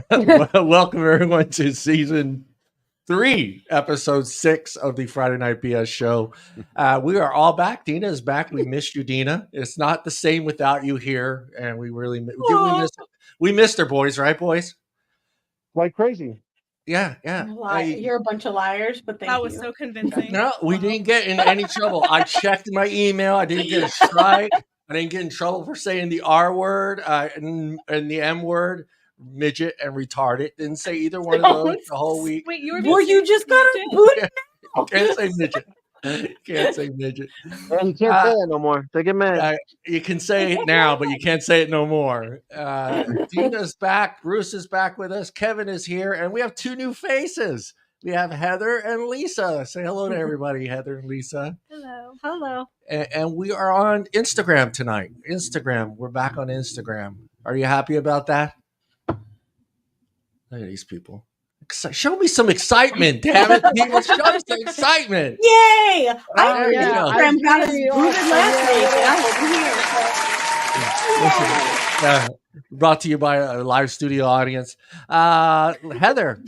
Welcome everyone to season 3, episode 6 of the Friday Night BS show. We are all back. Deana is back. We missed you, Deana. It's not the same without you here, and we really we missed her, boys. Right, boys? Like crazy. Yeah. You're a bunch of liars, but thank you. That was so convincing. No, we didn't get in any trouble. I checked my email. I didn't get a strike. I didn't get in trouble for saying the R word and the M word, midget and retarded. Didn't say either one of those the whole week. Wait, you just got a boot? Can't say midget. Can't say midget. And you can't say it no more. They get mad. You can say it now, but you can't say it no more. Deana's back. Bruce is back with us. Kevin is here. And we have 2 new faces. We have Heather and Lisa. Say hello to everybody, Heather and Lisa. Hello. And we are on Instagram tonight. We're back on Instagram. Are you happy about that? Look at these people. Show me some excitement, damn it. People, show me some excitement. Yay! Instagram got us booted last week. Brought to you by a live studio audience. Heather,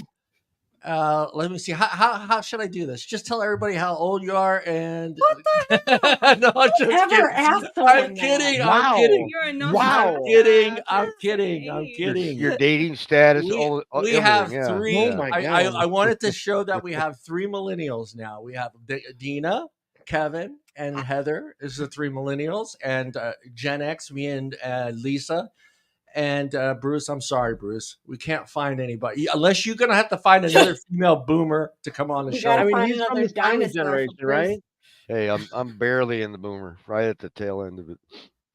let me see. How should I do this? Just tell everybody how old you are and What the hell? No, I'm just Ever kidding. I'm kidding. Wow. I'm kidding. You're a no. Wow. I'm kidding. Your dating status. We have everything, 3. Oh my God. I wanted to show that we have 3 millennials now. We have Deana, Kevin, and Heather is the 3 millennials, and Gen X, me and Lisa. And Bruce, I'm sorry, Bruce. We can't find anybody unless you're gonna have to find another female boomer to come on the show. gotta I mean, find he's from another the Tiny dinosaur generation, for right? Hey, I'm barely in the boomer, right at the tail end of it.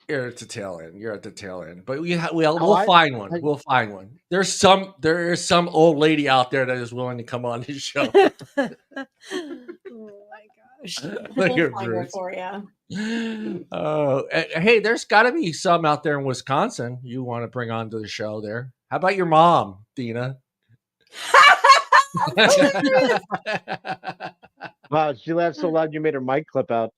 You're at the tail end. You're at the tail end. But we'll find one. We'll find one. There is some old lady out there that is willing to come on this show. Oh my gosh. We'll find her for you. Hey, there's got to be some out there in Wisconsin you want to bring onto the show there. How about your mom, Deana? Wow, she laughed so loud you made her mic clip out.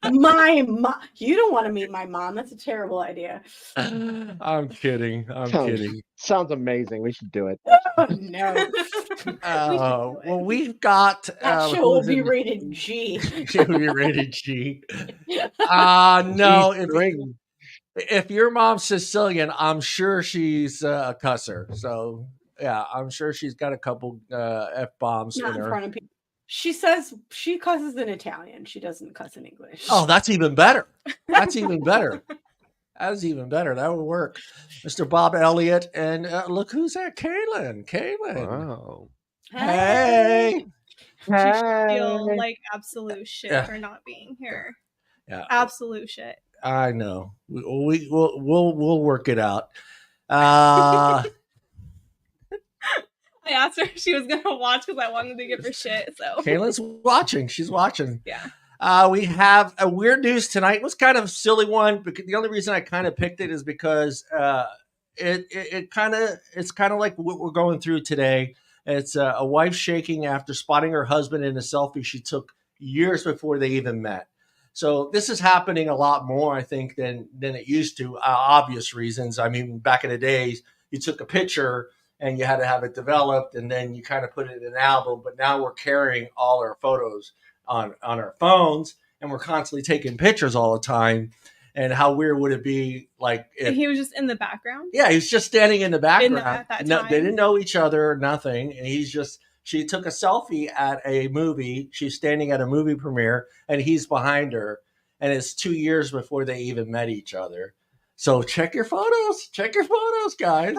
My mom. You don't want to meet my mom. That's a terrible idea. I'm kidding. Sounds amazing. We should do it. Oh, no. Well, we've got That show will be rated G. It will be rated G. No, if your mom's Sicilian, I'm sure she's a cusser. So yeah, I'm sure she's got a couple F-bombs in her. In front of people. She says she cusses in Italian. She doesn't cuss in English. Oh, that's even better. That's even better. That would work. Mr. Bob Elliott. And look who's there. Kaylin. Wow. Hey. She should feel like absolute shit for not being here. Yeah. Absolute shit. I know. We'll work it out. I asked her if she was gonna watch because I wanted to give her shit. So Kaylin's watching. She's watching. Yeah. We have a weird news tonight. It was kind of a silly one, but the only reason I kind of picked it is because it's kind of like what we're going through today. It's a wife shaking after spotting her husband in a selfie she took years before they even met. So this is happening a lot more, I think, than it used to. Obvious reasons. I mean, back in the days, you took a picture and you had to have it developed, and then you kind of put it in an album. But now we're carrying all our photos on our phones, and we're constantly taking pictures all the time. And how weird would it be, like, if he was just in the background? Yeah, he's just standing in the background. At that no, time. they didn't know each other or nothing, and she took a selfie at a movie. She's standing at a movie premiere, and he's behind her, and it's 2 years before they even met each other. So check your photos, guys.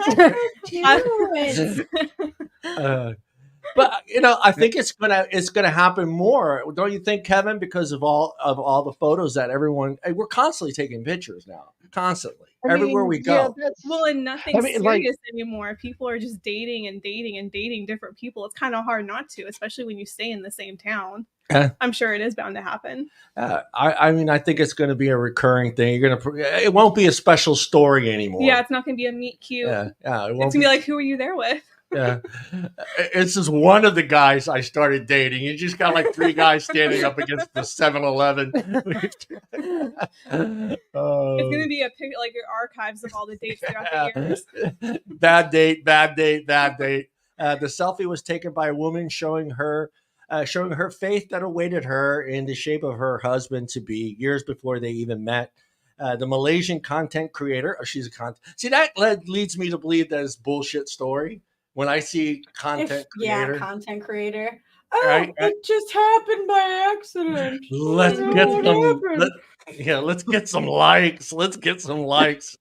But I think it's gonna happen more. Don't you think, Kevin? Because of all the photos that we're constantly taking pictures now, constantly everywhere we go. Well, and nothing serious anymore. People are just dating and dating different people. It's kind of hard not to, especially when you stay in the same town. I'm sure it is bound to happen. I think it's going to be a recurring thing. It won't be a special story anymore. Yeah, it's not going to be a meet cute. Yeah, it's going to be like, who are you there with? Yeah. It's just one of the guys I started dating. You just got like 3 guys standing up against the 7-Eleven. It's gonna be a pic, like your archives of all the dates throughout the years. Bad date, bad date, bad date. The selfie was taken by a woman showing her faith that awaited her in the shape of her husband to be years before they even met. The Malaysian content creator, she's a content. See, that leads me to believe that it's bullshit story. When I see content creator. Yeah, content creator. Oh, it just happened by accident. Let's get some likes. Let's get some likes.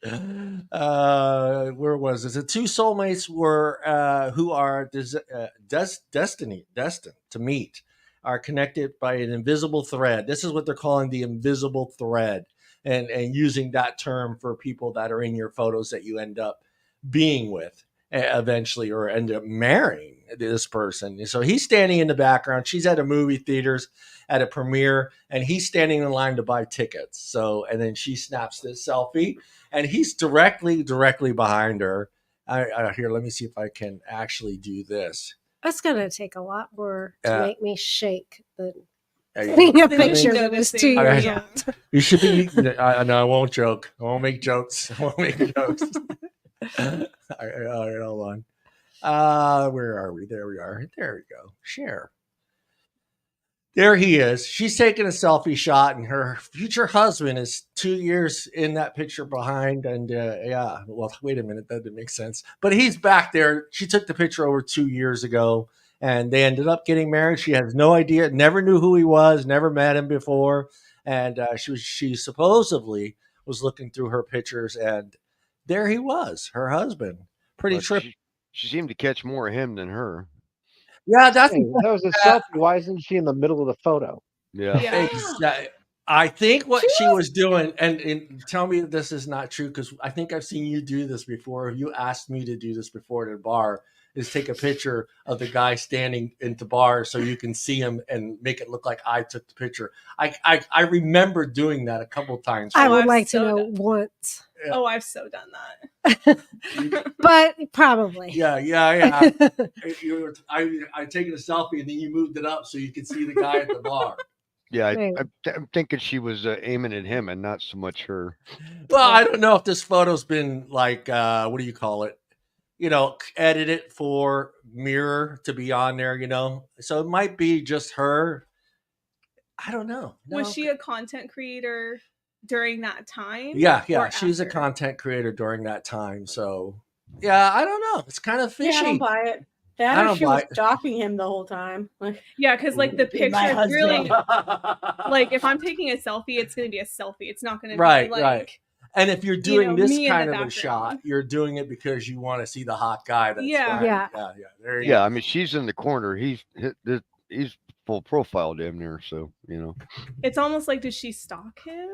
Where was this? The 2 soulmates were who are destined to meet, are connected by an invisible thread. This is what they're calling the invisible thread, and using that term for people that are in your photos that you end up being with eventually, or end up marrying this person. So he's standing in the background. She's at a movie theaters at a premiere, and he's standing in line to buy tickets. So, and then she snaps this selfie, and he's directly behind her. Here, let me see if I can actually do this. That's gonna take a lot more to make me shake than seeing a picture that was 2 years old. You should be. No, I won't joke. I won't make jokes. All right, hold on. Where are we? There we are. There we go. Share. There he is. She's taking a selfie shot, and her future husband is 2 years in that picture behind. And well, wait a minute, that didn't make sense. But he's back there. She took the picture over 2 years ago, and they ended up getting married. She has no idea, never knew who he was, never met him before. And she supposedly was looking through her pictures, and there he was, her husband. Pretty trippy. She seemed to catch more of him than her. Yeah, that was a selfie. Why isn't she in the middle of the photo? Yeah. Exactly. I think what she was doing, and tell me if this is not true, because I think I've seen you do this before. You asked me to do this before at a bar, is take a picture of the guy standing in the bar so you can see him and make it look like I took the picture. I remember doing that a couple times. I would like to know once. Yeah. Oh, I've so done that. But probably. Yeah. I taken a selfie and then you moved it up so you could see the guy at the bar. Yeah, I'm thinking she was aiming at him and not so much her. Well, I don't know if this photo's been like, what do you call it? Edited for Mirror to be on there, So it might be just her. I don't know. No. Was she a content creator during that time? Yeah. She's a content creator during that time. So, yeah, I don't know. It's kind of fishy. Yeah, I don't buy it. That or she was stalking him the whole time. Yeah, because like the picture really, like if I'm taking a selfie, it's going to be a selfie. It's not going to be like. Right. And if you're doing this kind of a shot, you're doing it because you want to see the hot guy. That's yeah. There you go. I mean, she's in the corner. He's full profile damn near. So it's almost like, did she stalk him?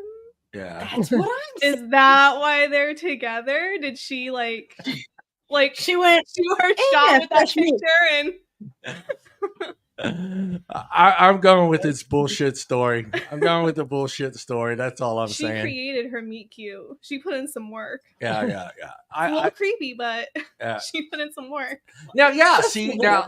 Yeah. That's what Is that why they're together? Did she like she went to her shot with that picture and I'm going with this bullshit story. I'm going with the bullshit story. That's all I'm saying. She created her meet cute. She put in some work. Yeah. A little creepy, but she put in some work. Now, see, now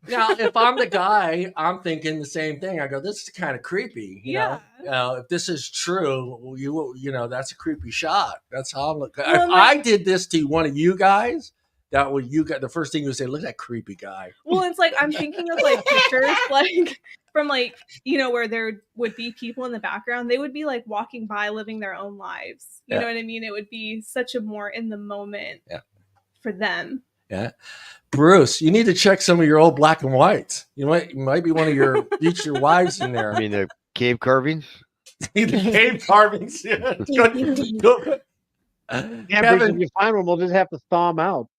if I'm the guy, I'm thinking the same thing. I go, this is kind of creepy. You know, if this is true, you know, that's a creepy shot. That's how I'm looking. If I did this to one of you guys, that would you got the first thing you would say, look at that creepy guy. Well, it's like I'm thinking of like pictures like from like, you know, where there would be people in the background. They would be like walking by living their own lives. You know what I mean? It would be such a more in the moment for them. Yeah. Bruce, you need to check some of your old black and whites. You might be one of your future wives in there. I mean, the cave carvings? The cave carvings. Yeah. Go. Kevin, if you find them, we'll just have to thaw them out.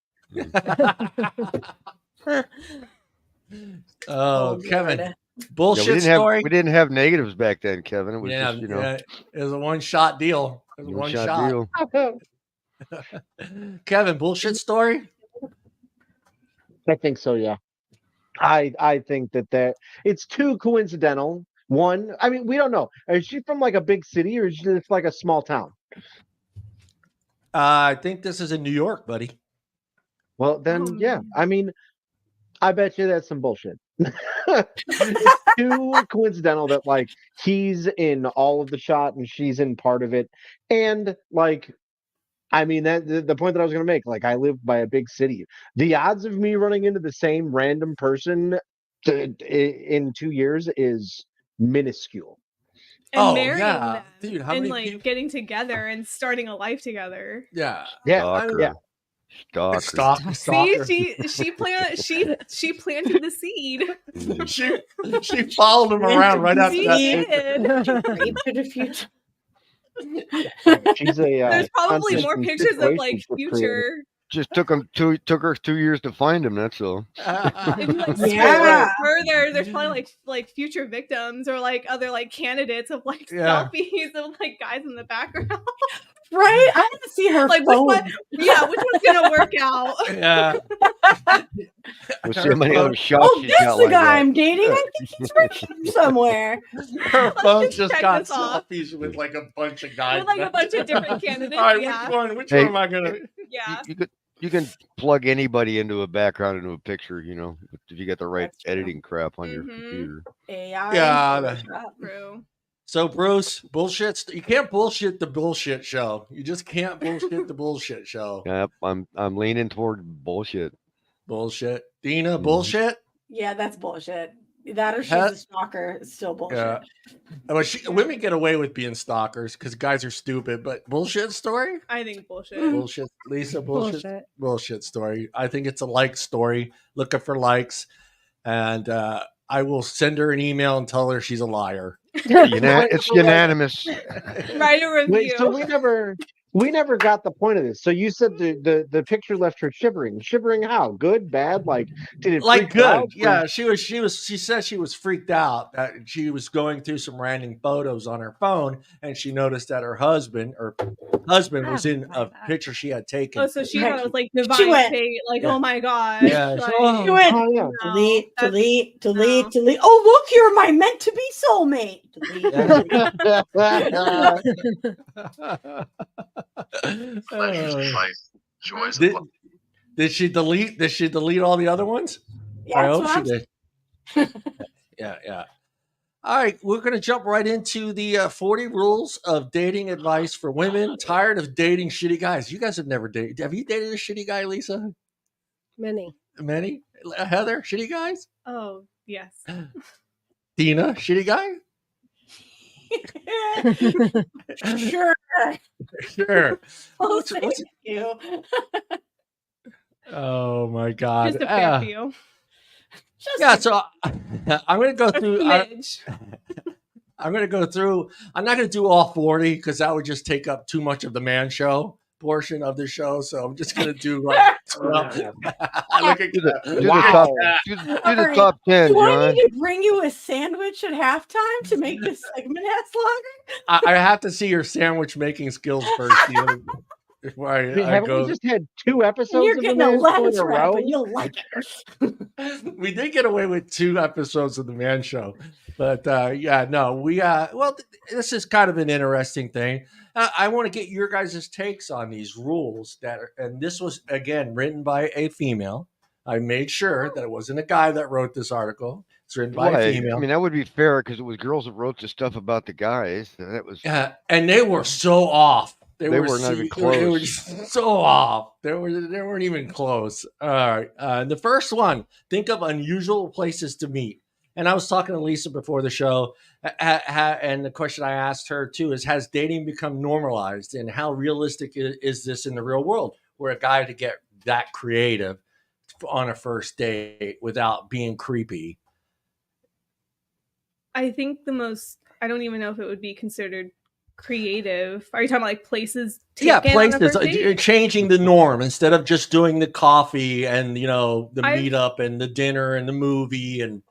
Kevin, bullshit story. We didn't have negatives back then, Kevin. It was just, you know, it was a one-shot deal. It was one shot deal. Kevin, bullshit story. I think so. Yeah, I think that it's too coincidental. One, I mean, we don't know. Is she from like a big city or is she just like a small town? I think this is in New York, buddy. Well, then, yeah. man. I mean, I bet you that's some bullshit. It's too coincidental that like he's in all of the shot and she's in part of it, and like I mean that the point that I was going to make. Like I live by a big city. The odds of me running into the same random person in 2 years is minuscule. And Oh, marrying yeah. them Dude, how and many like people? getting together and starting a life together. Yeah. Yeah, Stalker. yeah. Stalker. See, Stalker. she planted the seed. She followed him around right after She that. did. Reap to the future. She's a There's probably constant more pictures of like situationship creator. future. Just took her 2 years to find him. That's all. If you like Yeah. further, there's probably like future victims or like other like candidates of like Yeah. selfies of like guys in the background. Right? I want to see her Like which phone. one? Yeah, which one's gonna work out? Yeah. We'll see how many other shots Oh, she's this got the like guy that. I'm dating. I think he's from somewhere. Her phone just just check got this off. selfies with like a bunch of guys. With like a bunch of different candidates. All right, Yeah. which Hey, one am I gonna? Yeah. You can plug anybody into a background into a picture, if you get the right That's true. editing crap on your Mhm. computer. AI. Yeah, and the- Photoshop. True. So Bruce, bullshit. You can't bullshit the bullshit show. You just can't bullshit the bullshit show. Yep, I'm leaning toward bullshit. Bullshit. Dina, Mhm. bullshit. Yeah, that's bullshit. That or she's Huh? a stalker. It's still bullshit. Yeah. Well, women get away with being stalkers because guys are stupid. But bullshit story. I think bullshit. Bullshit. Lisa, bullshit. Bullshit. Bullshit story. I think it's a like story. Looking for likes, and I will send her an email and tell her she's a liar. It's unanimous. Write a review. Wait, so we never got the point of this. So you said the picture left her shivering. Shivering how? Good, bad? Like did it Like freak her out? good, yeah. She said she was freaked out that she was going through some random photos on her phone, and she noticed that her husband was in a picture she had taken. Oh, so she Right. thought it was like She divine went- fate. Like, Yeah. oh my god. Yeah, Like, so- She went, Oh, yeah. delete, that's- delete, delete, no. delete. Oh, look, you're my meant to be soulmate. Delete, delete. Uh, life, joys did, of life. did she delete all the other ones? Yeah, I that's hope what she I'm did. Yeah. All right, we're going to jump right into the 40 rules of dating advice for women tired of dating shitty guys. You guys have never dated. Have you dated a shitty guy, Lisa? Many. Many? Heather, shitty guys? Oh, yes. Dina, shitty guy? Sure. Sure. Oh, What's- thank you. Oh my God. Just a fair few. Just Yeah, so I'm going to go A through. smidge. I'm going to go through. I'm not going to do all 40 because that would just take up too much of the man show portion of the show. So I'm just going to do like. Look at Do the Wow. top 10, Do I John. need to bring you a sandwich at halftime to make this segment last longer? I have to see your sandwich making skills first. Dina, before I Haven't go. we just had 2 episodes You're of getting the a Man Show lettuce in a wrap row? and you'll like it. We did get away with 2 episodes of the Man Show, but yeah, no, we well, this is kind of an interesting thing. I want to get your guys' takes on these rules and this was again written by a female. I made sure that it wasn't a guy that wrote this article. It's written by a Why? female. I mean, that would be fair because it was girls that wrote the stuff about the guys. That was And they were so off. They were not even They were close. just so off. They weren't even close. All right. The first one, think of unusual places to meet. And I was talking to Lisa before the show, and the question I asked her too is, has dating become normalized? And how realistic is this in the real world, where a guy to get that creative on a first date without being creepy? I think I don't even know if it would be considered creative. Are you talking about like places Yeah, taken on a places first date? changing the norm instead of just doing the coffee and the I've- meetup and the dinner and the movie and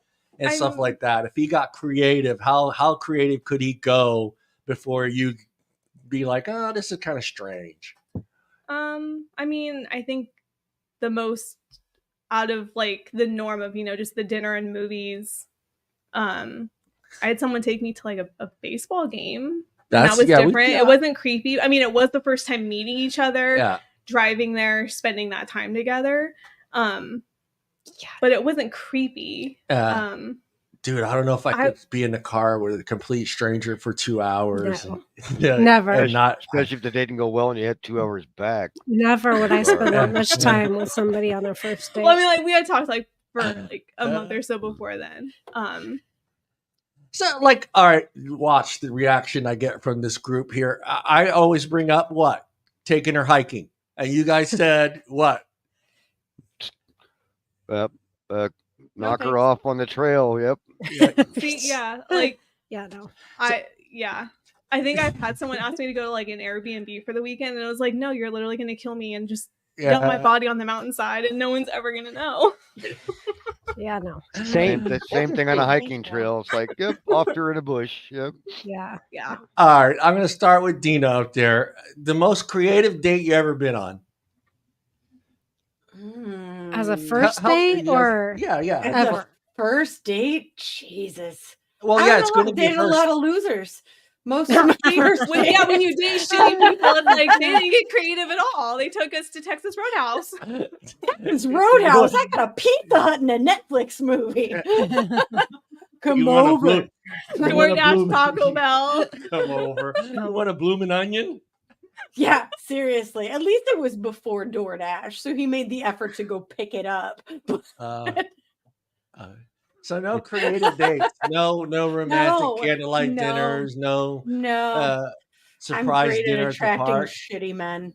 stuff I'm- like that. If he got creative, how creative could he go before you be like, oh, this is kind of strange? I mean, I think the most out of like the norm of, just the dinner and movies. I had someone take me to like a baseball game. And that was different. It wasn't creepy. I mean, it was the first time meeting each other. Yeah. driving there, spending that time together. But it wasn't creepy. Dude, I don't know if I could be in the car with a complete stranger for 2 hours. No. Yeah, Never. Especially if the day didn't go well and you had 2 hours back. Never would I spend that much time with somebody on a first date. Well, I mean, like we had talked like for like a month or so before then. So, like, all right, watch the reaction I get from this group here. I always bring up what? Taking her hiking. And you guys said what? Knock her off on the trail. Yep. See, yeah, like no. I think I've had someone ask me to go to like an Airbnb for the weekend, and I was like, no, you're literally going to kill me and just dump my body on the mountainside, and no one's ever going to know. Yeah, no. Same thing on a hiking trail. It's like, yep, off her in a bush. Yep. Yeah. All right, I'm going to start with Deana up there. The most creative date you ever been on? As a first date or yeah. As a first date? Jesus. Well, yeah, it's going to be a lot of losers. Most of when you date shitty people, it's like they didn't get creative at all. They took us to Texas Roadhouse. Texas Roadhouse. I got a Pizza Hut in a Netflix movie. Come over. DoorDash Taco Bell. Come over. You want a blooming onion? Yeah, seriously. At least it was before DoorDash, so he made the effort to go pick it up. So no creative dates, no romantic candlelight dinners, no surprise dinner at the park. Shitty men.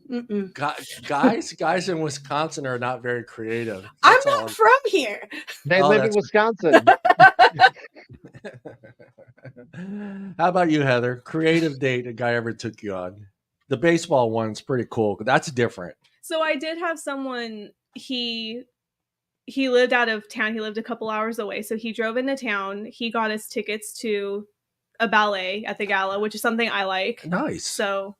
Guys in Wisconsin are not very creative. I'm not from here. They live in Wisconsin. How about you, Heather? Creative date a guy ever took you on? The baseball one's pretty cool. That's different. So I did have someone. He lived out of town. He lived a couple hours away. So he drove into town. He got us tickets to a ballet at the gala, which is something I like. Nice. So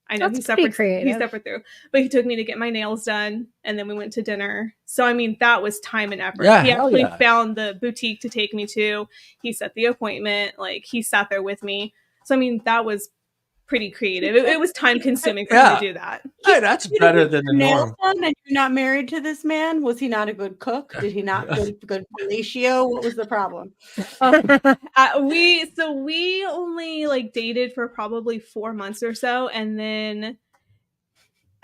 I know That's he's suffered through. But he took me to get my nails done, and then we went to dinner. So I mean, that was time and effort. Yeah, he actually found the boutique to take me to. He set the appointment. Like he sat there with me. So I mean, that was pretty creative. It was time consuming for me to do that. Hey, that's better than the norm. And you're not married to this man? Was he not a good cook? Did he not good fellatio? What was the problem? We only like dated for probably 4 months or so, and then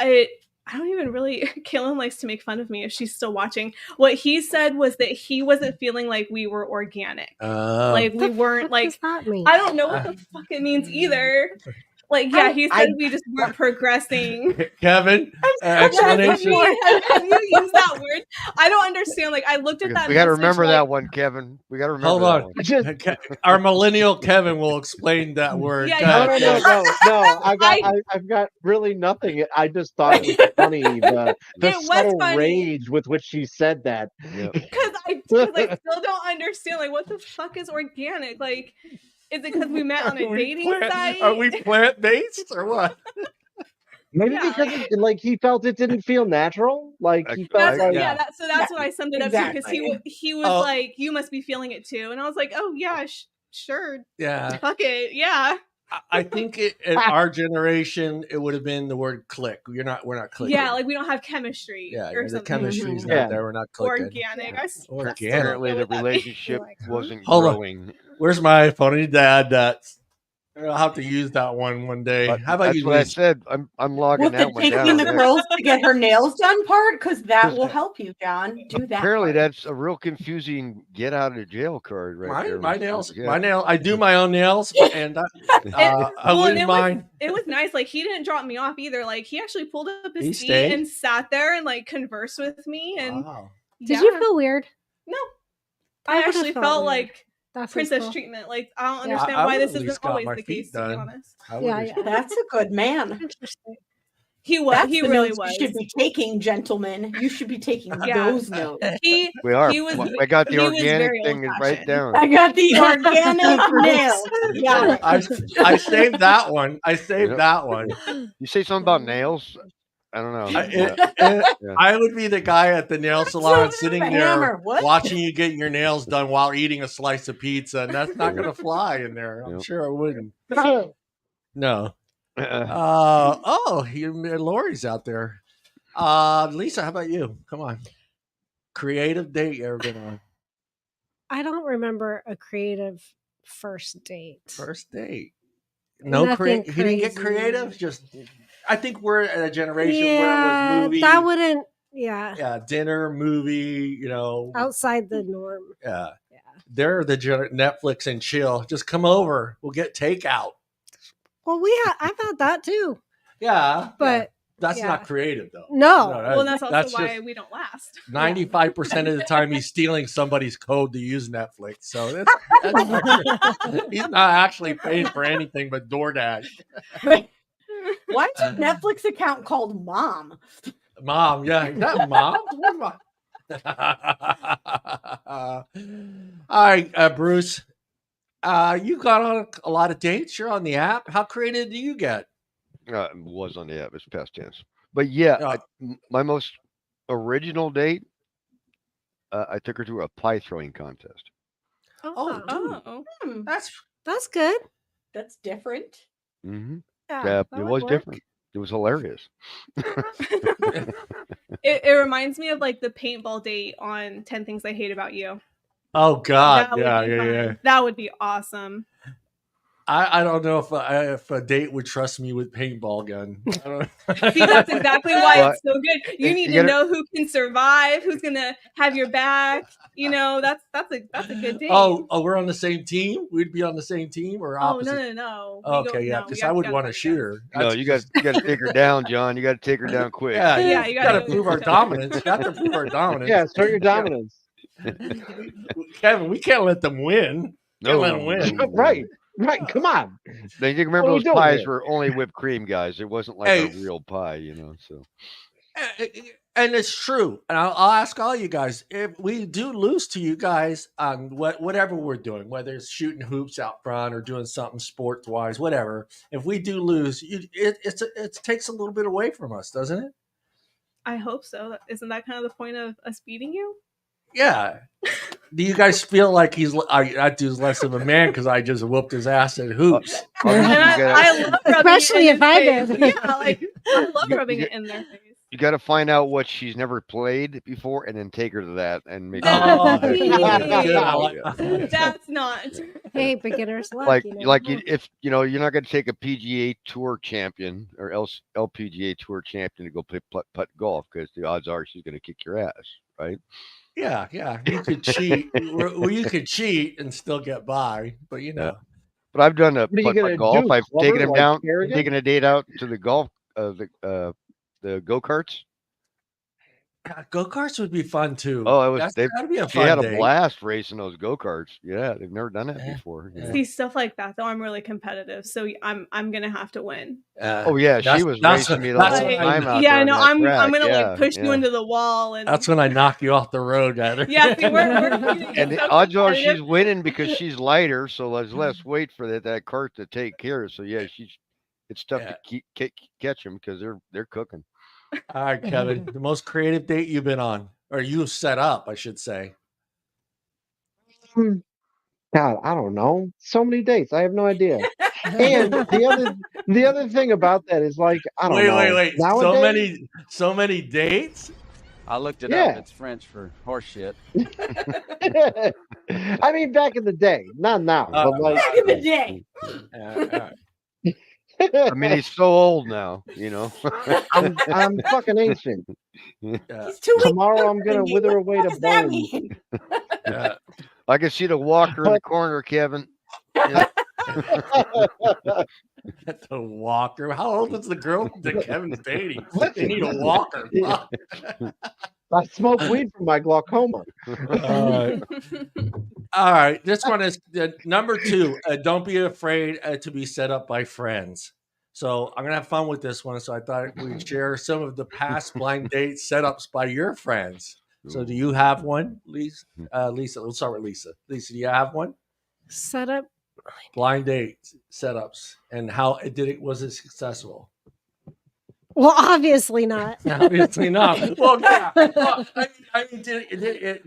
I don't even really. Kaylin likes to make fun of me if she's still watching. What he said was that he wasn't feeling like we were organic. Like we weren't like. I don't know what the fuck it means either. Like, yeah, he said we just weren't progressing. Kevin, explanation. Have you used that word? I don't understand. Like, I looked at that. We got to remember that one, Kevin. We got to remember. Hold on. Our millennial Kevin will explain that word. Yeah, no. I've got really nothing. I just thought it was funny the subtle rage with which she said that. Because I still don't understand. Like, what the fuck is organic? Like. Is it because we met on a dating site? Are we plant-based or what? Maybe because he felt it didn't feel natural. Like he felt that's what I summed it up to, because he was like, you must be feeling it too, and I was like, oh yeah, sure, yeah, fuck it, yeah. I think in our generation it would have been the word click. We're not clicking. Yeah, like we don't have chemistry. Yeah, or the something. chemistry's not there. We're not clicking. Organic. Apparently the relationship wasn't growing. Where's my iPhone? I need to add that. I'll have to use that one day. How about you? What I said. I'm logging out. Taking the girls to get her nails done part, because that will help you, John. Do that. Apparently, that's a real confusing get out of jail card, right there. My nails. I do my own nails, and I wouldn't mind. It was nice. Like he didn't drop me off either. Like he actually pulled up his seat and sat there and like conversed with me. And did you feel weird? No, I actually felt like. That's princess treatment. Like I don't understand why this isn't always the case. To be honest, that's a good man. Interesting. He was. He really was. You should be taking, gentlemen. You should be taking those notes. We are. I got the organic thing right down. I got the organic nails. Yeah. I saved that one. That one. You say something about nails? I don't know. I would be the guy at the nail salon sitting there watching you get your nails done while eating a slice of pizza, and that's not going to fly in there. I'm sure it wouldn't. No. Lori's out there. Lisa, how about you? Come on. Creative date you ever been on? I don't remember a creative first date. First date. No, Nothing he didn't get creative. crazy. Just, I think we're at a generation where it Yeah, was movie. that wouldn't. Yeah, Dinner, movie. outside the norm. Yeah, Yeah. they're the Netflix and chill. Just come over. We'll get takeout. Well, I've had that too. Yeah, but that's yeah. not creative though. No. Well, that's also why we don't last. 95% of the time he's stealing somebody's code to use Netflix. So he's not actually paying for anything but DoorDash. Why is your Netflix account called Mom? Mom, yeah. Is that Mom? All right, Bruce. You got on a lot of dates. You're on the app. How creative do you get? Was on the app. It's past tense. But yeah, my most original date, I took her to a pie throwing contest. Oh. That's good. That's different. Mm-hmm. Yeah, it was different. It was hilarious. It reminds me of like the paintball date on 10 Things I Hate About You. Oh God, yeah. That would be awesome. I don't know if a date would trust me with paintball gun. See, that's exactly why it's so good. You need to know who can survive, who's gonna have your back. That's a good date. Oh, we're on the same team. We'd be on the same team or opposite? No. Okay, because I would want to shoot her. No, you got to take her down, John. You got to take her down quick. Yeah, you got to prove our dominance. Got to prove our dominance. Yeah, start your dominance. Kevin, we can't let them win. No, let them win. Right, come on. Now, you remember those pies were only whipped cream, guys. It wasn't like a real pie, so. And it's true. And I'll ask all you guys, if we do lose to you guys on whatever we're doing, whether it's shooting hoops out front or doing something sports-wise, whatever, if we do lose, it takes a little bit away from us, doesn't it? I hope so. Isn't that kind of the point of us beating you? Yeah. Do you guys feel like that dude's less of a man because I just whooped his ass at hoops? I love especially if I did. Yeah, I love rubbing it in their face. You got to find out what she's never played before, and then take her to that and make. That's not. Hey, beginner's luck. If you're not going to take a PGA Tour champion or else LPGA Tour champion to go play putt golf because the odds are she's going to kick your ass, right? Yeah. You could cheat. You could cheat and still get by, but But I've done a putt golf. I've taken him down, taken a date out to the golf, the go-karts. Go-karts would be fun too. Oh, that'd be a fun She had a day. blast racing those go-karts. Yeah, they've never done that before. See, stuff like that though, I'm really competitive, so I'm gonna have to win. She was racing me the whole time out there. No, I'm gonna push you into the wall, and that's when I knock you off the road at her. Yeah, see, we're and the odds are she's winning because she's lighter, so there's less weight for that cart to take care of. So it's tough to catch them because they're cooking. All right, Kevin, the most creative date you've been on, or you set up, I should say. God, I don't know. So many dates. I have no idea. And the other thing about that is I don't know. Wait. Nowadays, so many dates? I looked it up. It's French for horse shit. I mean, back in the day, not now. But back in the day. I mean, he's so old now, I'm fucking ancient. Tomorrow I'm gonna wither away to bones. I can see the walker in the corner, Kevin. The walker. How old is the girl that Kevin's dating? They need a walker. I smoke weed for my glaucoma. All right. This one is number 2. Don't be afraid to be set up by friends. So I'm going to have fun with this one. So I thought we'd share some of the past blind date setups by your friends. So do you have one, Lisa? Lisa, let's start with Lisa. Lisa, do you have one? Setup? Blind date setups. And how was it successful? Well, obviously not. Obviously not. Well, yeah. Well, I mean, did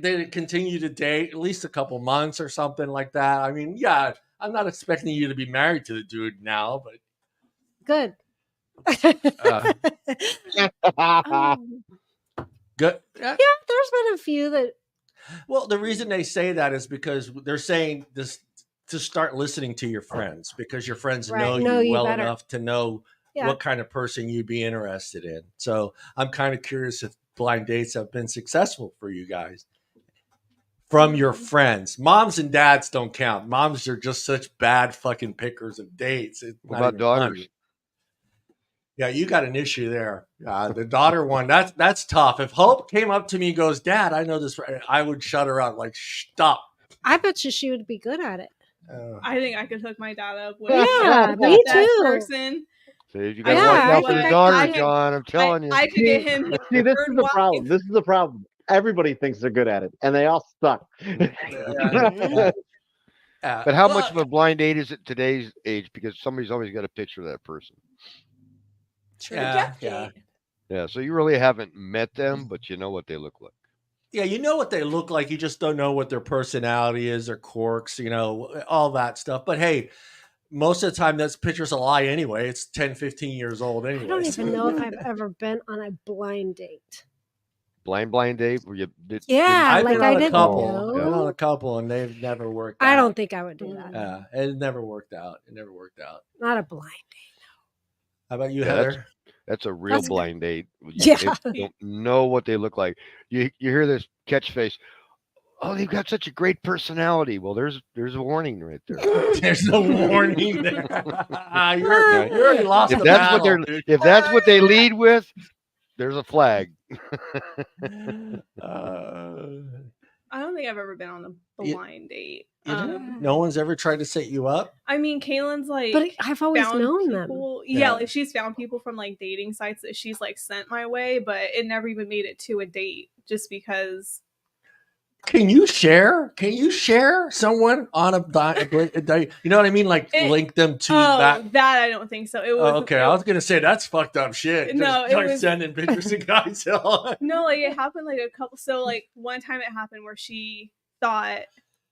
it continue to date at least a couple months or something like that? I mean, yeah, I'm not expecting you to be married to the dude now, but good. Good. Yeah, there's been a few that. Well, the reason they say that is because they're saying this to start listening to your friends, because your friends know you well enough to know what kind of person you'd be interested in. So I'm kind of curious if blind dates have been successful for you guys from your friends. Moms and dads don't count. Moms are just such bad fucking pickers of dates. It's what about daughters? Funny. Yeah, you got an issue there. The daughter one, that's tough. If Hope came up to me and goes, Dad, I know this, I would shut her up. Like, stop. I bet you she would be good at it. I think I could hook my dad up with me too. Person. So you got to watch out for the daughter, John. I'm telling you. I could get him. See, this is the problem. This is the problem. Everybody thinks they're good at it, and they all suck. But how much of a blind date is it today's age? Because somebody's always got a picture of that person. Yeah. So you really haven't met them, but you know what they look like. Yeah, you know what they look like. You just don't know what their personality is, their quirks, all that stuff. But hey, most of the time, that picture's a lie anyway. It's 10, 15 years old anyway. I don't even know if I've ever been on a blind date. Blind date? Where you I've been on a couple. I've been on a couple, and they've never worked out. I don't think I would do that. Yeah, it never worked out. Not a blind date. How about you, Heather? That's a real blind date. Yeah. They don't know what they look like. You hear this catchphrase, oh, they've got such a great personality. Well, there's a warning right there. There's no warning there. You already lost the battle. If that's what they lead with, there's a flag. I don't think I've ever been on a blind date. No one's ever tried to set you up? I mean, Kaylin's like, but I've always known people. Yeah, like she's found people from like dating sites that she's like sent my way, but it never even made it to a date just because. Can you share someone on a date? You know what I mean? Like link them to that. That I don't think so. It was okay. I was gonna say that's fucked up shit. No, it was sending pictures to guys. No, like it happened like a couple. So like one time it happened where she thought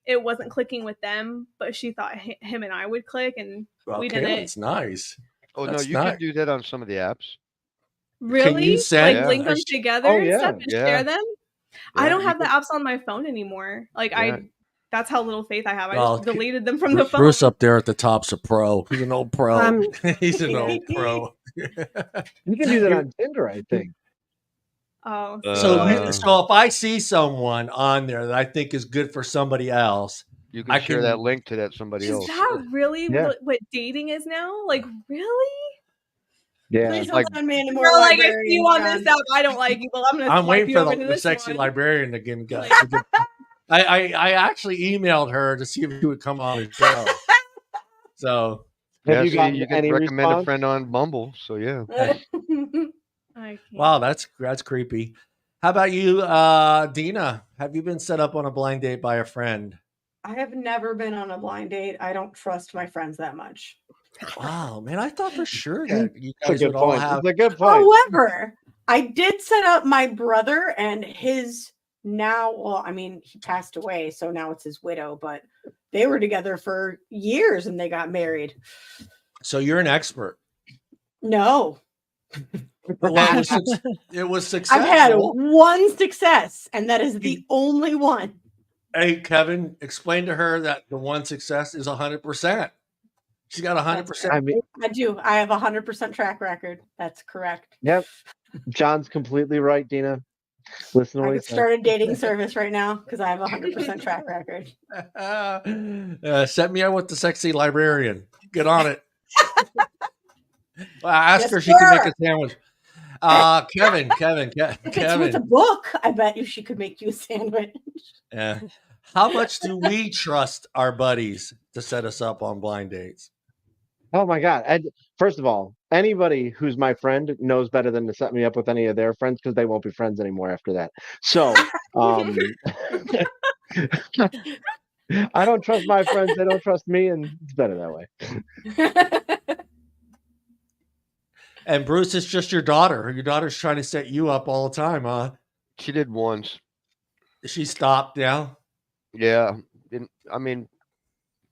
it wasn't clicking with them, but she thought him and I would click, and we didn't. It's nice. Oh no, you can do that on some of the apps. Really? Can you send link them together and stuff and share them? Yeah, I don't have the apps on my phone anymore. Like that's how little faith I have. I just deleted them from the phone. Bruce up there at the top's a pro. He's an old pro. He's an old pro. You can do that on Tinder, I think. Oh. So if I see someone on there that I think is good for somebody else, you can share that link to somebody else. Is that really what dating is now? Like, really? Yeah. Please don't send me anymore. Like, I see you on this app. I don't like you. Well, I'm waiting for the sexy librarian to get. I actually emailed her to see if she would come on the show. So have you gotten you any can recommend response? a friend on Bumble. So yeah. Wow, that's creepy. How about you, Deana? Have you been set up on a blind date by a friend? I have never been on a blind date. I don't trust my friends that much. Wow, man, I thought for sure that you guys would all have. It's a good point. However, I did set up my brother and his he passed away, so now it's his widow, but they were together for years and they got married. So you're an expert. No. Well, it was successful. I've had one success, and that is the only one. Hey, Kevin, explain to her that the one success is 100%. She's got 100%. I do. I have 100% track record. That's correct. Yep. John's completely right, Deana. Listen to what I could start a dating service right now because I have 100% track record. Set me up with the sexy librarian. Get on it. Ask her if she can make a sandwich. Kevin. If it's with a book, I bet you she could make you a sandwich. Yeah. How much do we trust our buddies to set us up on blind dates? Oh my God. First of all, anybody who's my friend knows better than to set me up with any of their friends because they won't be friends anymore after that. So I don't trust my friends. They don't trust me, and it's better that way. And Bruce, it's just your daughter. Your daughter's trying to set you up all the time, huh? She did once. She stopped now? Yeah. I mean,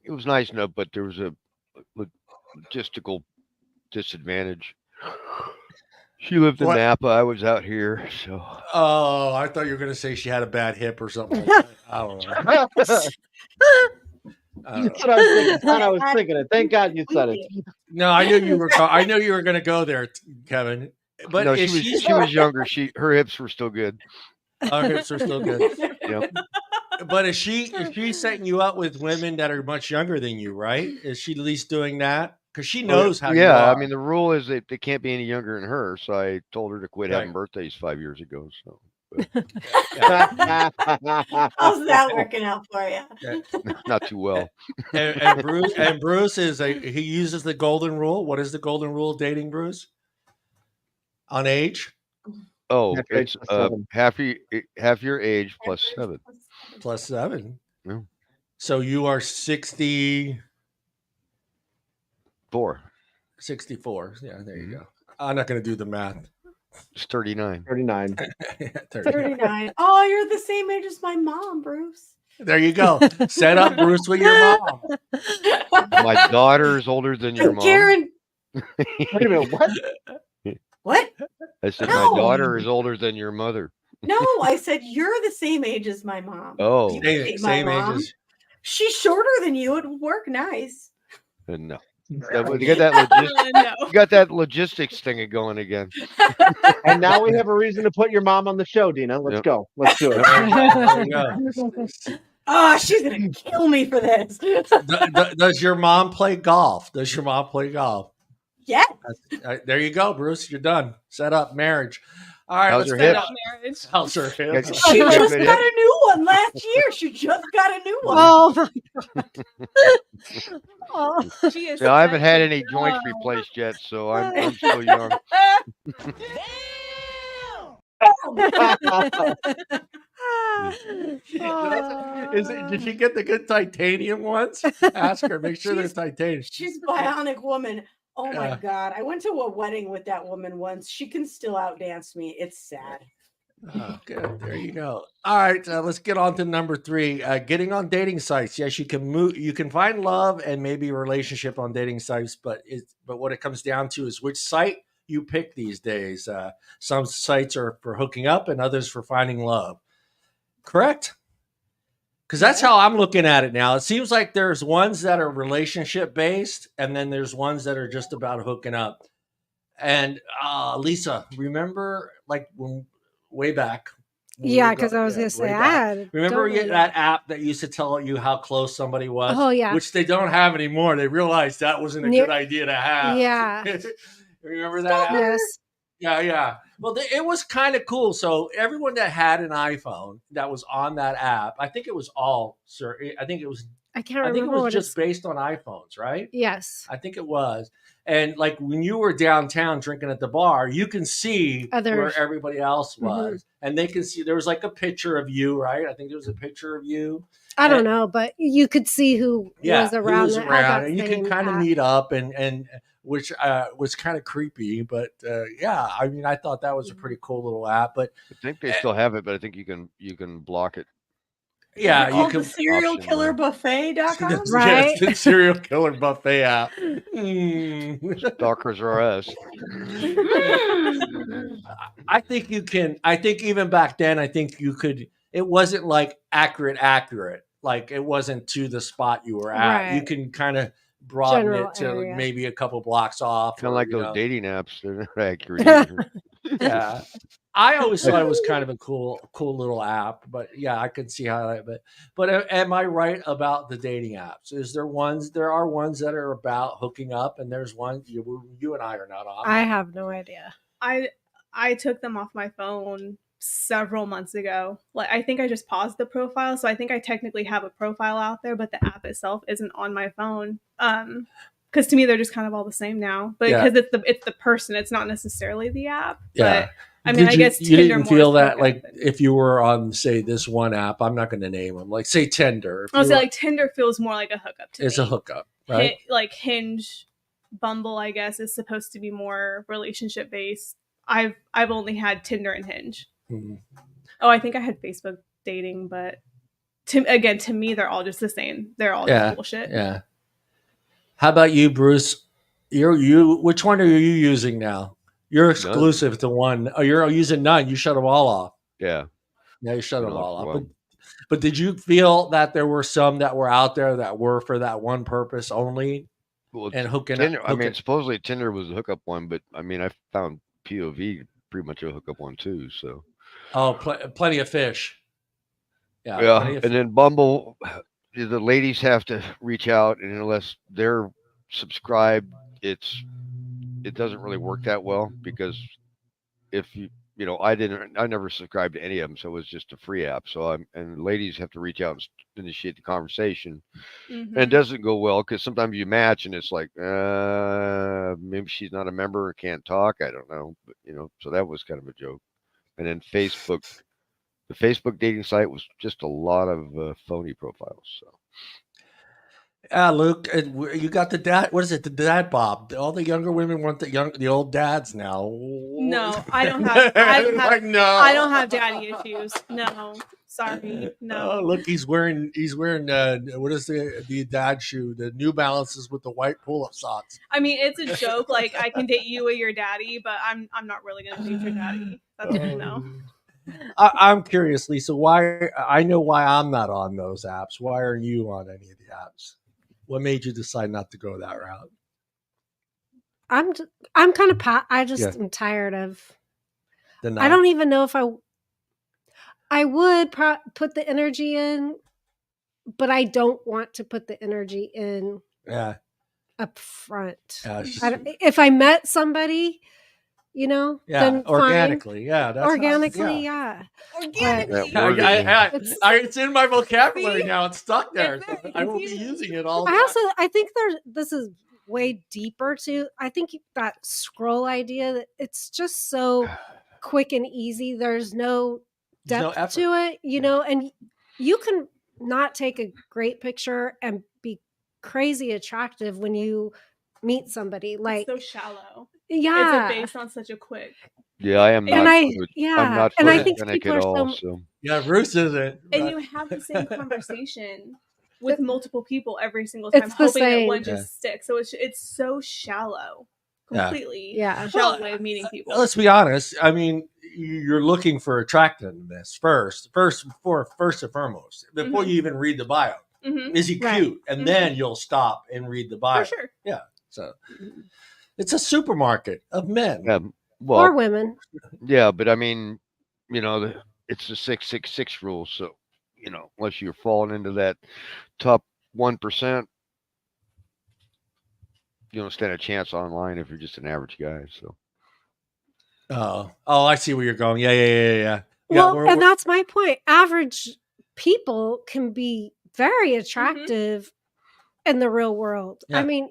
it was nice enough, but there was a logistical disadvantage. She lived in Napa. I was out here, so. Oh, I thought you were going to say she had a bad hip or something like that. I don't know. That's what I was thinking. I was thinking it. Thank God you said it. No, I knew you were. I knew you were going to go there, Kevin. But no, she was younger. Her hips were still good. Her hips are still good. Yep. But is she setting you up with women that are much younger than you? Right? Is she at least doing that? Because she knows how. Yeah, you are. I mean the rule is that they can't be any younger than her. So I told her to quit having birthdays 5 years ago. So. How's that working out for you? Not too well. And Bruce he uses the golden rule. What is the golden rule of dating, Bruce? On age? Oh, it's half your age plus 7. Plus 7. Yeah. So you are 64. 64. Yeah, there you go. I'm not going to do the math. It's 39. 39. 39. Oh, you're the same age as my mom, Bruce. There you go. Set up Bruce with your mom. My daughter is older than your mom. Karen. Wait a minute. What? What? I said my daughter is older than your mother. No, I said you're the same age as my mom. Oh, same age as. She's shorter than you. It would work nice. No. You got that logistics thing going again. And now we have a reason to put your mom on the show, Deana. Let's go. Let's do it. Oh, she's gonna kill me for this. Does your mom play golf? Yeah. There you go, Bruce. You're done. Set up marriage. All right. How's her hips? How's her hips? She just got a new one last year. She just got a new one. Oh my God. I haven't had any joints replaced yet, so I'm still young. Did she get the good titanium ones? Ask her. Make sure they're titanium. She's a bionic woman. Oh my God. I went to a wedding with that woman once. She can still outdance me. It's sad. Oh, good. There you go. All right. Let's get on to number 3. Getting on dating sites. Yes, you can find love and maybe a relationship on dating sites, but what it comes down to is which site you pick these days. Some sites are for hooking up and others for finding love. Correct? Because that's how I'm looking at it now. It seems like there's ones that are relationship based, and then there's ones that are just about hooking up. And Lisa, remember like way back? Yeah, because I was going to say, remember that app that used to tell you how close somebody was? Oh, yeah. Which they don't have anymore. They realized that wasn't a good idea to have. Yeah. Remember that app? Yes. Yeah. Well, it was kind of cool. So everyone that had an iPhone that was on that app, I think it was all, sir. I think it was. I can't remember. I think it was just based on iPhones, right? Yes. I think it was. And like when you were downtown drinking at the bar, you can see where everybody else was. And they can see there was like a picture of you, right? I think there was a picture of you. I don't know, but you could see who was around. Who was around, and you can kind of meet up, and which was kind of creepy. But I mean, I thought that was a pretty cool little app. But I think they still have it, but I think you can block it. Yeah, you can. The serial killer buffet.com, right? The serial killer buffet app. Stalkers are us. I think you can. I think even back then, I think you could. It wasn't like accurate. Like it wasn't to the spot you were at. Right. You can kind of broaden it to maybe a couple blocks off. Kind of like those dating apps. They're not accurate either. Yeah. I always thought it was kind of a cool little app, but yeah, I could see how that. But am I right about the dating apps? Is there ones? There are ones that are about hooking up, and there's one you and I are not on. I have no idea. I took them off my phone several months ago. Like I think I just paused the profile, so I think I technically have a profile out there, but the app itself isn't on my phone. Because to me they're just kind of all the same now. But because it's the person, it's not necessarily the app. Yeah. But I mean, I guess you didn't feel that like if you were on, say, this one app, I'm not going to name them, like say Tinder. I'll say like Tinder feels more like a hookup to me. It's a hookup, right? Like Hinge, Bumble, I guess, is supposed to be more relationship based. I've only had Tinder and Hinge. Mm-hmm. Oh, I think I had Facebook dating, but to me, they're all just the same. They're all just bullshit. Yeah. How about you, Bruce? Which one are you using now? You're exclusive to one. Oh, you're using none. You shut them all off. Yeah. Yeah, you shut them all off. But did you feel that there were some that were out there that were for that one purpose only? Well, and hooking Tinder, up. Supposedly Tinder was a hookup one, but I mean, I found POV pretty much a hookup one too. So. Oh, plenty of fish. Yeah, and then Bumble, the ladies have to reach out, and unless they're subscribed, it doesn't really work that well because if I never subscribed to any of them, so it was just a free app. So and ladies have to reach out and initiate the conversation, and it doesn't go well because sometimes you match and it's like, maybe she's not a member or can't talk. I don't know, but so that was kind of a joke. And then Facebook. The Facebook dating site was just a lot of phony profiles. So, Luke, you got the dad. What is it? The dad bob. All the younger women want the old dads now. No, I don't have. I don't have daddy issues. No, sorry, no. Oh, look, he's wearing. What is the dad shoe? The New Balances with the white pull-up socks. I mean, it's a joke. Like I can date you or your daddy, but I'm not really gonna date your daddy. That's no. I'm curious, Lisa, why I know why I'm not on those apps. Why are you on any of the apps? What made you decide not to go that route? I'm kind of I just am tired of I don't even know if I would put the energy in, but I don't want to put the energy in up front. If I met somebody, then organically, fine. Organically. It's in my vocabulary now. It's stuck there. I will be using it all the time. I think this is way deeper too. I think that scroll idea, that it's just so quick and easy. There's no depth to it, and you can not take a great picture and be crazy attractive when you meet somebody. Like, it's so shallow. Yeah, it's based on such a quick. Yeah, I am not. I'm not and I think people at all. So. Yeah, Bruce isn't. And you have the same conversation with multiple people every single time, hoping that one just sticks. So it's so shallow, completely shallow way of meeting people. Let's be honest. I mean, you're looking for attractiveness first and foremost, before you even read the bio. Is he cute? And then you'll stop and read the bio. For sure. Yeah. So it's a supermarket of men. Or women. Yeah, but I mean, it's the 666 rule. So, unless you're falling into that top 1%, you don't stand a chance online if you're just an average guy. So. Oh, I see where you're going. Yeah. Well, and that's my point. Average people can be very attractive in the real world. Yeah. I mean,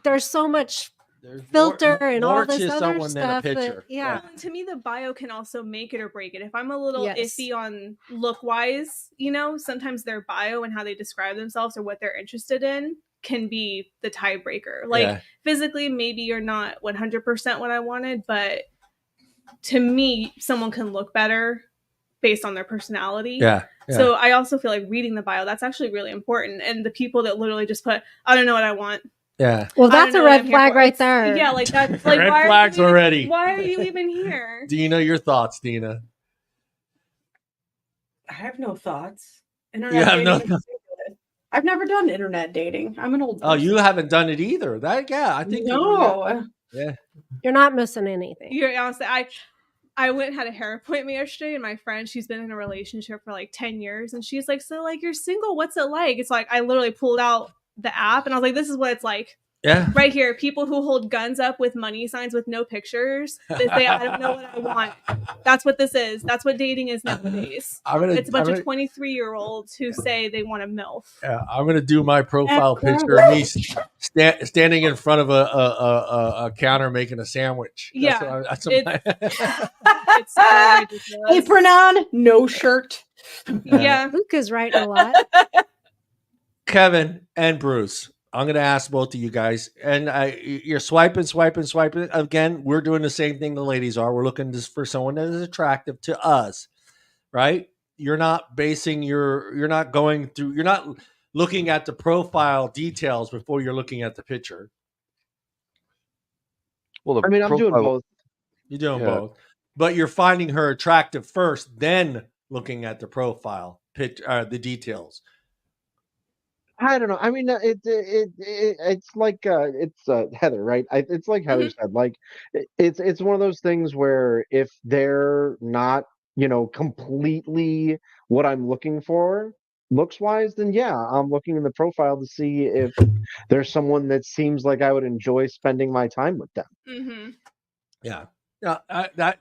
there's so much filter and all this other stuff. To me, the bio can also make it or break it. If I'm a little iffy on look wise, sometimes their bio and how they describe themselves or what they're interested in can be the tiebreaker. Like physically, maybe you're not 100% what I wanted, but to me, someone can look better based on their personality. Yeah. So I also feel like reading the bio, that's actually really important. And the people that literally just put, I don't know what I want. Yeah. Well, that's a red flag right there. Yeah, like that's like red flags already. Why are you even here? Deana, your thoughts, Deana? I have no thoughts. I've never done internet dating. I'm an old person. Oh, you haven't done it either. I think no. You're not missing anything. You're honestly, I went and had a hair appointment yesterday, and my friend, she's been in a relationship for like 10 years, and she's like, so like you're single, what's it like? It's like I literally pulled out the app and I was like, this is what it's like. Yeah. Right here. People who hold guns up with money signs with no pictures. They say, I don't know what I want. That's what this is. That's what dating is nowadays. It's a bunch of 23-year-olds who say they want a MILF. Yeah, I'm going to do my profile picture of me standing in front of a counter making a sandwich. It's so ridiculous. Apron on, no shirt. Yeah. Luke is writing a lot. Kevin and Bruce, I'm going to ask both of you guys, and you're swiping. Again, we're doing the same thing the ladies are. We're looking for someone that is attractive to us, right? You're not basing you're not going through, you're not looking at the profile details before you're looking at the picture? Well, I'm doing both. You're doing both, but you're finding her attractive first, then looking at the profile the details. I don't know. I mean, it's like it's Heather, right? It's like Heather said. Like, it's one of those things where if they're not, completely what I'm looking for looks wise, then yeah, I'm looking in the profile to see if there's someone that seems like I would enjoy spending my time with them. Mm-hmm. Yeah,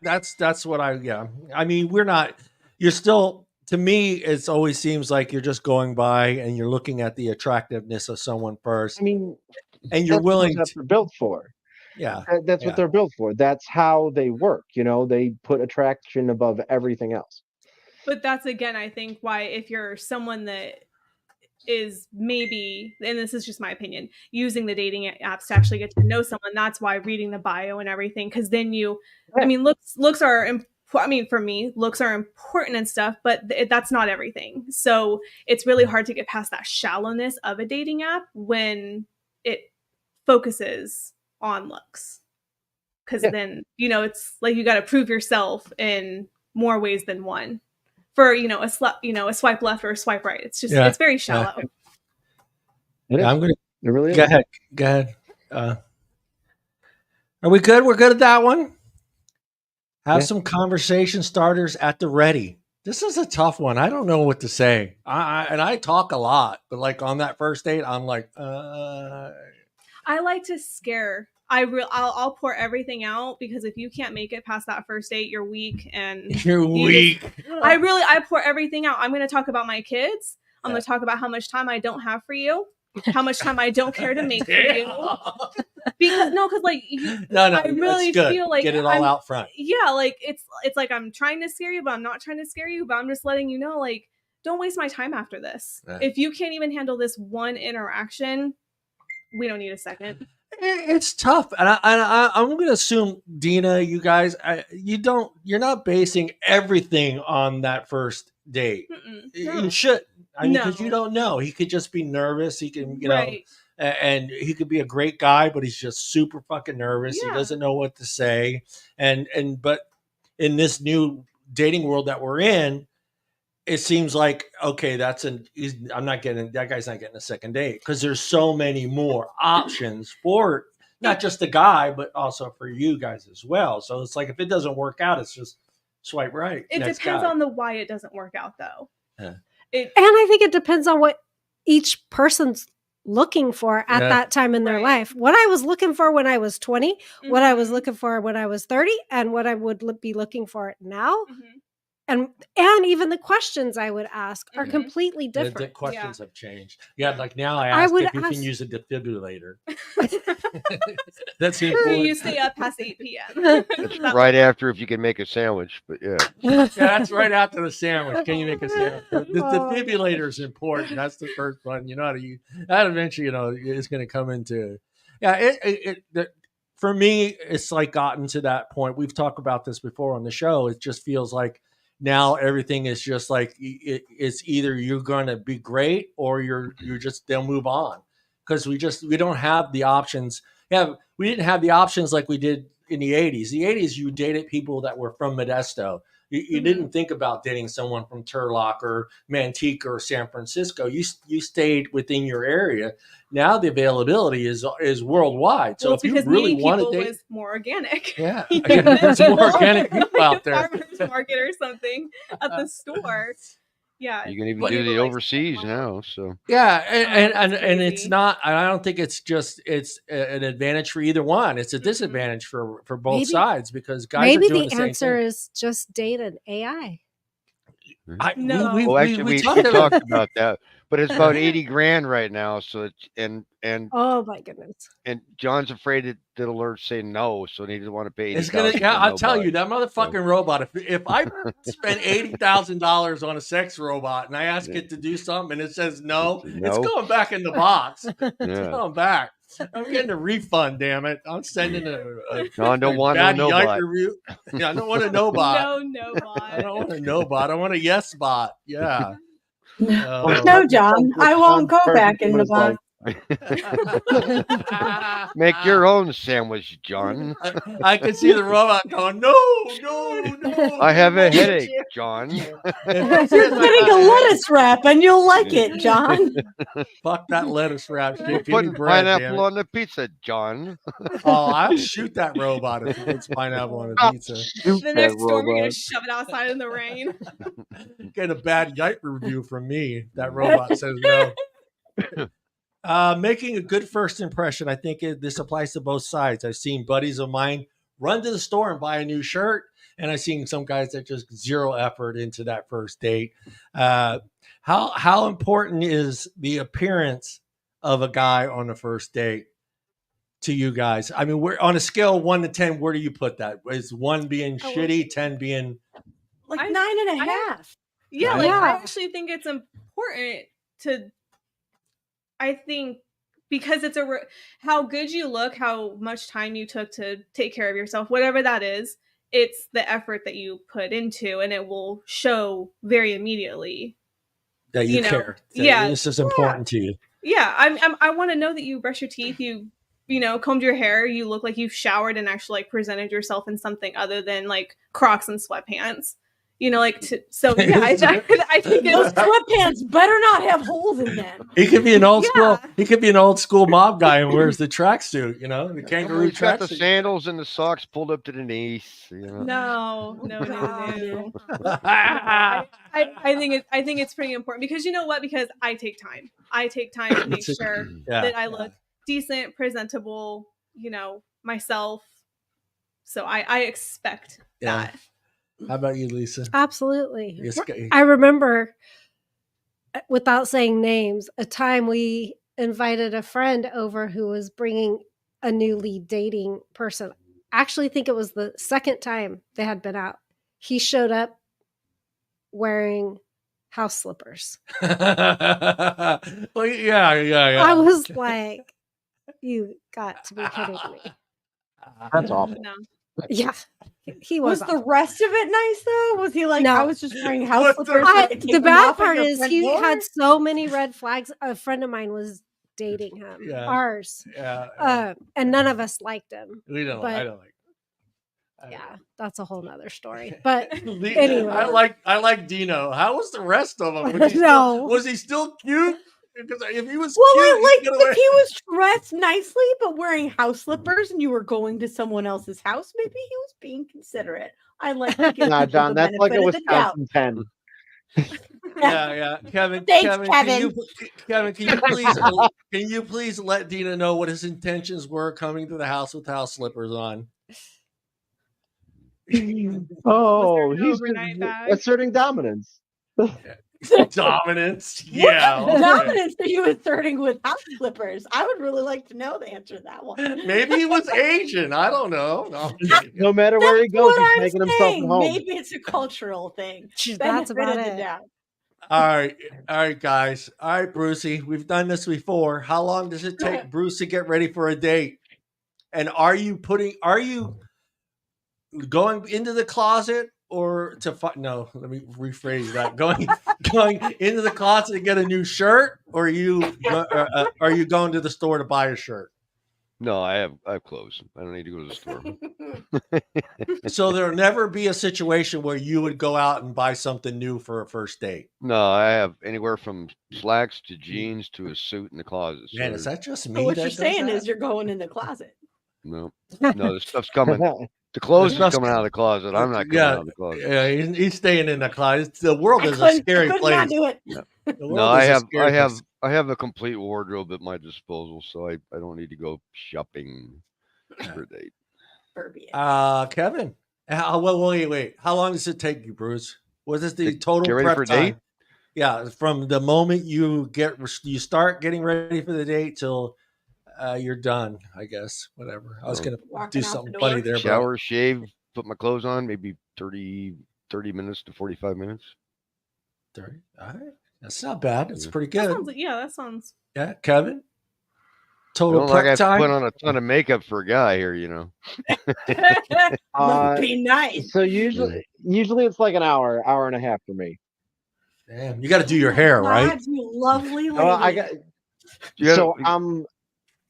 that's what I mean, we're not. You're still. To me, it always seems like you're just going by and you're looking at the attractiveness of someone first. I mean, and you're willing. That's what they're built for. Yeah, that's what they're built for. That's how they work. They put attraction above everything else. But that's, again, I think why if you're someone that is maybe, and this is just my opinion, using the dating apps to actually get to know someone, that's why reading the bio and everything, because then I mean, looks are for me, looks are important and stuff, but that's not everything. So it's really hard to get past that shallowness of a dating app when it focuses on looks. Because then, it's like you got to prove yourself in more ways than one for, a swipe left or a swipe right. It's just, it's very shallow. I'm going to, it really is. Go ahead. Are we good? We're good at that one. Have some conversation starters at the ready. This is a tough one. I don't know what to say. I talk a lot, but like on that first date, I'm like, I like to scare. I'll pour everything out, because if you can't make it past that first date, you're weak. And you're weak. I pour everything out. I'm going to talk about my kids. I'm going to talk about how much time I don't have for you, how much time I don't care to make for you. Because like I really feel like get it all out front. Yeah, like it's like I'm trying to scare you, but I'm not trying to scare you. But I'm just letting you know, like, don't waste my time after this. Yeah. If you can't even handle this one interaction, we don't need a second. It's tough, and I'm going to assume, Deana, you guys, you're not basing everything on that first date. You should, because you don't know. He could just be nervous. He can, know, and he could be a great guy, but he's just super fucking nervous. Yeah. He doesn't know what to say, but in this new dating world that we're in, it seems like, okay, that guy's not getting a second date, because there's so many more options for not just the guy, but also for you guys as well. So it's like, if it doesn't work out, it's just swipe right. It depends on the why it doesn't work out, though. Yeah. And I think it depends on what each person's looking for at that time in their life. What I was looking for when I was 20, what I was looking for when I was 30, and what I would be looking for now. And even the questions I would ask are completely different. The questions have changed. Yeah, like now I ask if you can use a defibrillator. That's important. You stay up past 8 p.m. That's right after if you can make a sandwich, but that's right after the sandwich. Can you make a sandwich? The defibrillator is important. That's the first one. That eventually, is going to come into. Yeah, for me, it's like gotten to that point. We've talked about this before on the show. It just feels like now everything is just like, it's either you're going to be great or you're just, they'll move on, because we don't have the options. We didn't have the options like we did in the 80s. The 80s, you dated people that were from Modesto. You didn't think about dating someone from Turlock or Manteca or San Francisco. You stayed within your area. Now the availability is worldwide. So if you really want to date, is more organic. Yeah, there's more organic people out there. Farmers market or something at the store. Yeah, you can even do the overseas now. So yeah, and it's not. I don't think it's an advantage for either one. It's a disadvantage for both sides, because guys are doing the same thing. Maybe the answer is just date an AI. We talked about that, but it's about $80,000 right now. So and oh my goodness, and John's afraid that alert say no, so he doesn't want to pay. It's gonna. Yeah, I'll tell you, that motherfucking robot. If I spend $80,000 on a sex robot and I ask it to do something and it says no, it's going back in the box. It's going back. I'm getting a refund, damn it. I'm sending a I don't want a no bot. Review. Yeah, I don't want a no bot. No bot. I don't want a no bot. I want a yes bot. Yeah. No, John, I won't go back in the box. Make your own sandwich, John. I can see the robot going, no. I have a headache, John. You're getting a lettuce wrap, and you'll like it, John. Fuck that lettuce wrap shit. Put pineapple on the pizza, John. Oh, I'll shoot that robot if he puts pineapple on a pizza. The next storm, you're gonna shove it outside in the rain. Get a bad Yike review from me. That robot says no. Making a good first impression. I think this applies to both sides. I've seen buddies of mine run to the store and buy a new shirt, and I've seen some guys that just zero effort into that first date. How important is the appearance of a guy on the first date to you guys? I mean, we're on a scale of 1 to 10. Where do you put that? Is 1 being shitty, 10 being like 9.5? Yeah, like I actually think it's important to. I think because it's how good you look, how much time you took to take care of yourself, whatever that is, it's the effort that you put into, and it will show very immediately that you care. That this is important to you. Yeah, I want to know that you brush your teeth, you combed your hair, you look like you've showered and actually like presented yourself in something other than like Crocs and sweatpants. I think those sweatpants better not have holes in them. He could be an old school. He could be an old school mob guy and wears the tracksuit. The kangaroo tracksuit. Got the sandals and the socks pulled up to the knees. No. I think it's pretty important because you know what? Because I take time. I take time to make sure that I look decent, presentable. Myself. So I expect that. How about you, Lisa? Absolutely. I remember, without saying names, a time we invited a friend over who was bringing a newly dating person. I actually think it was the second time they had been out. He showed up wearing house slippers. Well, yeah. I was like, you got to be kidding me. That's awful. No. Yeah. He was the rest of it nice though? Was he like, no. I was just wearing house slippers? The bad part is he had so many red flags. A friend of mine was dating him. Yeah. Ours. Yeah. And none of us liked him. I don't like him. Yeah, that's a whole nother story. But anyway. I like Dino. How was the rest of them? Was he still cute? Because if he was if he was dressed nicely but wearing house slippers and you were going to someone else's house, maybe he was being considerate. I like nah, John, that's like a Wisconsin 10. Yeah. Kevin, Thanks, Kevin, can you please let Dina know what his intentions were coming to the house with house slippers on? Oh, he's asserting dominance. Dominance, yeah. What dominance are you asserting with house slippers? I would really like to know the answer to that one. Maybe he was Asian. I don't know. No matter where he goes, he's making himself at home. Maybe it's a cultural thing. That's about it. All right, guys. All right, Brucey. We've done this before. How long does it take Bruce to get ready for a date? And are you going into the closet? Or no, let me rephrase that. Going into the closet to get a new shirt, or are you going to the store to buy a shirt? No, I have clothes. I don't need to go to the store. So there'll never be a situation where you would go out and buy something new for a first date. No, I have anywhere from slacks to jeans to a suit in the closet. So man, is that just me? So what you're saying is you're going in the closet. No, this stuff's coming. The clothes are coming out of the closet. I'm not coming out of the closet. Yeah, he's staying in the closet. The world is a scary place. Not do it. No, I have a complete wardrobe at my disposal, so I don't need to go shopping for a date. Kevin, wait. How long does it take you, Bruce? Was this the total prep for time? Date? Yeah, from the moment you start getting ready for the date till you're done, I guess. Whatever. I was going to do something funny there. Shower, shave, put my clothes on, maybe 30 minutes to 45 minutes. 30? All right. That's not bad. That's pretty good. That sounds. Yeah, Kevin? Total prep time? I put on a ton of makeup for a guy here, Be nice. So usually it's like an hour and a half for me. Damn, you got to do your hair, right? You lovely lady. I got. So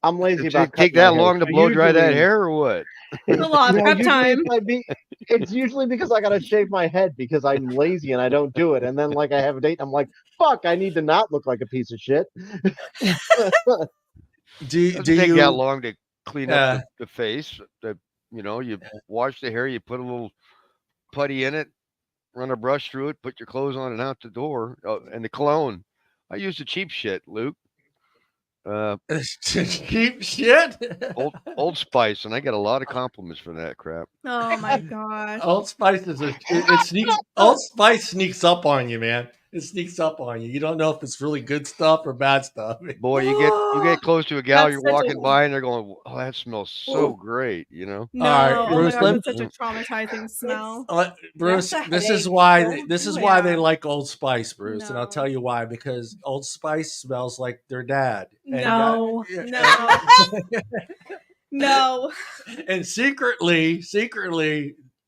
I'm lazy about take that long to blow dry that hair or what? A lot of prep time. It's usually because I gotta shave my head because I'm lazy and I don't do it. And then like I have a date, I'm like, fuck, I need to not look like a piece of shit. do you take that long to clean up the face? You wash the hair, you put a little putty in it, run a brush through it, put your clothes on and out the door. And the cologne. I use the cheap shit, Luke. Cheap shit. Old Spice, and I get a lot of compliments for that crap. Oh my gosh. Old Spice Old Spice sneaks up on you, man. It sneaks up on you. You don't know if it's really good stuff or bad stuff. Boy, you get close to a gal, you're walking by, and they're going, "Oh, that smells so great," you know. No, all right, Bruce, it's such a traumatizing smell. Bruce, this is why they like Old Spice, Bruce, and I'll tell you why. Because Old Spice smells like their dad. No. And secretly,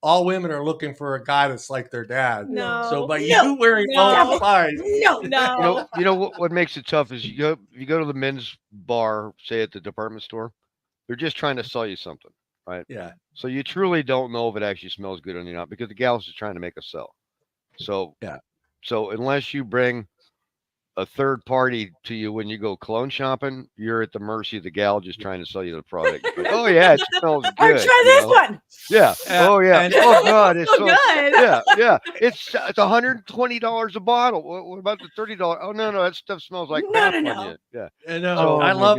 all women are looking for a guy that's like their dad. No. So by you wearing Old Spice, no. You know what makes it tough is you go to the men's bar, say at the department store, they're just trying to sell you something, right? Yeah. So you truly don't know if it actually smells good or not because the gal's just trying to make a sell. So yeah. So unless you bring a third party to you when you go cologne shopping, you're at the mercy of the gal just trying to sell you the product. Like, oh yeah, it smells good. Or try this one. Yeah. Oh yeah. Oh god, it's so good. Yeah. It's $120 a bottle. What about the $30? Oh no, that stuff smells like crap on you. Yeah. I love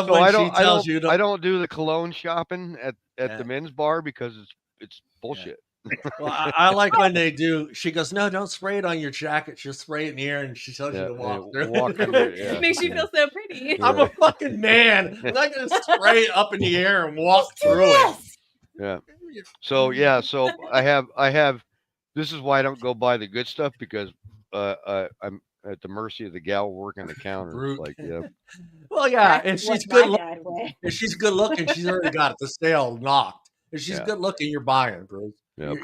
so when she tells you. I don't do the cologne shopping at the men's bar because it's bullshit. Yeah. Well, I like when they do. She goes, "No, don't spray it on your jacket. Just spray it in the air." And she tells you to walk through. It makes you feel so pretty. I'm a fucking man. I'm not going to spray it up in the air and walk through it. Yeah. So I have. This is why I don't go buy the good stuff because I'm at the mercy of the gal working the counter. Like, yeah. Well, yeah. If she's good looking, she's already got the sale knocked. If she's good looking, you're buying, Bruce. Yep.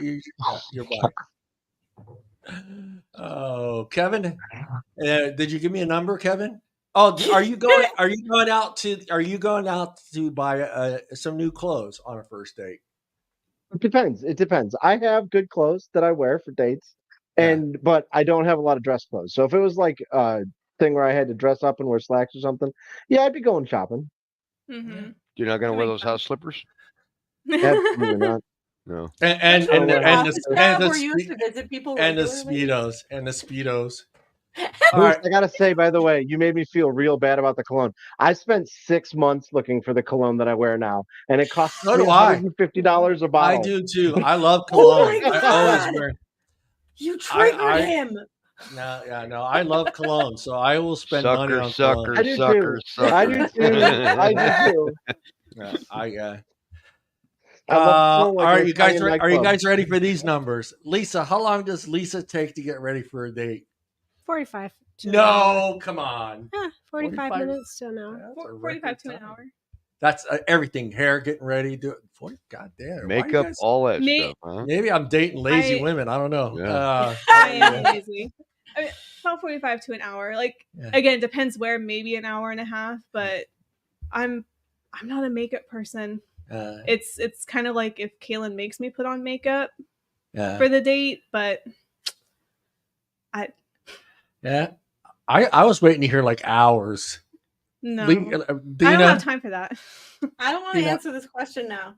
You're buying. Oh, Kevin, did you give me a number, Kevin? Oh, are you going out to buy some new clothes on a first date? It depends. I have good clothes that I wear for dates, but I don't have a lot of dress clothes. So if it was like a thing where I had to dress up and wear slacks or something, yeah, I'd be going shopping. Mm-hmm. You're not going to wear those house slippers? Absolutely not. No. And the speedos. All right. I gotta say, by the way, you made me feel real bad about the cologne. I spent 6 months looking for the cologne that I wear now, and it costs $150 a bottle. I do too. I love cologne. Oh I always wear. You triggered him. No. I love cologne, so I will spend money on cologne. I do too. I do too. Are you guys ready for these numbers? Lisa, how long does Lisa take to get ready for a date? 45. No, come on. 45 minutes to an hour. 45 to an hour. That's everything. Hair, getting ready, do it. 40. God damn. Makeup, all that stuff. Huh? Maybe I'm dating lazy women. I don't know. Yeah. I am lazy. I mean, about 45 to an hour. Like again, depends where. Maybe an hour and a half. But I'm not a makeup person. It's kind of like if Kaylin makes me put on makeup for the date, but I was waiting to hear like hours. No, I don't have time for that. I don't want to answer this question now.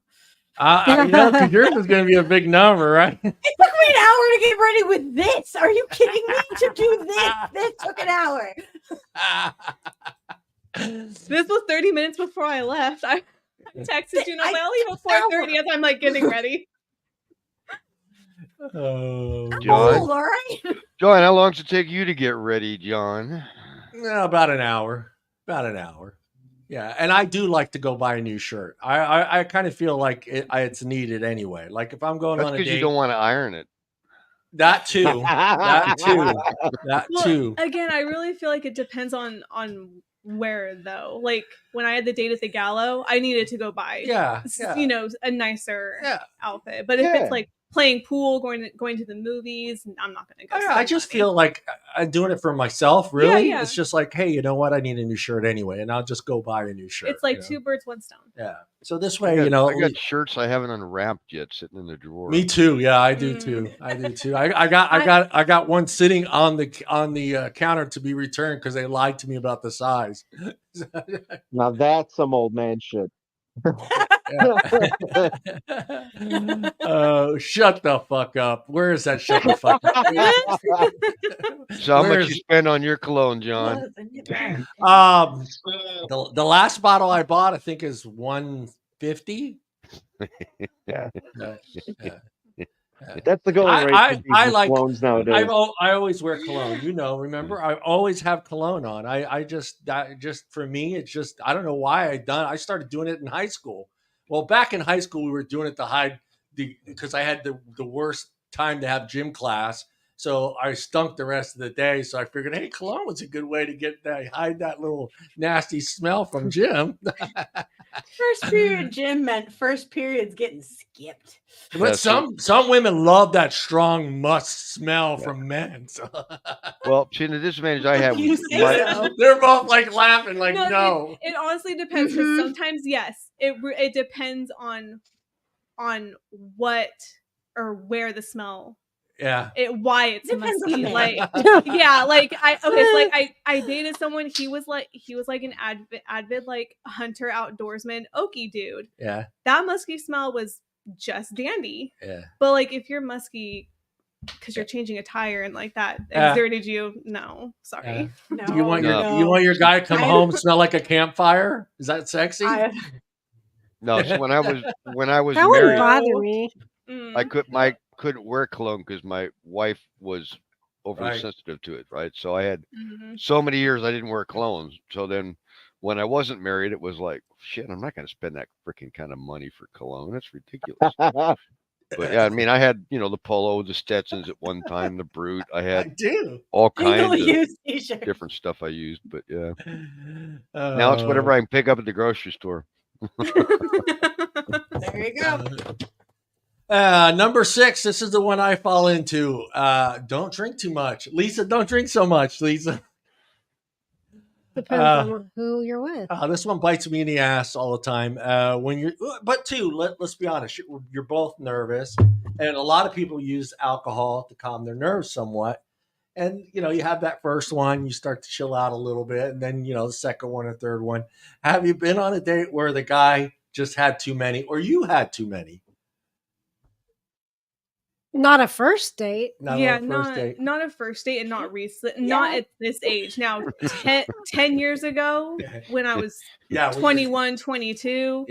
Because yours is going to be a big number, right? It took me an hour to get ready with this. Are you kidding me? To do this, this took an hour. This was 30 minutes before I left. I texted you and I was like, I'll leave at 4:30 as I'm like getting ready. Oh, John. All right. John, how long does it take you to get ready, John? About an hour. Yeah, and I do like to go buy a new shirt. I kind of feel like it's needed anyway. Like if I'm going on a date, because you don't want to iron it. That too. Again, I really feel like it depends on where though. Like when I had the date at the Gallo, I needed to go buy a nicer outfit. But if it's like playing pool, going to the movies. I'm not going to go. I just feel like I'm doing it for myself. Really, Yeah. It's just like, hey, you know what? I need a new shirt anyway, and I'll just go buy a new shirt. It's like two birds, one stone. Yeah. So this way, I got shirts I haven't unwrapped yet sitting in the drawer. Me too. Yeah, I do too. I do too. I got one sitting on the counter to be returned because they lied to me about the size. Now that's some old man shit. Oh, shut the fuck up. Where is that shut the fuck up? So how much you spend on your cologne, John? The last bottle I bought, I think, is $150. Yeah. That's the going rate. I like colognes nowadays. I always wear cologne. Remember, I always have cologne on. I just for me, it's just, I don't know why I started doing it in high school. Well, back in high school, we were doing it to hide because I had the worst time to have gym class. So I stunk the rest of the day. So I figured, hey, cologne was a good way to hide that little nasty smell from gym. First period gym meant first period's getting skipped. But some women love that strong musk smell from men. So. Well, see, the disadvantage I have they're both like laughing, like no. It honestly depends. Because sometimes, yes, it depends on what or where the smell. Yeah. Why it's depends on the man. Like I dated someone. He was like an avid like hunter outdoorsman oaky dude. Yeah. That musky smell was just dandy. Yeah. But like if you're musky because you're changing a tire and like that exerted you, no, sorry. No. You want your guy to come home smell like a campfire? Is that sexy? No. So when I was that married, wouldn't bother me. I couldn't wear cologne because my wife was overly sensitive to it, right? So I had so many years I didn't wear cologne. So then when I wasn't married, it was like, shit, I'm not going to spend that freaking kind of money for cologne. That's ridiculous. But yeah, I mean, I had, the Polo, the Stetsons at one time, the Brute. I had all kinds of different stuff I used. But yeah, now it's whatever I can pick up at the grocery store. There you go. Number 6, this is the one I fall into. Don't drink too much. Lisa, don't drink so much, Lisa. Depends on who you're with. This one bites me in the ass all the time. Let's be honest, you're both nervous, and a lot of people use alcohol to calm their nerves somewhat. And, you have that first one, you start to chill out a little bit, and then, the second one or third one. Have you been on a date where the guy just had too many, or you had too many? Not a first date. Not a first date, and not recent, not at this age. Now, 10 years ago, when I was 21, 22.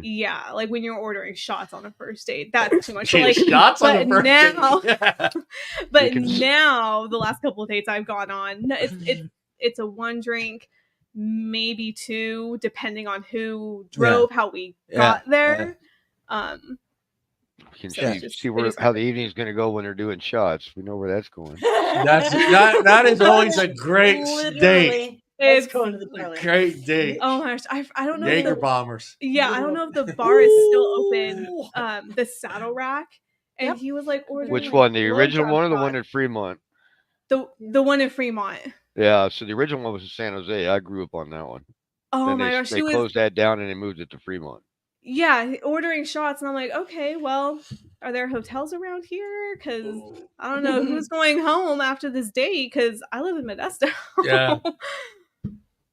Yeah, like when you're ordering shots on a first date, that's too much. Shots on a first date. But now, the last couple of dates I've gone on, it's a one drink, maybe two, depending on who drove, how we got there. You can see how the evening's going to go when they're doing shots. We know where that's going. That is always a great date. It's going to the toilet. Great date. Oh my gosh, I don't know. Jaeger bombers. Yeah, I don't know if the bar is still open. The Saddle Rack, and he was like ordering. Which one? The original one or the one in Fremont? The one in Fremont. Yeah, so the original one was in San Jose. I grew up on that one. Oh then my gosh, they closed that down and they moved it to Fremont. Yeah, ordering shots, and I'm like, okay, well, are there hotels around here? Because I don't know who's going home after this date. Because I live in Medefesser. Yeah.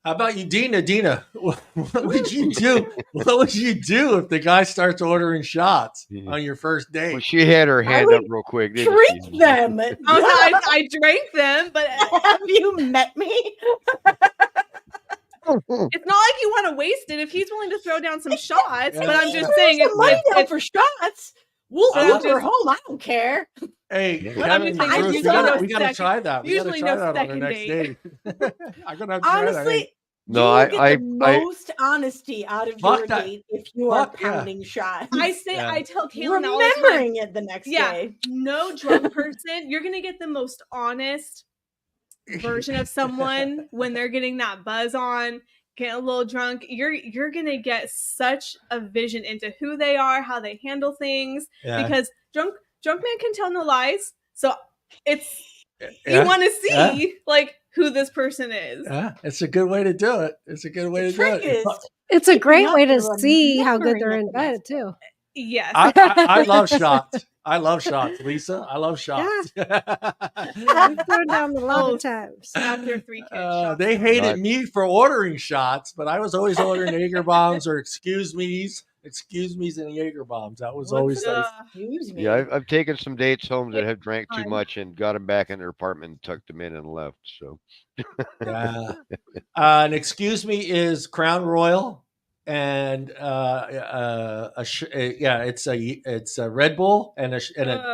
How about you, Deana? Deana, what would you do? What would you do if the guy starts ordering shots on your first date? Well, she had her hand up real quick. Drink them. I drank them, but have you met me? It's not like you want to waste it if he's willing to throw down some shots, but I'm just saying it's for shots. We'll Uber home. I don't care. Hey, Kevin, Bruce, we gotta try that. We gotta try that on the next date. I'm gonna have to honestly. No, I most honesty out of your date if you are pounding shots. I tell Kaylin remembering it the next day. No drunk person. You're gonna get the most honest version of someone when they're getting that buzz on, get a little drunk, you're gonna get such a vision into who they are, how they handle things. Yeah. Because drunk man can tell no lies. So it's you want to see like who this person is. Yeah, it's a good way to do it. It's a good way to do it. It's a great way to see how good they're in bed too. Yes. I love shots. I love shots, Lisa. I love shots. Yeah. We've thrown down a lot of times. After 3 kids. They hated me for ordering shots, but I was always ordering Jaeger bombs or excuse me's and Jaeger bombs. That was always like, excuse me. Yeah, I've taken some dates home that have drank too much and got them back in their apartment and tucked them in and left. So, yeah. An excuse me is Crown Royal. And it's a Red Bull and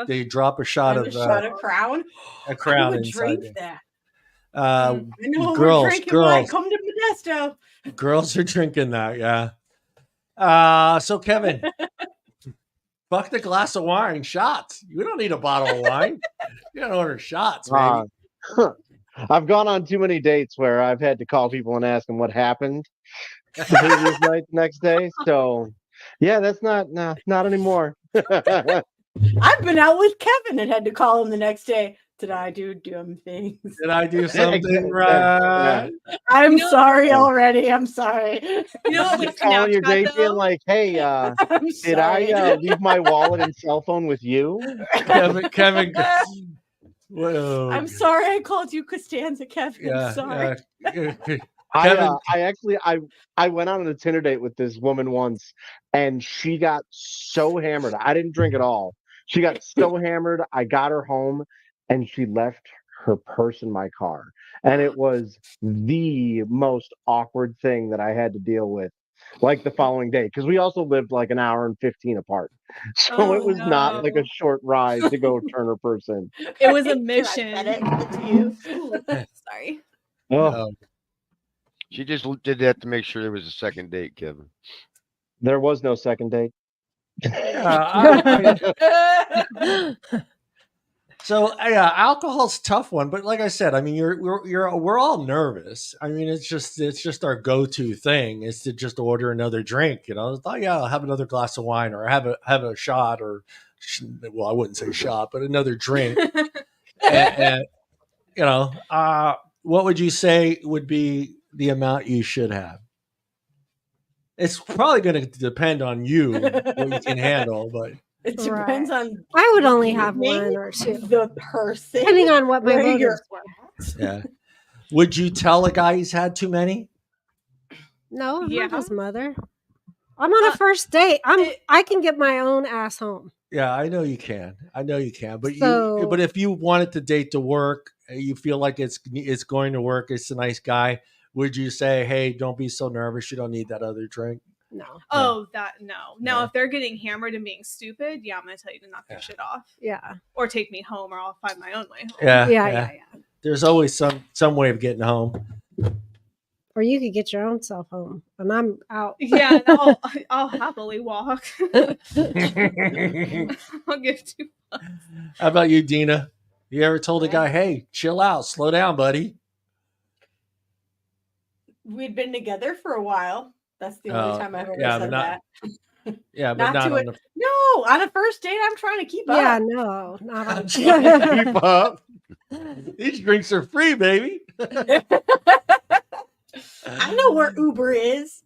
they drop a shot of Crown. A Crown I would inside drink that. I know girls, when I come to Modesto. Girls are drinking that, yeah. So Kevin, fuck the glass of wine, shots. You don't need a bottle of wine. You don't order shots, baby. I've gone on too many dates where I've had to call people and ask them what happened the previous night, next day. So, yeah, that's not anymore. I've been out with Kevin and had to call him the next day. Did I do dumb things? Did I do something right? I'm sorry already. I'm sorry. You know what? With calling your date being like, hey, did I leave my wallet and cell phone with you? Kevin. Whoa. I'm sorry I called you Costanza, Kevin. I'm sorry. I went on a Tinder date with this woman once, and she got so hammered. I didn't drink at all. She got so hammered. I got her home, and she left her purse in my car. And it was the most awkward thing that I had to deal with, like the following day, because we also lived like an hour and 15 apart. So it was not like a short ride to go turn her purse in. It was a mission. Sorry. Oh. She just did that to make sure there was a second date, Kevin. There was no second date. So alcohol's a tough one, but like I said, I mean, we're all nervous. I mean, it's just our go-to thing is to just order another drink. You know, I'll have another glass of wine or have a shot or, well, I wouldn't say shot, but another drink. and what would you say would be the amount you should have? It's probably going to depend on you what you can handle, but. It depends on. I would only have one or two. The person, depending on what my motives were. Yeah. Would you tell a guy he's had too many? No, I'm not his mother. I'm on a first date. I can get my own ass home. Yeah, I know you can. But if you wanted to date to work, you feel like it's going to work. It's a nice guy. Would you say, hey, don't be so nervous. You don't need that other drink? No. Oh, no. Now, if they're getting hammered and being stupid, yeah, I'm going to tell you to knock your shit off. Yeah. Or take me home, or I'll find my own way home. Yeah. There's always some way of getting home. Or you could get your own self home, and I'm out. Yeah, I'll happily walk. I'll give 2 bucks. How about you, Deana? You ever told a guy, hey, chill out, slow down, buddy? We'd been together for a while. That's the only time I've ever said that. Yeah, but not on No, on a first date, I'm trying to keep up. Yeah, no, not on. Keep up. These drinks are free, baby. I know where Uber is.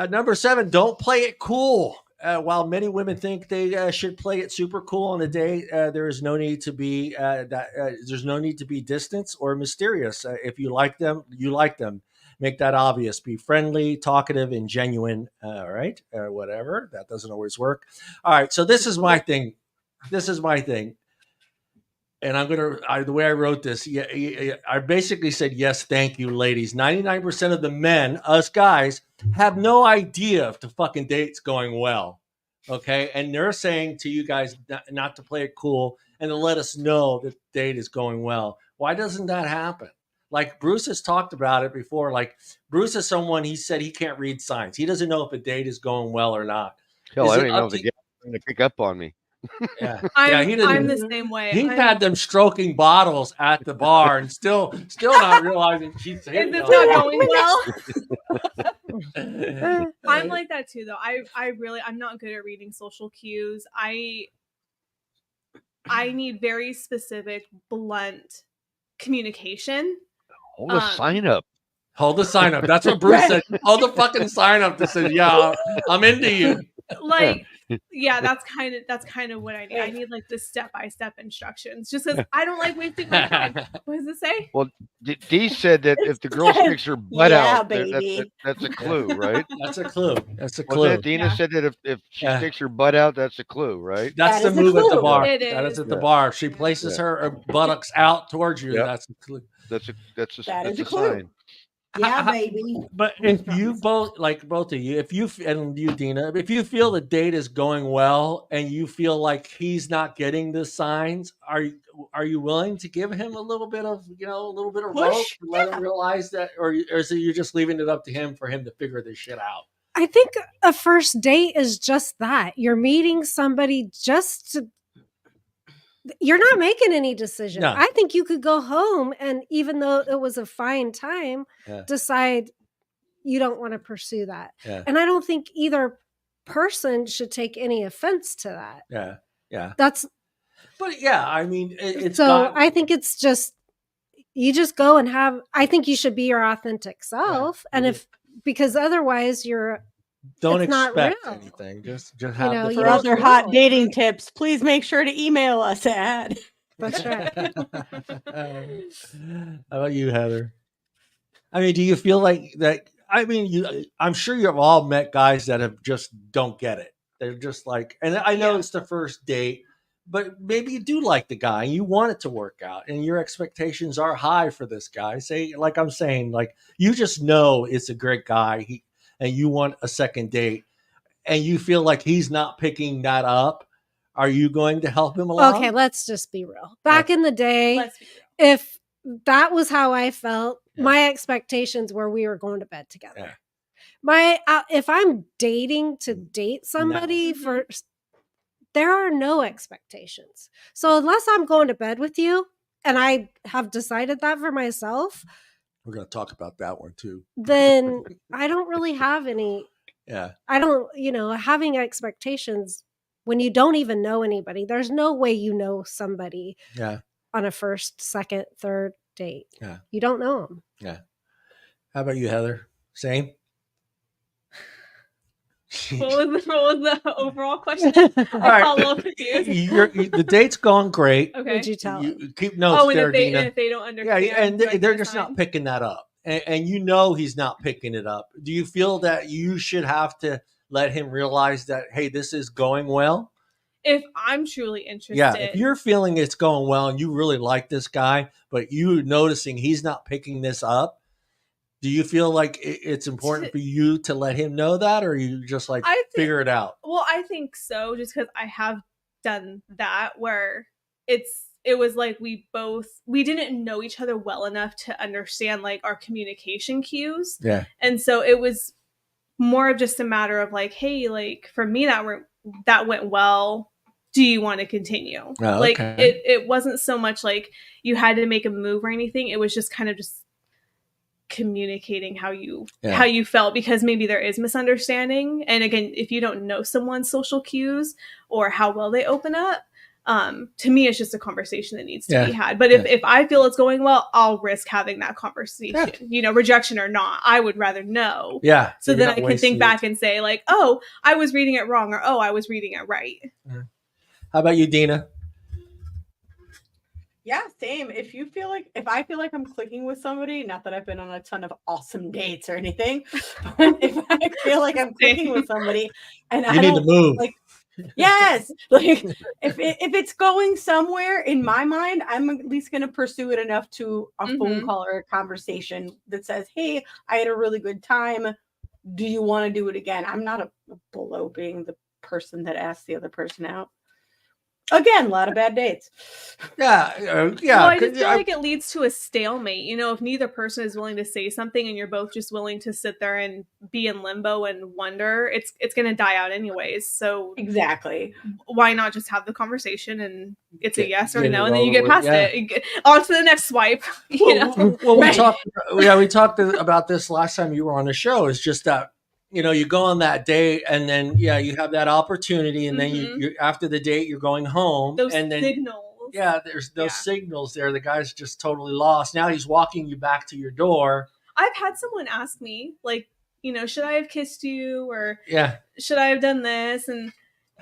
Number 7, don't play it cool. While many women think they should play it super cool on a date, there is no need to be there's no need to be distance or mysterious. If you like them, you like them. Make that obvious. Be friendly, talkative, and genuine. All right, whatever. That doesn't always work. All right, so this is my thing. And the way I wrote this, I basically said, yes, thank you, ladies. 99% of the men, us guys, have no idea if the fucking date's going well. Okay. And they're saying to you guys not to play it cool and to let us know that the date is going well. Why doesn't that happen? Like Bruce has talked about it before. Like Bruce is someone, he said he can't read signs. He doesn't know if a date is going well or not. Hell, I don't even know if the guy's going to pick up on me. Yeah, I'm the same way. He's had them stroking bottles at the bar and still not realizing she's hitting. Is this not going well? I'm like that too, though. I'm not good at reading social cues. I need very specific, blunt communication. Hold a sign up. Hold the sign up. That's what Bruce said. Hold the fucking sign up that says, "Yeah, I'm into you." Like, yeah, that's kind of what I need. I need like the step-by-step instructions, just because I don't like wasting my time. What does it say? Well, Dee said that if the girl sticks her butt out, that's a clue, right? That's a clue. That's a clue. Was that Deana said that if she sticks her butt out, that's a clue, right? That's the move at the bar. It is. That is at the bar. If she places her buttocks out towards you, that's a clue. That's a clue. sign. Yeah, baby. But if you both, like both of you, if you and you, Deana, if you feel the date is going well and you feel like he's not getting the signs, are you willing to give him a little bit of rope to let him realize that, or is it you're just leaving it up to him for him to figure this shit out? I think a first date is just that. You're meeting somebody you're not making any decision. No. I think you could go home and even though it was a fine time, decide you don't want to pursue that. Yeah. And I don't think either person should take any offense to that. Yeah. Yeah. But I mean, I think it's just, you just go and I think you should be your authentic self. Yeah. And because otherwise don't expect anything. Just have for other hot dating tips, please make sure to email us at. That's right. How about you, Heather? I mean, do you feel like that? I mean, I'm sure you've all met guys that have just don't get it. They're just like, and I know it's the first date, but maybe you do like the guy and you want it to work out and your expectations are high for this guy. Say, like I'm saying, like you just know it's a great guy. And you want a second date and you feel like he's not picking that up, are you going to help him along? Okay, let's just be real. Back in the day, if that was how I felt, my expectations were we were going to bed together. If I'm dating to date somebody there are no expectations. So unless I'm going to bed with you and I have decided that for myself, we're going to talk about that one too. Then I don't really have any. Yeah. I don't, having expectations when you don't even know anybody, there's no way you know somebody on a first, second, third date. Yeah. You don't know them. Yeah. How about you, Heather? Same? What was the overall question? I'm a little confused. The date's gone great. Okay. Would you tell you keep notes there, Deana. If they don't understand. Yeah, and they're just not picking that up. And he's not picking it up. Do you feel that you should have to let him realize that, hey, this is going well? If I'm truly interested. Yeah, if you're feeling it's going well and you really like this guy, but you noticing he's not picking this up, do you feel like it's important for you to let him know that, or you just figure it out? Well, I think so, just because I have done that where it was like we didn't know each other well enough to understand like our communication cues. Yeah. And so it was more of just a matter of like, hey, like for me that went well. Do you want to continue? Oh, okay. Like it wasn't so much like you had to make a move or anything. It was just kind of just communicating how you felt, because maybe there is misunderstanding. And again, if you don't know someone's social cues or how well they open up, to me it's just a conversation that needs to be had. But if I feel it's going well, I'll risk having that conversation, rejection or not. I would rather know, so then I can think back and say like, oh, I was reading it wrong, or oh, I was reading it right. How about you, Deana? Yeah, same. If I feel like I'm clicking with somebody, not that I've been on a ton of awesome dates or anything, but if I feel like I'm clicking with somebody and I need to move. Yes, like if it's going somewhere in my mind, I'm at least going to pursue it enough to a phone call or a conversation that says, "Hey, I had a really good time. Do you want to do it again?" I'm not below being the person that asks the other person out. Again, a lot of bad dates. Yeah. Well, I just feel like it leads to a stalemate. If neither person is willing to say something and you're both just willing to sit there and be in limbo and wonder, it's going to die out anyways. So exactly, why not just have the conversation and it's a yes or a no, and then you get past it, on to the next swipe. Well, we talked about this last time you were on the show. It's just that you go on that date, and then you have that opportunity, and then you after the date you're going home. Those and then signals. Yeah, there's those signals there. The guy's just totally lost. Now he's walking you back to your door. I've had someone ask me, like, should I have kissed you, or should I have done this? And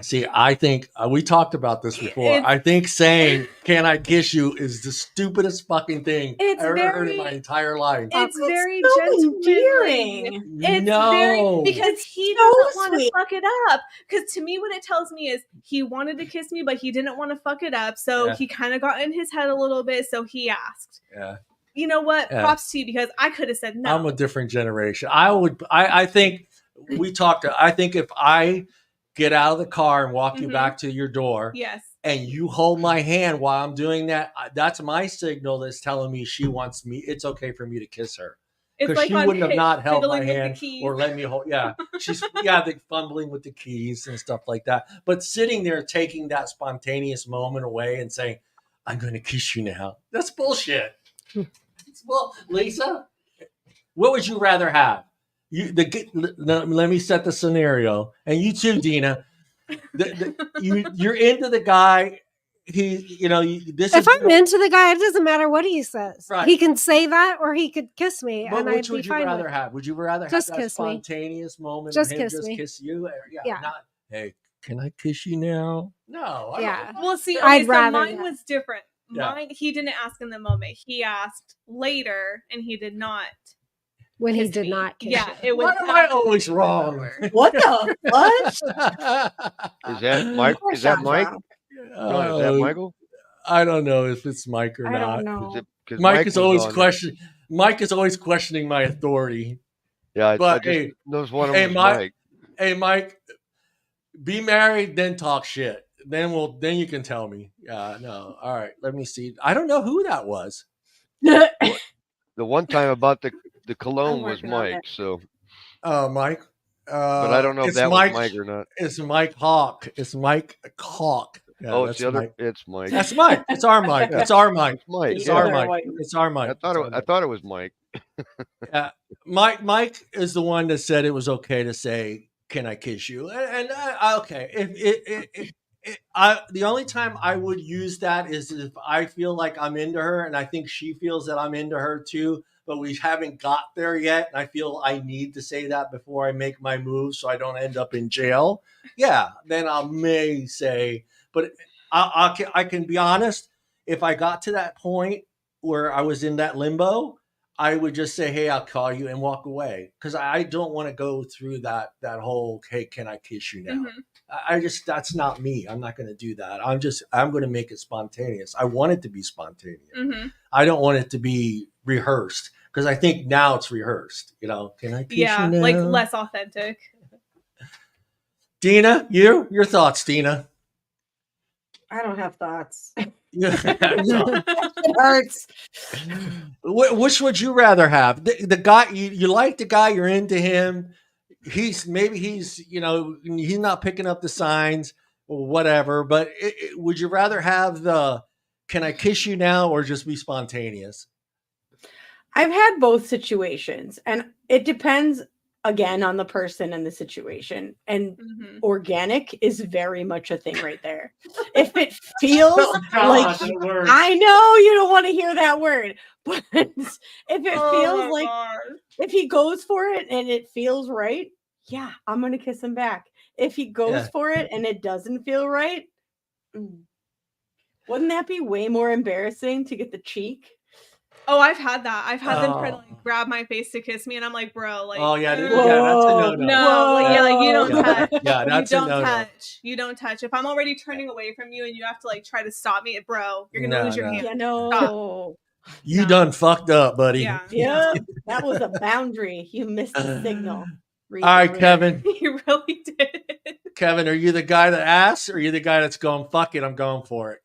see, I think we talked about this before. I think saying "Can I kiss you" is the stupidest fucking thing I've ever heard in my entire life. It's very endearing. It's very, because he doesn't want to fuck it up. Because to me, what it tells me is he wanted to kiss me, but he didn't want to fuck it up. So he kind of got in his head a little bit. So he asked. Yeah. You know what? Props to you, because I could have said no. I'm a different generation. I think we talked. I think if I get out of the car and walk you back to your door, and you hold my hand while I'm doing that, that's my signal that's telling me she wants me. It's okay for me to kiss her, because like she wouldn't have not held my hand or let me hold. Yeah, she's the fumbling with the keys and stuff like that. But sitting there taking that spontaneous moment away and saying, "I'm going to kiss you now," that's bullshit. Well, Lisa, what would you rather have? Let me set the scenario, and you too, Deana. You're into the guy. If I'm into the guy, it doesn't matter what he says. Right. He can say that, or he could kiss me, but and which I'd would be you fine rather with have? Would you rather just have that kiss spontaneous me. moment? Just of him kiss just me. Kiss you? Yeah. Not, hey, can I kiss you now? No. Yeah. Well, see, I'd rather mine was different. Mine, he didn't ask in the moment. He asked later, and he did not. When he did not kiss you. It was. Why am I always wrong? What the what? Is that Mike? Is that Mike? No, is that Michael? I don't know if it's Mike or not. I don't know. Mike is always questioning. Mike is always questioning my authority. Yeah, but hey, knows one of them Mike. Hey, Mike, be married, then talk shit. Then you can tell me. Yeah, no. All right, let me see. I don't know who that was. The one time about the cologne was Mike. So. Mike. But I don't know if that was Mike or not. It's Mike Hawk. It's Mike Hawk. Yeah, it's the other. Mike. It's Mike. That's Mike. It's our Mike. Yeah. It's our Mike. It's Mike. It's our Mike. It's our Mike. I thought it was Mike. Mike is the one that said it was okay to say, "Can I kiss you?" And okay, the only time I would use that is if I feel like I'm into her, and I think she feels that I'm into her too, but we haven't got there yet, and I feel I need to say that before I make my move so I don't end up in jail. Yeah, then I may say, but I can be honest. If I got to that point where I was in that limbo, I would just say, "Hey, I'll call you," and walk away, because I don't want to go through that whole, "Hey, can I kiss you now?" That's not me. I'm not going to do that. I'm going to make it spontaneous. I want it to be spontaneous. I don't want it to be rehearsed, because I think now it's rehearsed. Can I kiss you now? Like less authentic. Deana, your thoughts, Deana? I don't have thoughts. It hurts. Which would you rather have? The guy you like, the guy, you're into him. He's not picking up the signs or whatever. But would you rather have the "Can I kiss you now" or just be spontaneous? I've had both situations, and it depends again on the person and the situation. And organic is very much a thing right there. If it feels like, I know you don't want to hear that word, but if it feels like, if he goes for it and it feels right, yeah, I'm going to kiss him back. If he goes for it and it doesn't feel right, wouldn't that be way more embarrassing to get the cheek? Oh, I've had that. I've had them try to grab my face to kiss me, and I'm like, bro, like, oh yeah, that's a no-no. No, you don't touch. Yeah, that's you don't no-no. touch. You don't touch. If I'm already turning away from you and you have to try to stop me, bro, you're gonna lose your hand. Yeah, no. You done fucked up, buddy. Yeah, that was a boundary. You missed the signal. All right, Kevin. You really did. Kevin, are you the guy that asks, or are you the guy that's going, fuck it, I'm going for it?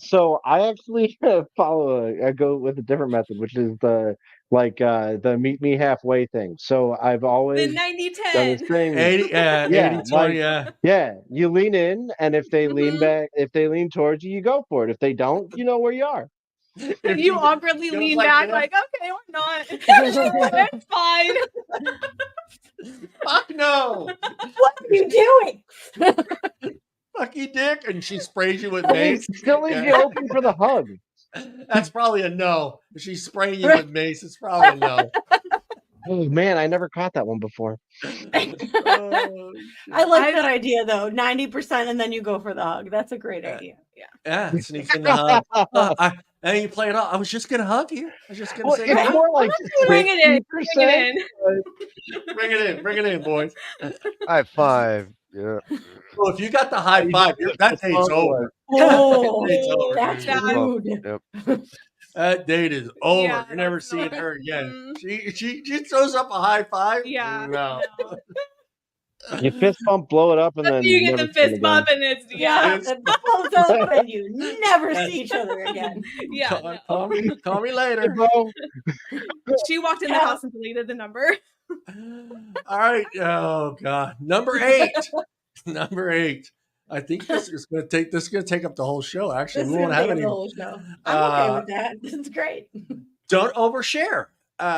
So I actually I go with a different method, which is the meet me halfway thing. So I've always the 90-10 done this thing. 80, 20, you lean in, and if they lean back, if they lean towards you, you go for it. If they don't, you know where you are. If you awkwardly lean back, like, okay, or not. It's fine. Fuck no. What are you doing? Fuck you, dick. And she sprays you with mace. Still leaves you open for the hug. That's probably a no. If she's spraying you with mace, it's probably a no. Oh man, I never caught that one before. I like that idea though. 90% and then you go for the hug. That's a great idea. Yeah, sneak in the hug. And you play it off. I was just gonna hug you. I was just gonna say it's more like bring it in. Bring it in, boys. High five. Yeah. Well, if you got the high five, that date's over. Oh, that's rude. Yep. That date is over. Yeah, You're never seeing her again. She throws up a high five. Yeah. No. You fist bump, blow it up, and then you get the fist bump, and it's the phone's over, and you never see each other again. Yeah. Call me later. She walked in the house and deleted the number. All right. Oh God. Number 8. Number 8. I think this is going to take up the whole show. Actually, we won't have any. The whole show. I'm okay with that. This is great. Don't overshare.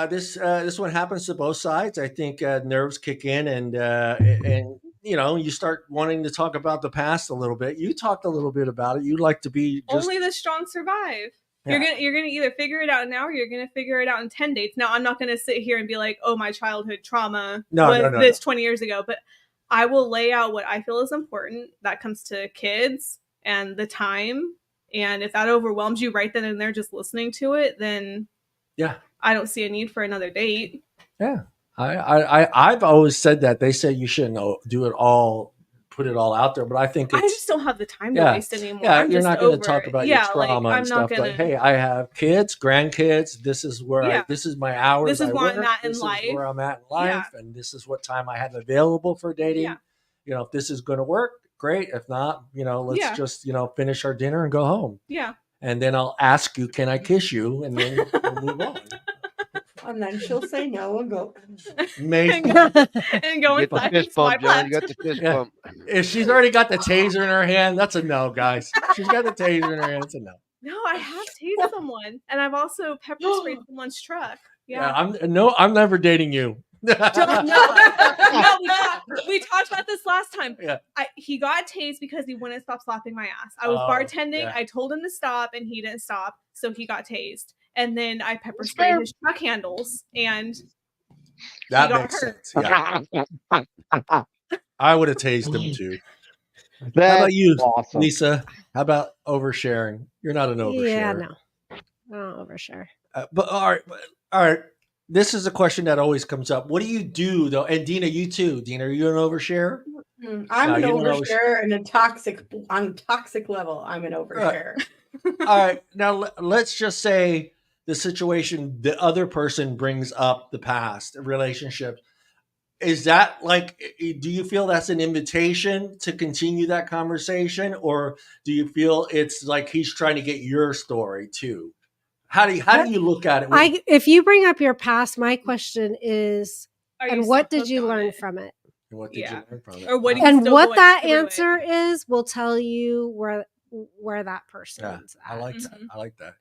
This one happens to both sides. I think nerves kick in, and you start wanting to talk about the past a little bit. You talked a little bit about it. You'd like to be only the strong survive. Yeah. You're gonna either figure it out now, or you're gonna figure it out in 10 dates. Now, I'm not gonna sit here and be like, "Oh, my childhood trauma was this 20 years ago," but I will lay out what I feel is important. That comes to kids and the time. And if that overwhelms you right then and there, just listening to it, then I don't see a need for another date. Yeah, I've always said that. They say you shouldn't do it all, put it all out there, but I think I just don't have the time to waste anymore. Yeah, you're not going to talk about your trauma and stuff. Like, hey, I have kids, grandkids. This is where this is my hours. This is where I'm at in life. This is where I'm at in life, and this is what time I have available for dating. Yeah. If this is going to work, great. If not, let's just finish our dinner and go home. Yeah. And then I'll ask you, can I kiss you? And then we'll move on. And then she'll say no and go. Maybe. and go get the fist bump, John. You got the fist bump. If she's already got the taser in her hand, that's a no, guys. She's got the taser in her hand. It's a no. No, I have tased someone, and I've also pepper sprayed someone's truck. Yeah, I'm never dating you. No, we talked about this last time. Yeah. He got tased because he wouldn't stop slapping my ass. I was bartending. Yeah. I told him to stop, and he didn't stop, so he got tased. And then I pepper sprayed his truck handles, and that makes sense. Yeah. I would have tased him too. How about you, awesome. Lisa? How about oversharing? You're not an oversharer. Yeah, no, I don't overshare. But all right. This is a question that always comes up. What do you do though? And Deana, you too. Deana, are you an oversharer? I'm an oversharer, and on a toxic level, I'm an oversharer. All right. Now let's just say the situation, the other person brings up the past relationship. Is that do you feel that's an invitation to continue that conversation? Or do you feel it's like he's trying to get your story too? How do you look at it? If you bring up your past, my question is, and what did you learn from it? And what did you learn from it? Or what that answer is will tell you where that person is at. I like that. I like that.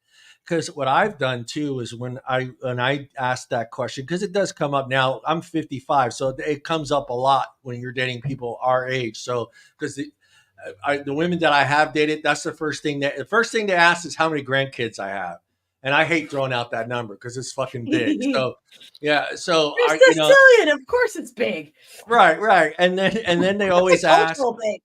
Because what I've done too is when I ask that question, because it does come up now. I'm 55, so it comes up a lot when you're dating people our age. So because the women that I have dated, that's the first thing they ask is how many grandkids I have. And I hate throwing out that number because it's fucking big. So, yeah. So there's Sicilian, of course it's big. Right. And then they always ask. Big.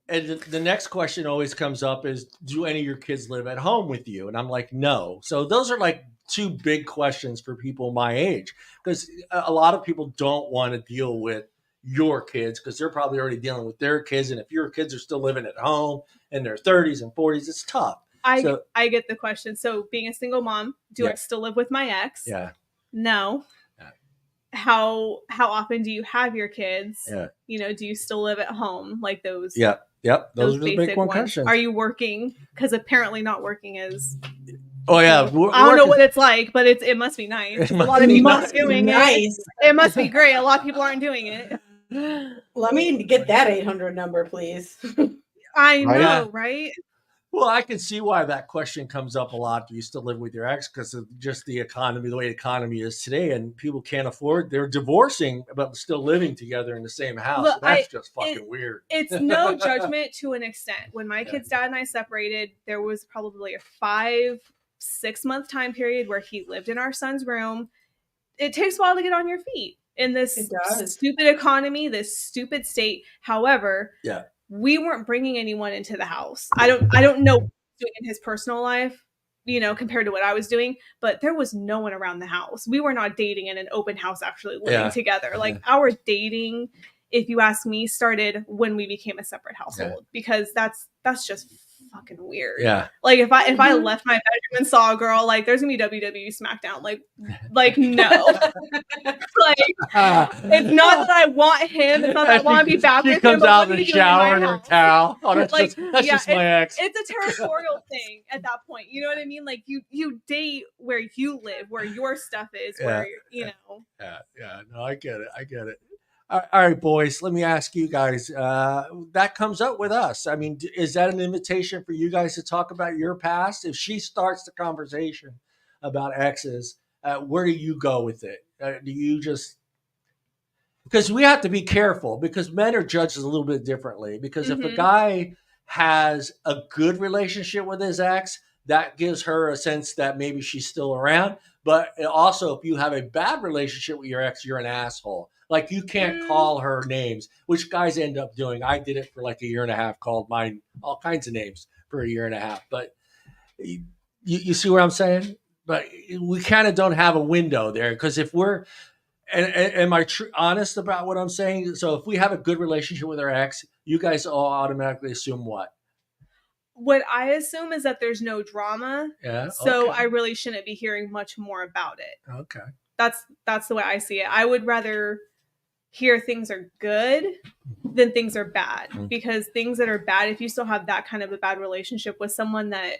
And the next question always comes up is, do any of your kids live at home with you? And I'm like, no. So those are like two big questions for people my age, because a lot of people don't want to deal with your kids because they're probably already dealing with their kids. And if your kids are still living at home in their 30s and 40s, it's tough. I get the question. So being a single mom, do I still live with my ex? Yeah. No. how often do you have your kids? Yeah. You know, do you still live at home? Like those. Yep. Those are the big basic ones. questions. Are you working? Because apparently not working is. Oh yeah, I don't know what it's like, but it must be nice. A lot of people aren't doing it. It must be great. A lot of people aren't doing it. Let me get that 800 number, please. I know, right? Well, I can see why that question comes up a lot. Do you still live with your ex? Because of just the economy, the way the economy is today, and people can't afford. They're divorcing, but still living together in the same house. Look, so that's just fucking weird. It's no judgment to an extent. When my kid's dad and I separated, there was probably a 5-6 month time period where he lived in our son's room. It takes a while to get on your feet in this stupid economy, this stupid state. However, we weren't bringing anyone into the house. I don't know what he was doing in his personal life, you know, compared to what I was doing, but there was no one around the house. We were not dating in an open house, actually living together. Like our dating, if you ask me, started when we became a separate household, because that's just fucking weird. Yeah. Like if I left my bedroom and saw a girl, like there's gonna be WWE SmackDown. Like no. Like it's not that I want him. It's not that I want to be back with him. She comes out of the shower in her towel. Oh, that's just my ex. It's a territorial thing at that point. You know what I mean? Like you date where you live, where your stuff is, where you know. Yeah. No, I get it. All right, boys, let me ask you guys, that comes up with us. I mean, is that an invitation for you guys to talk about your past? If she starts the conversation about exes, where do you go with it? Do you just, because we have to be careful, because men are judged a little bit differently, because if a guy has a good relationship with his ex, that gives her a sense that maybe she's still around. But also, if you have a bad relationship with your ex, you're an asshole. Like, you can't call her names, which guys end up doing. I did it for like a year and a half, called mine all kinds of names for a year and a half. But you see what I'm saying? But we kind of don't have a window there, because if we're, am I honest about what I'm saying? So if we have a good relationship with our ex, you guys all automatically assume what? What I assume is that there's no drama. Yeah. So I really shouldn't be hearing much more about it. Okay. That's the way I see it. I would rather hear things are good than things are bad, because things that are bad, if you still have that kind of a bad relationship with someone that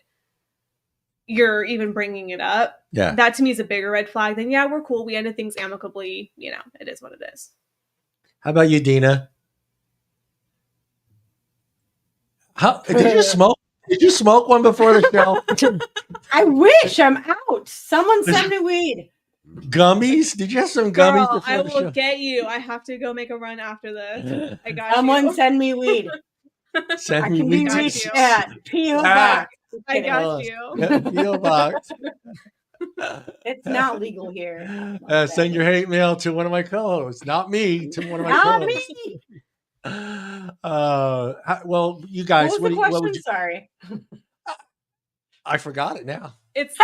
you're even bringing it up, that to me is a bigger red flag than, we're cool, we ended things amicably, you know, it is what it is. How about you, Deana? Did you smoke? Did you smoke one before the show? I wish. I'm out. Someone send me weed. Gummies? Did you have some gummies before I the show? will get you. I have to go make a run after this. I got Someone send me weed. Send me weed. At P.O. Box. I got you. P.O. Box. It's not legal here. Send your hate mail to one of my co-hosts. Not me, to one of my co-hosts. Not me. Well, you guys, what was the question? Sorry. I forgot it now. It's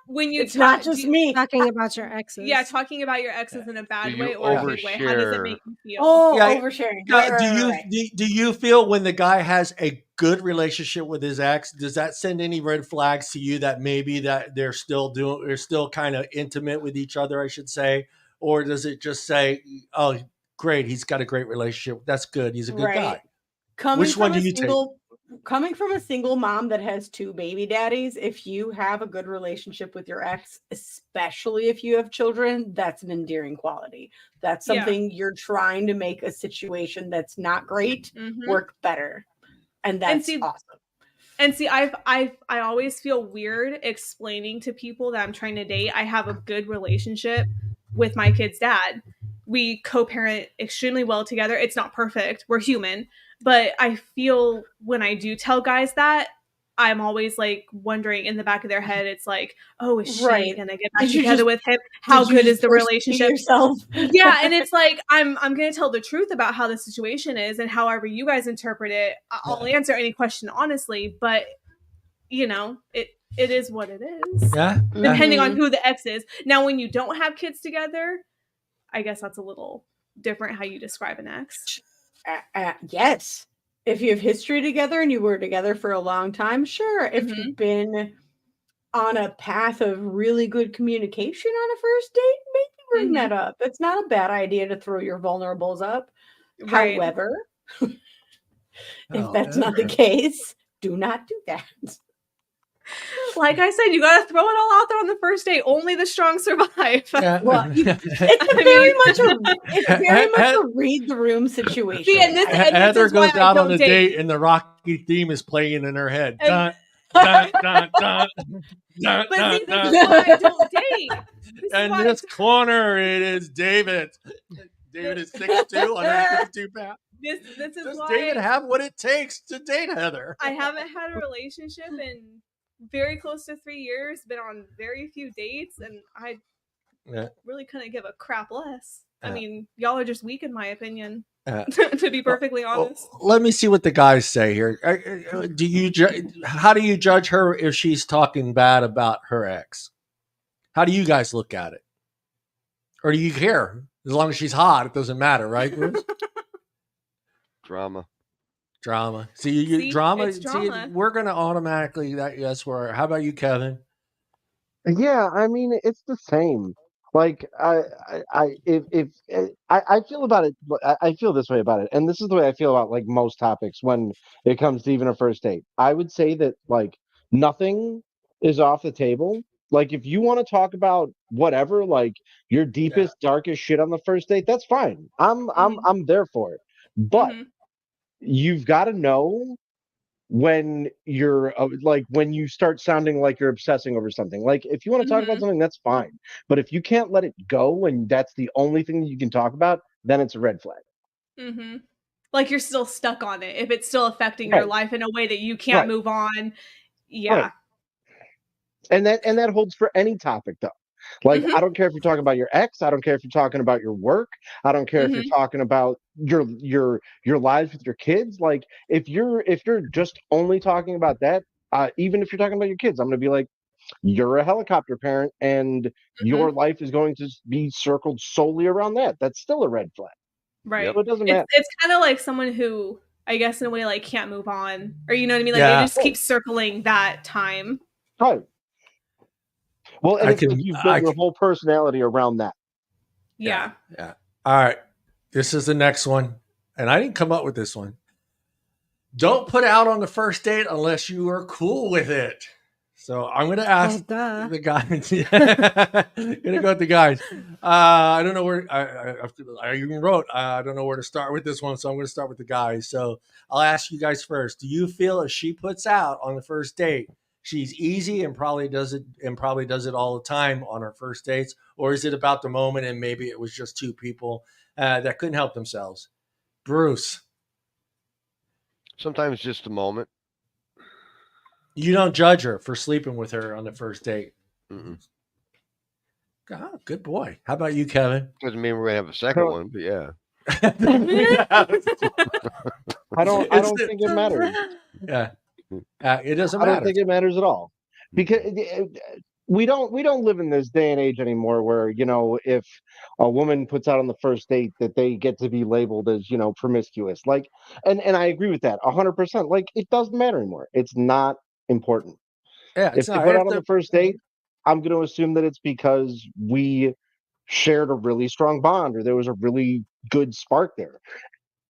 when it's not just me talking about your exes. Yeah, talking about your exes in a bad way or a good way. How does it make you feel? Oh, oversharing. Do you feel when the guy has a good relationship with his ex, does that send any red flags to you that maybe that they're still kind of intimate with each other, I should say, or does it just say, oh, great, he's got a great relationship, that's good, he's a good guy? Which one do you take? Coming from a single mom that has 2 baby daddies, if you have a good relationship with your ex, especially if you have children, that's an endearing quality. That's something you're trying to make a situation that's not great work better. And that's awesome. And see, I always feel weird explaining to people that I'm trying to date. I have a good relationship with my kid's dad. We co-parent extremely well together. It's not perfect. We're human. But I feel when I do tell guys that, I'm always like wondering in the back of their head, it's like, oh, is she gonna get back together with him? How good is the relationship? Yeah, and it's like I'm gonna tell the truth about how the situation is, and however you guys interpret it, I'll answer any question honestly. But you know, it is what it is. Yeah. Depending on who the ex is. Now, when you don't have kids together, I guess that's a little different how you describe an ex. Yes. If you have history together and you were together for a long time, sure. If you've been on a path of really good communication on a first date, maybe bring that up. It's not a bad idea to throw your vulnerables up. Right. However, if that's not the case, do not do that. Like I said, you got to throw it all out there on the first date. Only the strong survive. Yeah. Well, it's very much a read the room situation. See, and Heather goes out on a date and the Rocky theme is playing in her head. Dun, dun, dun, dun, dun, but dun, see, this is why I don't date. And in this corner, it is David. David is 6'2", 152 pounds. This is Does why David have what it takes to date Heather? I haven't had a relationship in very close to 3 years, been on very few dates, and I really couldn't give a crap less. I mean, y'all are just weak in my opinion, to be perfectly honest. Let me see what the guys say here. How do you judge her if she's talking bad about her ex? How do you guys look at it? Or do you care? As long as she's hot, it doesn't matter, right, Bruce? Drama. See, drama. See, we're going to automatically that's where. How about you, Kevin? Yeah, I mean, it's the same. Like I feel about it. I feel this way about it, and this is the way I feel about like most topics when it comes to even a first date. I would say that like nothing is off the table. Like if you want to talk about whatever, like your deepest, darkest shit on the first date, that's fine. I'm there for it. But you've got to know when you're like when you start sounding like you're obsessing over something. Like if you want to talk about something, that's fine. But if you can't let it go and that's the only thing that you can talk about, then it's a red flag. Like you're still stuck on it. If it's still affecting your life in a way that you can't move on. Yeah. Right. And that holds for any topic though. Like I don't care if you're talking about your ex, I don't care if you're talking about your work, I don't care if you're talking about your lives with your kids. Like if you're just only talking about that, even if you're talking about your kids, I'm going to be like, you're a helicopter parent and your life is going to be circled solely around that. That's still a red flag. Right. So it doesn't matter. It's kind of like someone who I guess in a way like can't move on, or you know what I mean? Like they just keep circling that time. Right. Well, and you've built your whole personality around that. Yeah. All right. This is the next one. And I didn't come up with this one. Don't put out on the first date unless you are cool with it. So I'm going to ask the guys. I'm going to go with the guys. I don't know where I even wrote. I don't know where to start with this one. So I'm going to start with the guys. So I'll ask you guys first. Do you feel if she puts out on the first date, she's easy and probably does it all the time on her first dates? Or is it about the moment and maybe it was just two people that couldn't help themselves? Bruce. Sometimes just a moment. You don't judge her for sleeping with her on the first date. God, good boy. How about you, Kevin? Doesn't mean we're going to have a second one, but yeah. I don't think it matters. Yeah. It doesn't matter. I don't think it matters at all, because we don't live in this day and age anymore where, you know, if a woman puts out on the first date that they get to be labeled as, you know, promiscuous. Like, and I agree with that 100%. Like, it doesn't matter anymore. It's not important. Yeah. If they put out on the first date, I'm going to assume that it's because we shared a really strong bond or there was a really good spark there.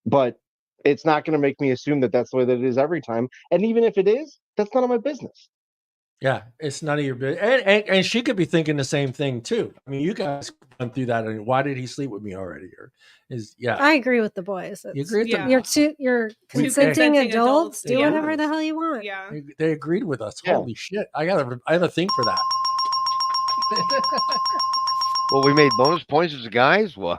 But it's not going to make me assume that that's the way that it is every time. And even if it is, that's none of my business. Yeah, it's none of your business. And she could be thinking the same thing too. I mean, you guys went through that. And why did he sleep with me already? I agree with the boys. You agree with them? You're consenting adults. Do Yeah. whatever the hell you want. Yeah. They agreed with us. Yeah. Holy shit. I have a thing for that. Well, we made bonus points as guys? Wow.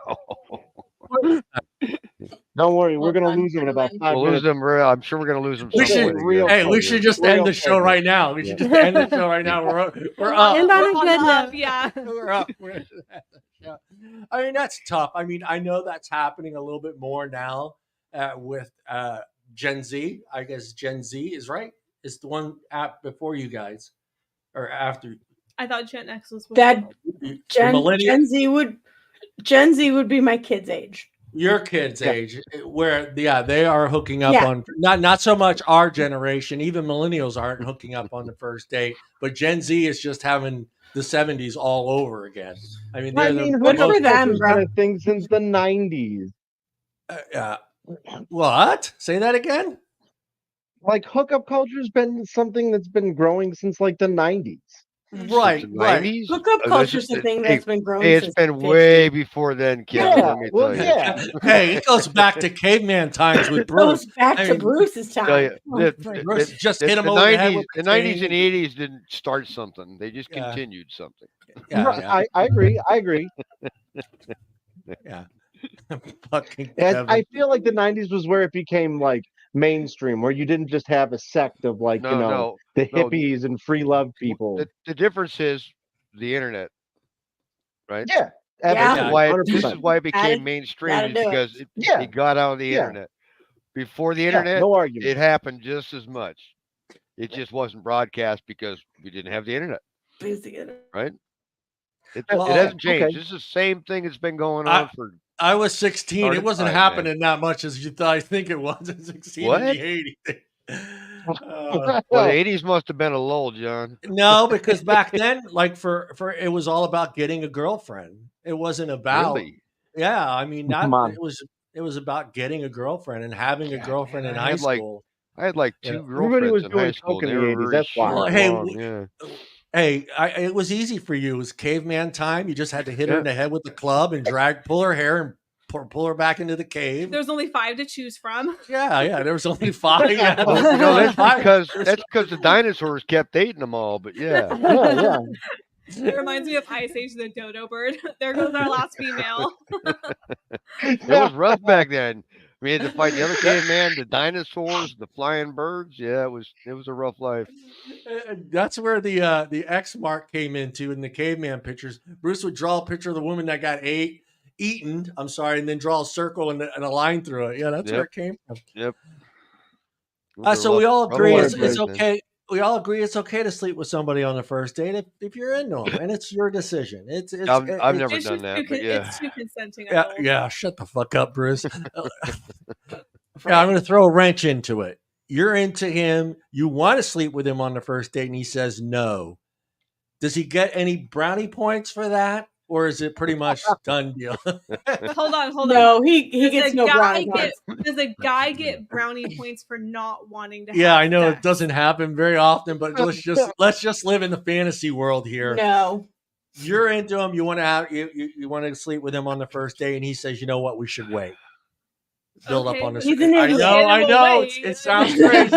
Don't worry, we're going to lose them in about 5 minutes. We'll lose them. I'm sure we're going to lose them. We should just end the show right now. We should just end the show right now. We're up. End on a good note. Yeah. We're up. I mean, that's tough. I mean, I know that's happening a little bit more now with Gen Z. I guess Gen Z is right. It's the one app before you guys or after. I thought Gen X was that Gen Z would be my kid's age. Your kids' age, where they are hooking up on not so much our generation. Even millennials aren't hooking up on the first date, but Gen Z is just having the 70s all over again. I mean, good for them, bro. Been a thing since the 90s. What? Say that again? Like hookup culture has been something that's been growing since like the 90s. Right. Hookup culture is a thing that's been growing. It's been way before then, Kevin. Yeah, let me tell you. Yeah. Hey, it goes back to caveman times with Bruce. It goes back to Bruce's time. Bruce just hit him over the head with the 90s and 80s didn't start something; they just continued something. I agree. Yeah. I feel like the 90s was where it became like mainstream, where you didn't just have a sect of like the hippies and free love people. The difference is the internet, right? Yeah. This is why it became mainstream, because it got out of the internet. Before the internet, no argument. It happened just as much. It just wasn't broadcast because we didn't have the internet. Right? It hasn't changed. Okay. This is the same thing that's been going on for. I was 16. It wasn't happening that much as you thought. I think it was at 16 in the 80s. Well, the 80s must have been a lull, John. No, because back then, like for it was all about getting a girlfriend. It wasn't about. Really? Yeah, I mean, it was about getting a girlfriend and having a girlfriend in high school. I had like two girlfriends in high school. In the 80s. That's why. Hey, it was easy for you. It was caveman time. You just had to hit her in the head with the club and pull her hair and pull her back into the cave. There's only 5 to choose from. Yeah. There was only 5. Yeah, that's because the dinosaurs kept eating them all. But yeah. It reminds me of Ice Age, the dodo bird. There goes our last female. It was rough back then. We had to fight the other caveman, the dinosaurs, the flying birds. Yeah, it was a rough life. That's where the X mark came into in the caveman pictures. Bruce would draw a picture of the woman that got eaten. I'm sorry, and then draw a circle and a line through it. Yeah, that's where it came from. Yep. So we all agree it's okay. We all agree it's okay to sleep with somebody on the first date if you're into them, and it's your decision. I've never done that, but yeah. It's too consenting. Yeah. Shut the fuck up, Bruce. I'm going to throw a wrench into it. You're into him. You want to sleep with him on the first date, and he says no. Does he get any brownie points for that? Or is it pretty much done deal? Hold on. No, he gets no brownie points. Does a guy get brownie points for not wanting to? Yeah, I know it doesn't happen very often, but let's just live in the fantasy world here. No, you're into him. You want you want to sleep with him on the first day, and he says, "You know what? We should wait." Build up on this. I know. It sounds crazy.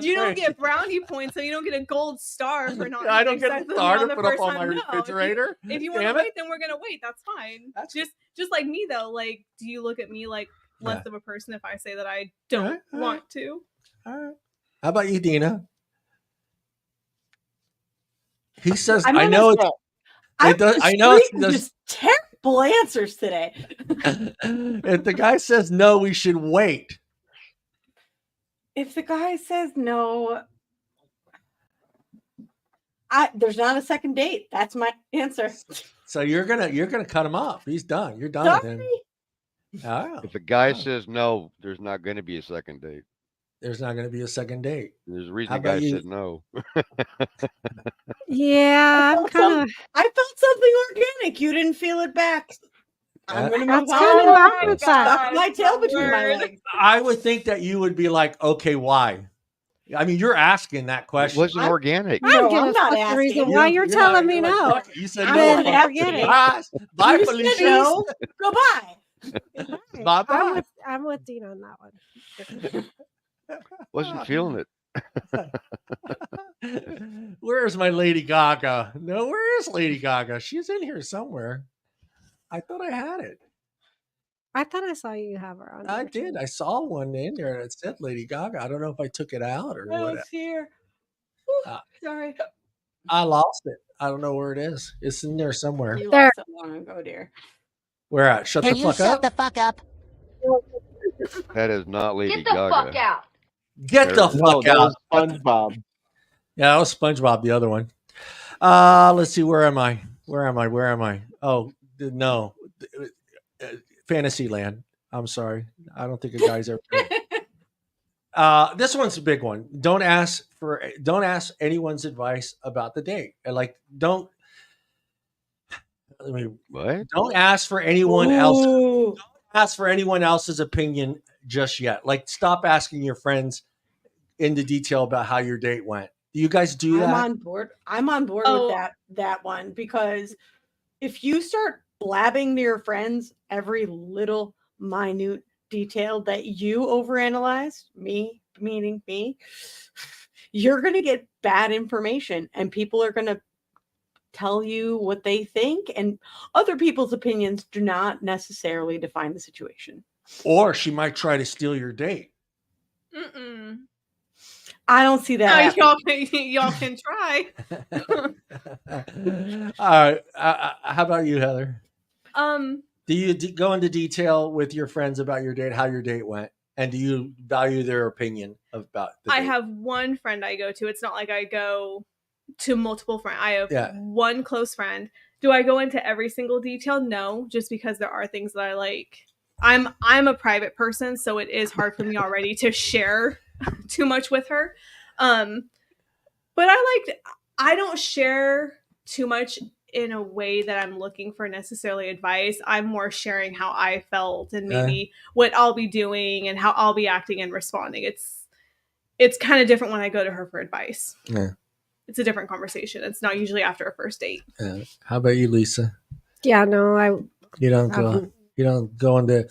You don't get brownie points, so you don't get a gold star for not. I don't get a star to put up on my refrigerator. If you want to wait, then we're gonna wait. That's fine. Just like me though. Like, do you look at me like less of a person if I say that I don't want to? All right. How about you, Deana? He says, "I know it's." I know it's just terrible answers today. If the guy says no, we should wait. If the guy says no, there's not a second date. That's my answer. So you're gonna cut him off. He's done. You're done with him. Oh. If a guy says no, there's not going to be a second date. There's not going to be a second date. There's a reason the guy said no. Yeah, I felt something organic. You didn't feel it back. I'm going to move on. Stuck my tail between my legs. I would think that you would be like, okay, why? I mean, you're asking that question. It wasn't organic. I'm not asking. Reason why you're telling me no. You said no. Bye, Felicia. No. Goodbye. Bye-bye. I'm with Dean on that one. Wasn't feeling it. Where's my Lady Gaga? No, where is Lady Gaga? She's in here somewhere. I thought I had it. I thought I saw you have her on. I did. I saw one in there that said Lady Gaga. I don't know if I took it out or what. It's here. Sorry. I lost it. I don't know where it is. It's in there somewhere. You lost it long ago, dear. Where at? Shut the fuck up. Shut the fuck up. That is not Lady Gaga. Get the fuck out. Get the fuck out. SpongeBob. Yeah, that was SpongeBob, the other one. Let's see. Where am I? Where am I? Oh, no. Fantasyland. I'm sorry. I don't think a guy's ever. This one's a big one. Don't ask anyone's advice about the date. Like, don't ask for anyone else. Don't ask for anyone else's opinion just yet. Like, stop asking your friends into detail about how your date went. Do you guys do that? I'm on board with that one, because if you start blabbing to your friends every little minute detail that you overanalyze, meaning me, you're going to get bad information, and people are going to tell you what they think, and other people's opinions do not necessarily define the situation. Or she might try to steal your date. I don't see that. Y'all can try. All right. How about you, Heather? Do you go into detail with your friends about your date, how your date went? And do you value their opinion about the date? I have one friend I go to. It's not like I go to multiple friends. I have one close friend. Do I go into every single detail? No, just because there are things that I like. I'm a private person, so it is hard for me already to share too much with her. But I don't share too much in a way that I'm looking for necessarily advice. I'm more sharing how I felt and maybe what I'll be doing and how I'll be acting and responding. It's kind of different when I go to her for advice. Yeah. It's a different conversation. It's not usually after a first date. How about you, Lisa? Yeah, no, you don't go into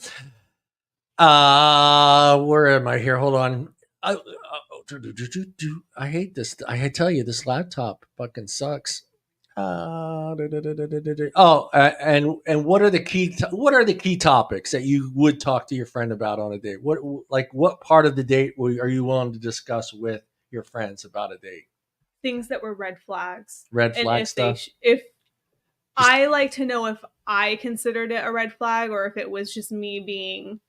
where am I here? Hold on. I hate this. I tell you, this laptop fucking sucks. And what are the key topics that you would talk to your friend about on a date? What part of the date are you willing to discuss with your friends about a date? Things that were red flags. Red flag stuff. I like to know if I considered it a red flag or if it was just me being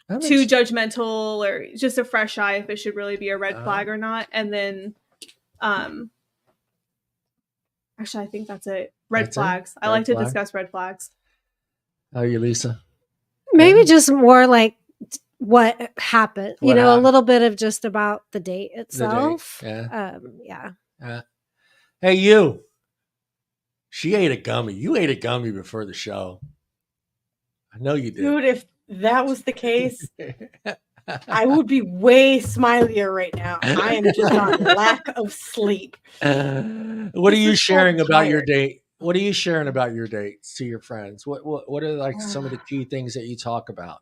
too judgmental or just a fresh eye, if it should really be a red flag or not. And then, actually, I think that's it. Red flags. I like to discuss red flags. How are you, Lisa? Maybe just more like what happened. A little bit of just about the date itself. The date. Yeah. Hey, you. She ate a gummy. You ate a gummy before the show. I know you did. Dude, if that was the case, I would be way smilier right now. I am just on lack of sleep. What are you sharing about your date? What are you sharing about your dates to your friends? What are some of the key things that you talk about?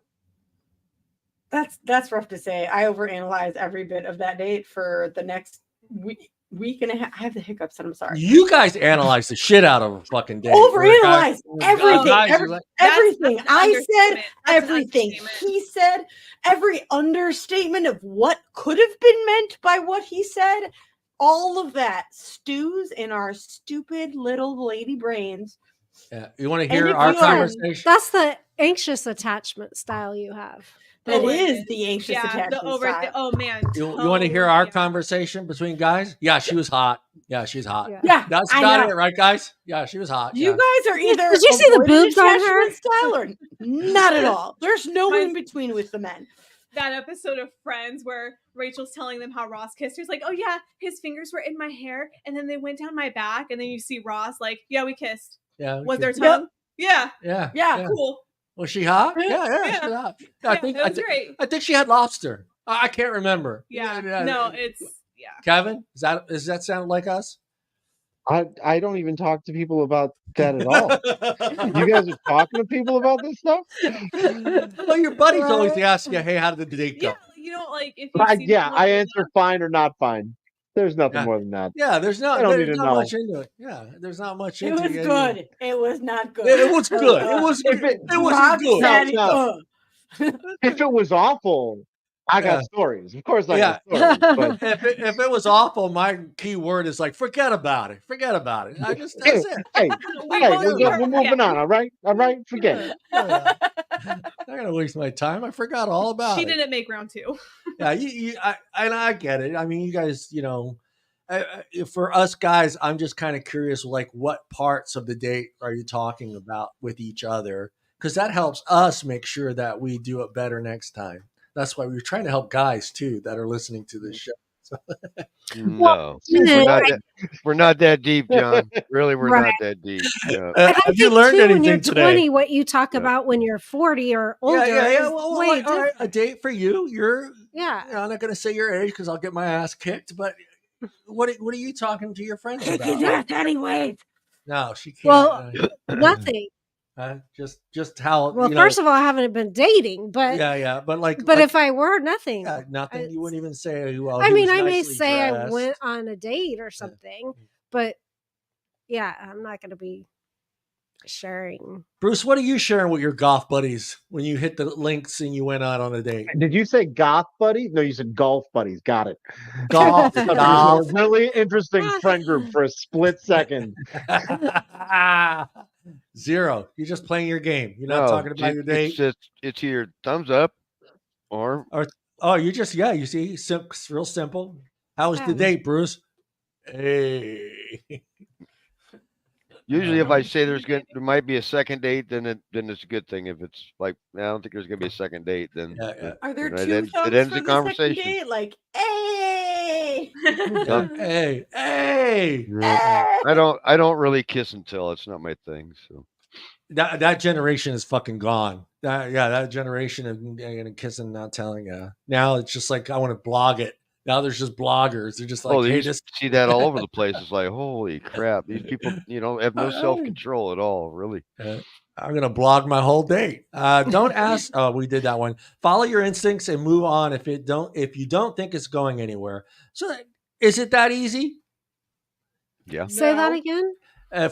That's rough to say. I overanalyze every bit of that date for the next week and a half. I have the hiccups, and I'm sorry. You guys analyze the shit out of a fucking date. Overanalyze everything. Everything. I said, everything he said, every understatement of what could have been meant by what he said. All of that stews in our stupid little lady brains. Yeah. You want to hear our conversation? That's the anxious attachment style you have. That is the anxious attachment style. Oh, man. You want to hear our conversation between guys? Yeah, she was hot. Yeah, she's hot. Yeah, that's about it, right, guys? Yeah, she was hot. You guys are either did you see the boobs on her style or not at all. There's no in between with the men. That episode of Friends where Rachel's telling them how Ross kissed her. He's like, oh yeah, his fingers were in my hair and then they went down my back, and then you see Ross like, yeah, we kissed. Yeah. Was their tongue? Yeah. Cool. Was she hot? Yeah. She was hot. I think she had lobster. I can't remember. Yeah. No, it's Kevin, does that sound like us? I don't even talk to people about that at all. You guys are talking to people about this stuff? Well, your buddies always ask you, hey, how did the date go? If I answer fine or not fine. There's nothing more than that. Yeah, there's not much into it. Yeah, there's not much into it. It was good. It was not good. It was good. It wasn't good. If it was awful, I got stories. Of course I got stories. But if it was awful, my key word is like, forget about it. Forget about it. That's it. Hey, we're moving on, all right? All right? Forget it. I'm not gonna waste my time. I forgot all about it. She didn't make round 2. Yeah, I get it. I mean, you guys, for us guys, I'm just kind of curious, like, what parts of the date are you talking about with each other? Because that helps us make sure that we do it better next time. That's why we're trying to help guys too that are listening to this show. So. No, we're not that deep, John. Really, we're not that deep. Yeah. Have you learned anything when you're today? 20, what you talk about when you're 40 or older is way different. All right, a date for you. Yeah. I'm not going to say your age because I'll get my ass kicked. But what are you talking to your friends about? Yes, anyways. No, she can't. Well, nothing. Just how. Well, first of all, I haven't been dating, but but if I were, nothing. Yeah, nothing. You wouldn't even say. Well, I mean, I may say I went on a date or something, but yeah, I'm not going to be sharing. Bruce, what are you sharing with your golf buddies when you hit the links and you went out on a date? Did you say goth buddies? No, you said golf buddies. Got it. Golf. A really interesting friend group for a split second. Zero. You're just playing your game. You're not talking about your date. It's either thumbs up or you just you see, real simple. How was the date, Bruce? Hey. Usually, if I say there might be a second date, then it's a good thing. If it's like, I don't think there's gonna be a second date, then are there two thumbs it ends for the conversation. Date? Like, hey, hey. I don't really kiss and tell. It's not my thing. So that generation is fucking gone. That generation of kissing, not telling. Now it's just like I want to blog it. Now there's just bloggers. They're just like, hey, see that all over the place. It's like, holy crap, these people, have no self-control at all, really. I'm going to blog my whole date. Don't ask. Oh, we did that one. Follow your instincts and move on if you don't think it's going anywhere. So is it that easy? Yeah. Say that again.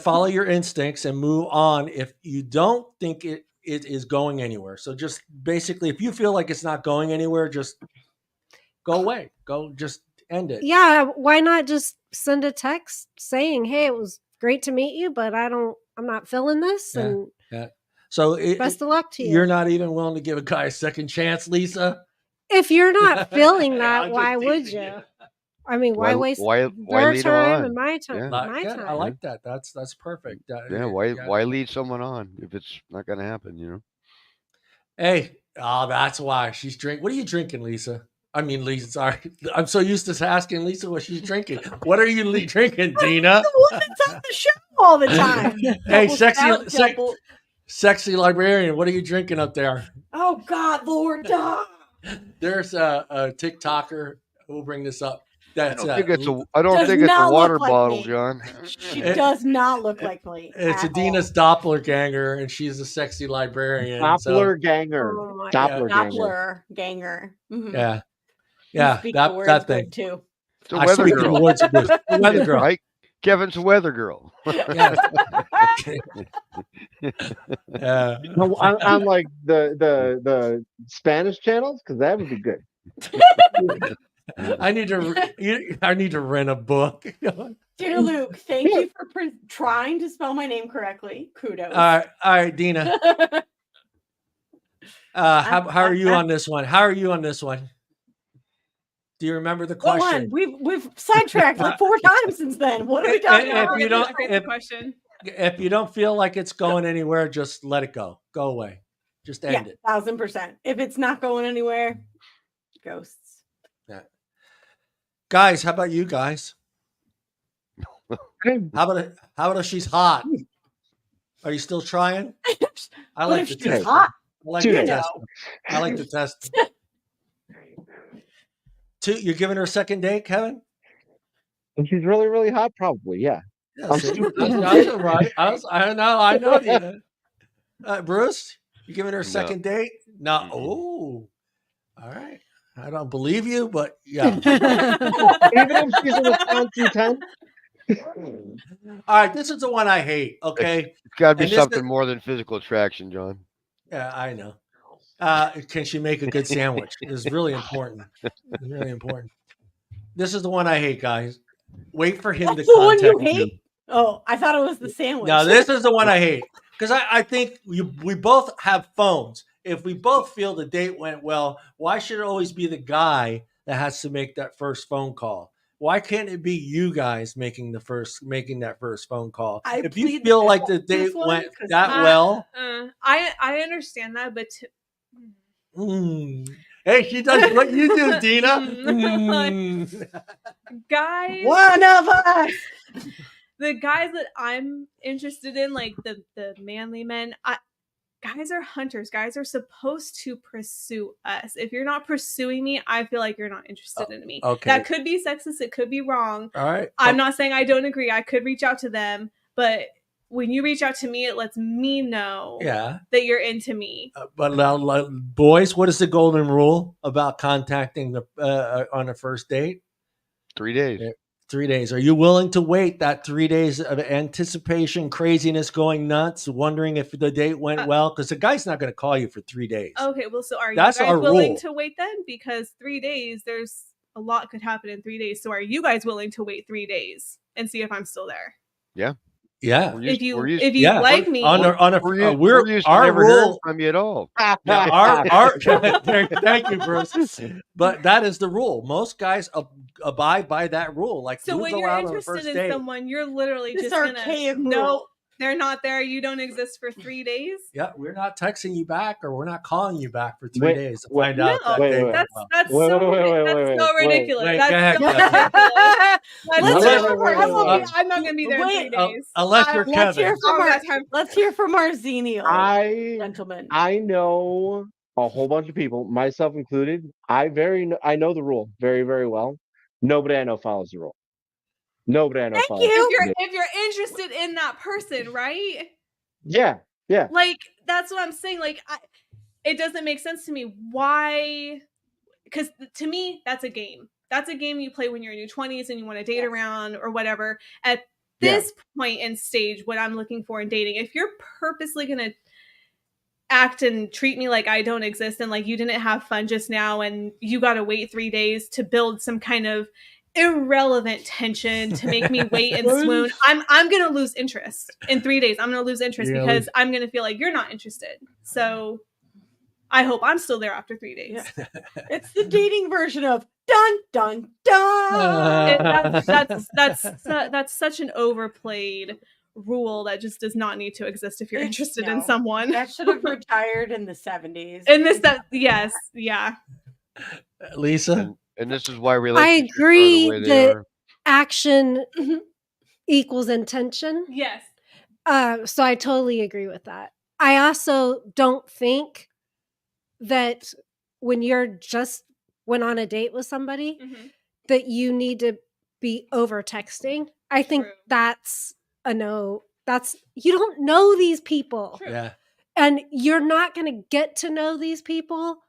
Follow your instincts and move on if you don't think it is going anywhere. So just basically, if you feel like it's not going anywhere, just go away. Just end it. Yeah. Why not just send a text saying, hey, it was great to meet you, but I'm not feeling this. Yeah. So best of luck to you. You're not even willing to give a guy a second chance, Lisa? If you're not feeling that, why would you? I mean, why waste their time and my time? Yeah. My time. I like that. That's perfect. Why lead someone on if it's not going to happen? Hey, that's why she's drinking. What are you drinking, Lisa? I mean, Lisa, sorry. I'm so used to asking Lisa what she's drinking. What are you drinking, Deana? The one that's on the show all the time. Hey, sexy librarian, what are you drinking up there? Oh, God, Lord. There's a TikToker who will bring this up. I don't think it's a water bottle, John. She does not look like me. It's Deana's doppelganger, and she's a sexy librarian. Doppelganger. Oh Doppelganger. Mm-hmm. Yeah, that thing too. It's a weather girl. Weather girl. Right? Kevin's a weather girl. On like the Spanish channels, because that would be good. I need to rent a book. Dear Luke, thank you for trying to spell my name correctly. Kudos. All right, Deana. How are you on this one? Do you remember the question? We've sidetracked like 4 times since then. What are we talking about? If you don't feel like it's going anywhere, just let it go. Go away. Just end it. 1000%. If it's not going anywhere, ghosts. Yeah. Guys, how about you guys? How about if she's hot? Are you still trying? I like to test. Hot? I like to test. You're giving her a second date, Kevin? And she's really, really hot, probably. Yeah. That's right. I know. Bruce, you giving her a second date? No. Mm-hmm. Oh, all right. I don't believe you, but yeah. Even if she's in a Wisconsin town. All right, this is the one I hate. Okay, it's got to be something more than physical attraction, John. Yeah, I know. Can she make a good sandwich? It's really important. It's really important. This is the one I hate, guys. Wait for him to contact you. Hate? Oh, I thought it was the sandwich. No, this is the one I hate because I think we both have phones. If we both feel the date went well, why should it always be the guy that has to make that first phone call? Why can't it be you guys making that first phone call? If you feel like the date went that well, I understand that, but Hey, she does what you do, Deana. Guys, one of us. The guys that I'm interested in, like the manly men, guys are hunters. Guys are supposed to pursue us. If you're not pursuing me, I feel like you're not interested in me. Okay. That could be sexist. It could be wrong. All right. I'm not saying I don't agree. I could reach out to them, but when you reach out to me, it lets me know that you're into me. But now, boys, what is the golden rule about contacting on a first date? 3 days. 3 days. Are you willing to wait that 3 days of anticipation, craziness, going nuts, wondering if the date went well? Because the guy's not going to call you for 3 days. Okay, well, so are you guys willing to wait then? Because 3 days, there's a lot could happen in 3 days. So are you guys willing to wait 3 days and see if I'm still there? Yeah. Yeah. If you like me, we're used to never hearing from you at all. Thank you, Bruce. But that is the rule. Most guys abide by that rule. Like, so when you're interested in someone, you're literally just gonna no, they're not there. You don't exist for 3 days. Yeah, we're not texting you back, or we're not calling you back for 3 days to find out. That's so ridiculous. That's so ridiculous. I'm not gonna be there in 3 days. Unless you're Kevin. Let's hear from our Xenial gentleman. I know a whole bunch of people, myself included. I know the rule very, very well. Nobody I know follows the rule. Nobody I know follows. If you're interested in that person, right? Yeah. Like, that's what I'm saying. Like, it doesn't make sense to me. Why? Because to me, that's a game. That's a game you play when you're in your 20s and you want to date around or whatever. At this point in stage, what I'm looking for in dating, if you're purposely going to act and treat me like I don't exist and like you didn't have fun just now and you got to wait 3 days to build some kind of irrelevant tension to make me wait and swoon, I'm gonna lose interest in 3 days. I'm gonna lose interest because I'm gonna feel like you're not interested. So I hope I'm still there after 3 days. It's the dating version of dun dun dun. That's such an overplayed rule that just does not need to exist if you're interested in someone. That should have retired in the 70s. Yes, yeah. Lisa? And this is why I agree that action equals intention. Yes. So I totally agree with that. I also don't think that when you're just went on a date with somebody that you need to be over texting. I think that's a no. You don't know these people. True. Yeah. And you're not going to get to know these people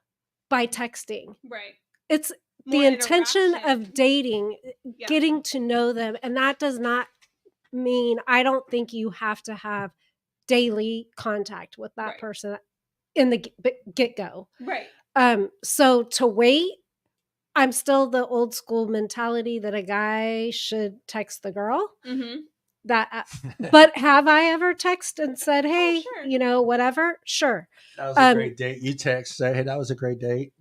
by texting. Right. It's the intention of dating, getting to know them. And that does not mean, I don't think you have to have daily contact with that person in the get-go. Right. So to wait, I'm still the old school mentality that a guy should text the girl. But have I ever texted and said, hey, whatever? Sure. That was a great date. You text, say, hey, that was a great date.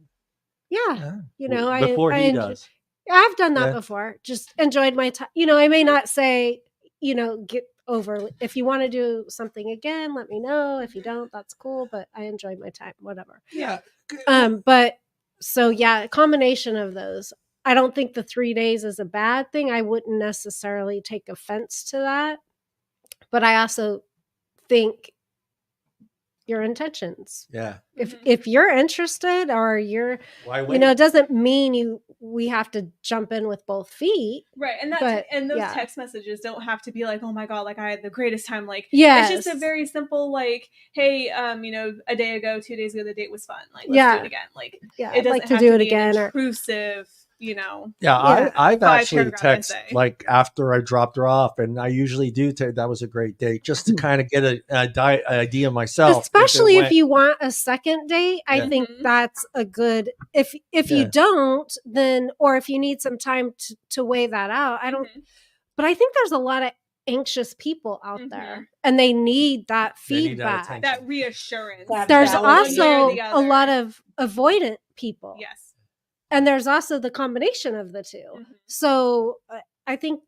Yeah. Before he does. I've done that before. Just enjoyed my time. I may not say, get over. If you want to do something again, let me know. If you don't, that's cool. But I enjoyed my time, whatever. Yeah. But so, a combination of those. I don't think the 3 days is a bad thing. I wouldn't necessarily take offense to that. But I also think your intentions. Yeah. If you're interested or you're, it doesn't mean we have to jump in with both feet. Right. And those text messages don't have to be like, oh my God, like I had the greatest time. Like, it's just a very simple, like, hey, a day ago, 2 days ago, the date was fun. Like, let's do it again. Like, it doesn't have to do it again. Intrusive, I've actually texted like after I dropped her off, and I usually do that was a great date, just to kind of get an idea myself. Especially if you want a second date, I think that's a good. If you don't, then or if you need some time to weigh that out, I don't. But I think there's a lot of anxious people out there, and they need that feedback, that reassurance. There's also a lot of avoidant people. Yes. And there's also the combination of the two. So I think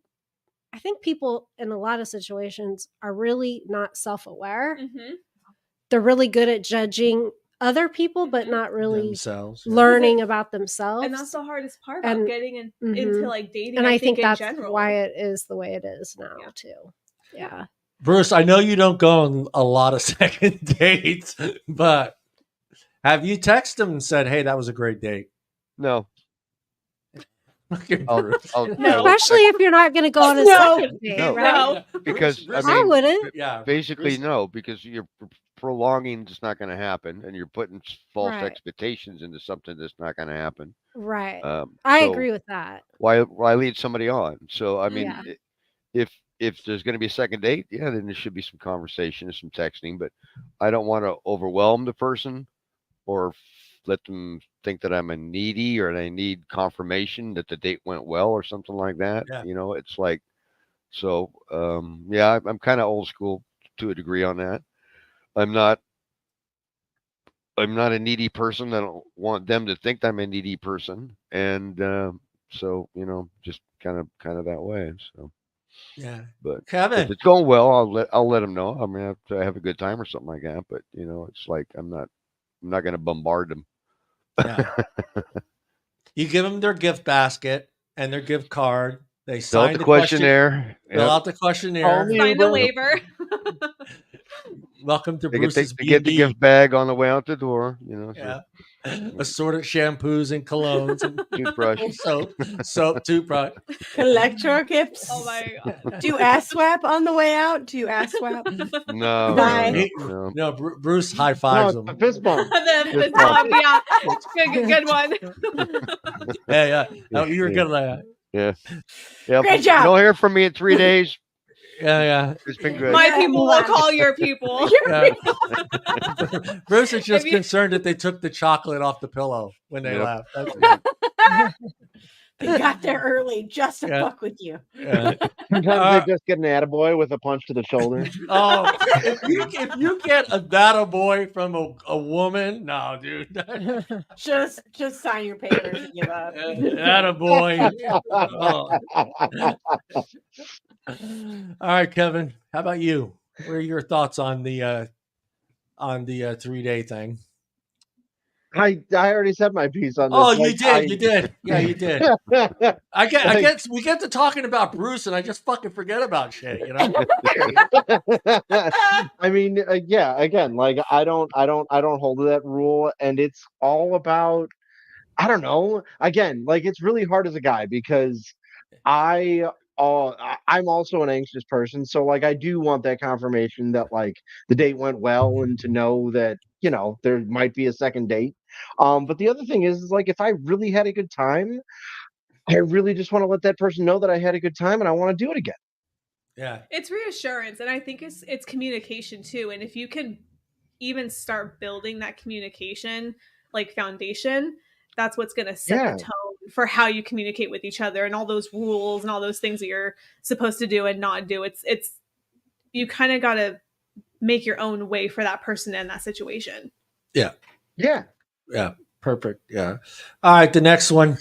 people in a lot of situations are really not self-aware. They're really good at judging other people, but not really themselves, learning about themselves. And that's the hardest part about getting into like dating. And I think that's in general. why it is the way it is now too. Yeah. Bruce, I know you don't go on a lot of second dates, but have you texted them and said, "Hey, that was a great date"? No. Especially if you're not going to go on a second date, right? Because I wouldn't. Basically, no, because you're prolonging it's not going to happen, and you're putting false expectations into something that's not going to happen. Right. I agree with that. Why lead somebody on? So I mean, if there's going to be a second date, then there should be some conversation and some texting. But I don't want to overwhelm the person or let them think that I'm a needy or I need confirmation that the date went well or something like that. Yeah. It's like, so, I'm kind of old school to a degree on that. I'm not a needy person. I don't want them to think I'm a needy person. And, so, just kind of that way. So, yeah, but Kevin, if it's going well, I'll let them know. I mean, I have a good time or something like that, but it's like, I'm not going to bombard them. Yeah. You give them their gift basket and their gift card. They sign the questionnaire. Fill out the questionnaire. Sign the waiver. Welcome to Bruce's BB. Get the gift bag on the way out the door. Yeah. Assorted shampoos and colognes and toothbrush, soap, toothbrush. Electro gifts. Oh my god! Do you ass swap on the way out? Do you ass swap? No. Bruce high fives them. Fist bump. The fist bump. Yeah, good one. Yeah. Oh, you were good at that. Yeah. Great job. You don't hear from me in 3 days. Yeah. It's been good. My people will call your people. Bruce is just concerned that they took the chocolate off the pillow when they left. They got there early just to fuck with you. Sometimes they just get an attaboy with a punch to the shoulder. Oh, if you get a attaboy from a woman, no, dude. Just sign your papers and give up. Attaboy. All right, Kevin. How about you? What are your thoughts on the 3-day thing? I already said my piece on this. Oh, you did. Yeah, you did. I guess we get to talking about Bruce, and I just fucking forget about shit. I mean, again, like I don't hold to that rule, and it's all about, I don't know. Again, like it's really hard as a guy because I'm also an anxious person, so like I do want that confirmation that like the date went well, and to know that there might be a second date. But the other thing is like if I really had a good time, I really just want to let that person know that I had a good time and I want to do it again. Yeah, it's reassurance, and I think it's communication too. And if you can even start building that communication like foundation, that's what's going to set the tone for how you communicate with each other and all those rules and all those things that you're supposed to do and not do. It's you kind of got to make your own way for that person in that situation. Yeah. Yeah. Perfect. Yeah. All right. The next one.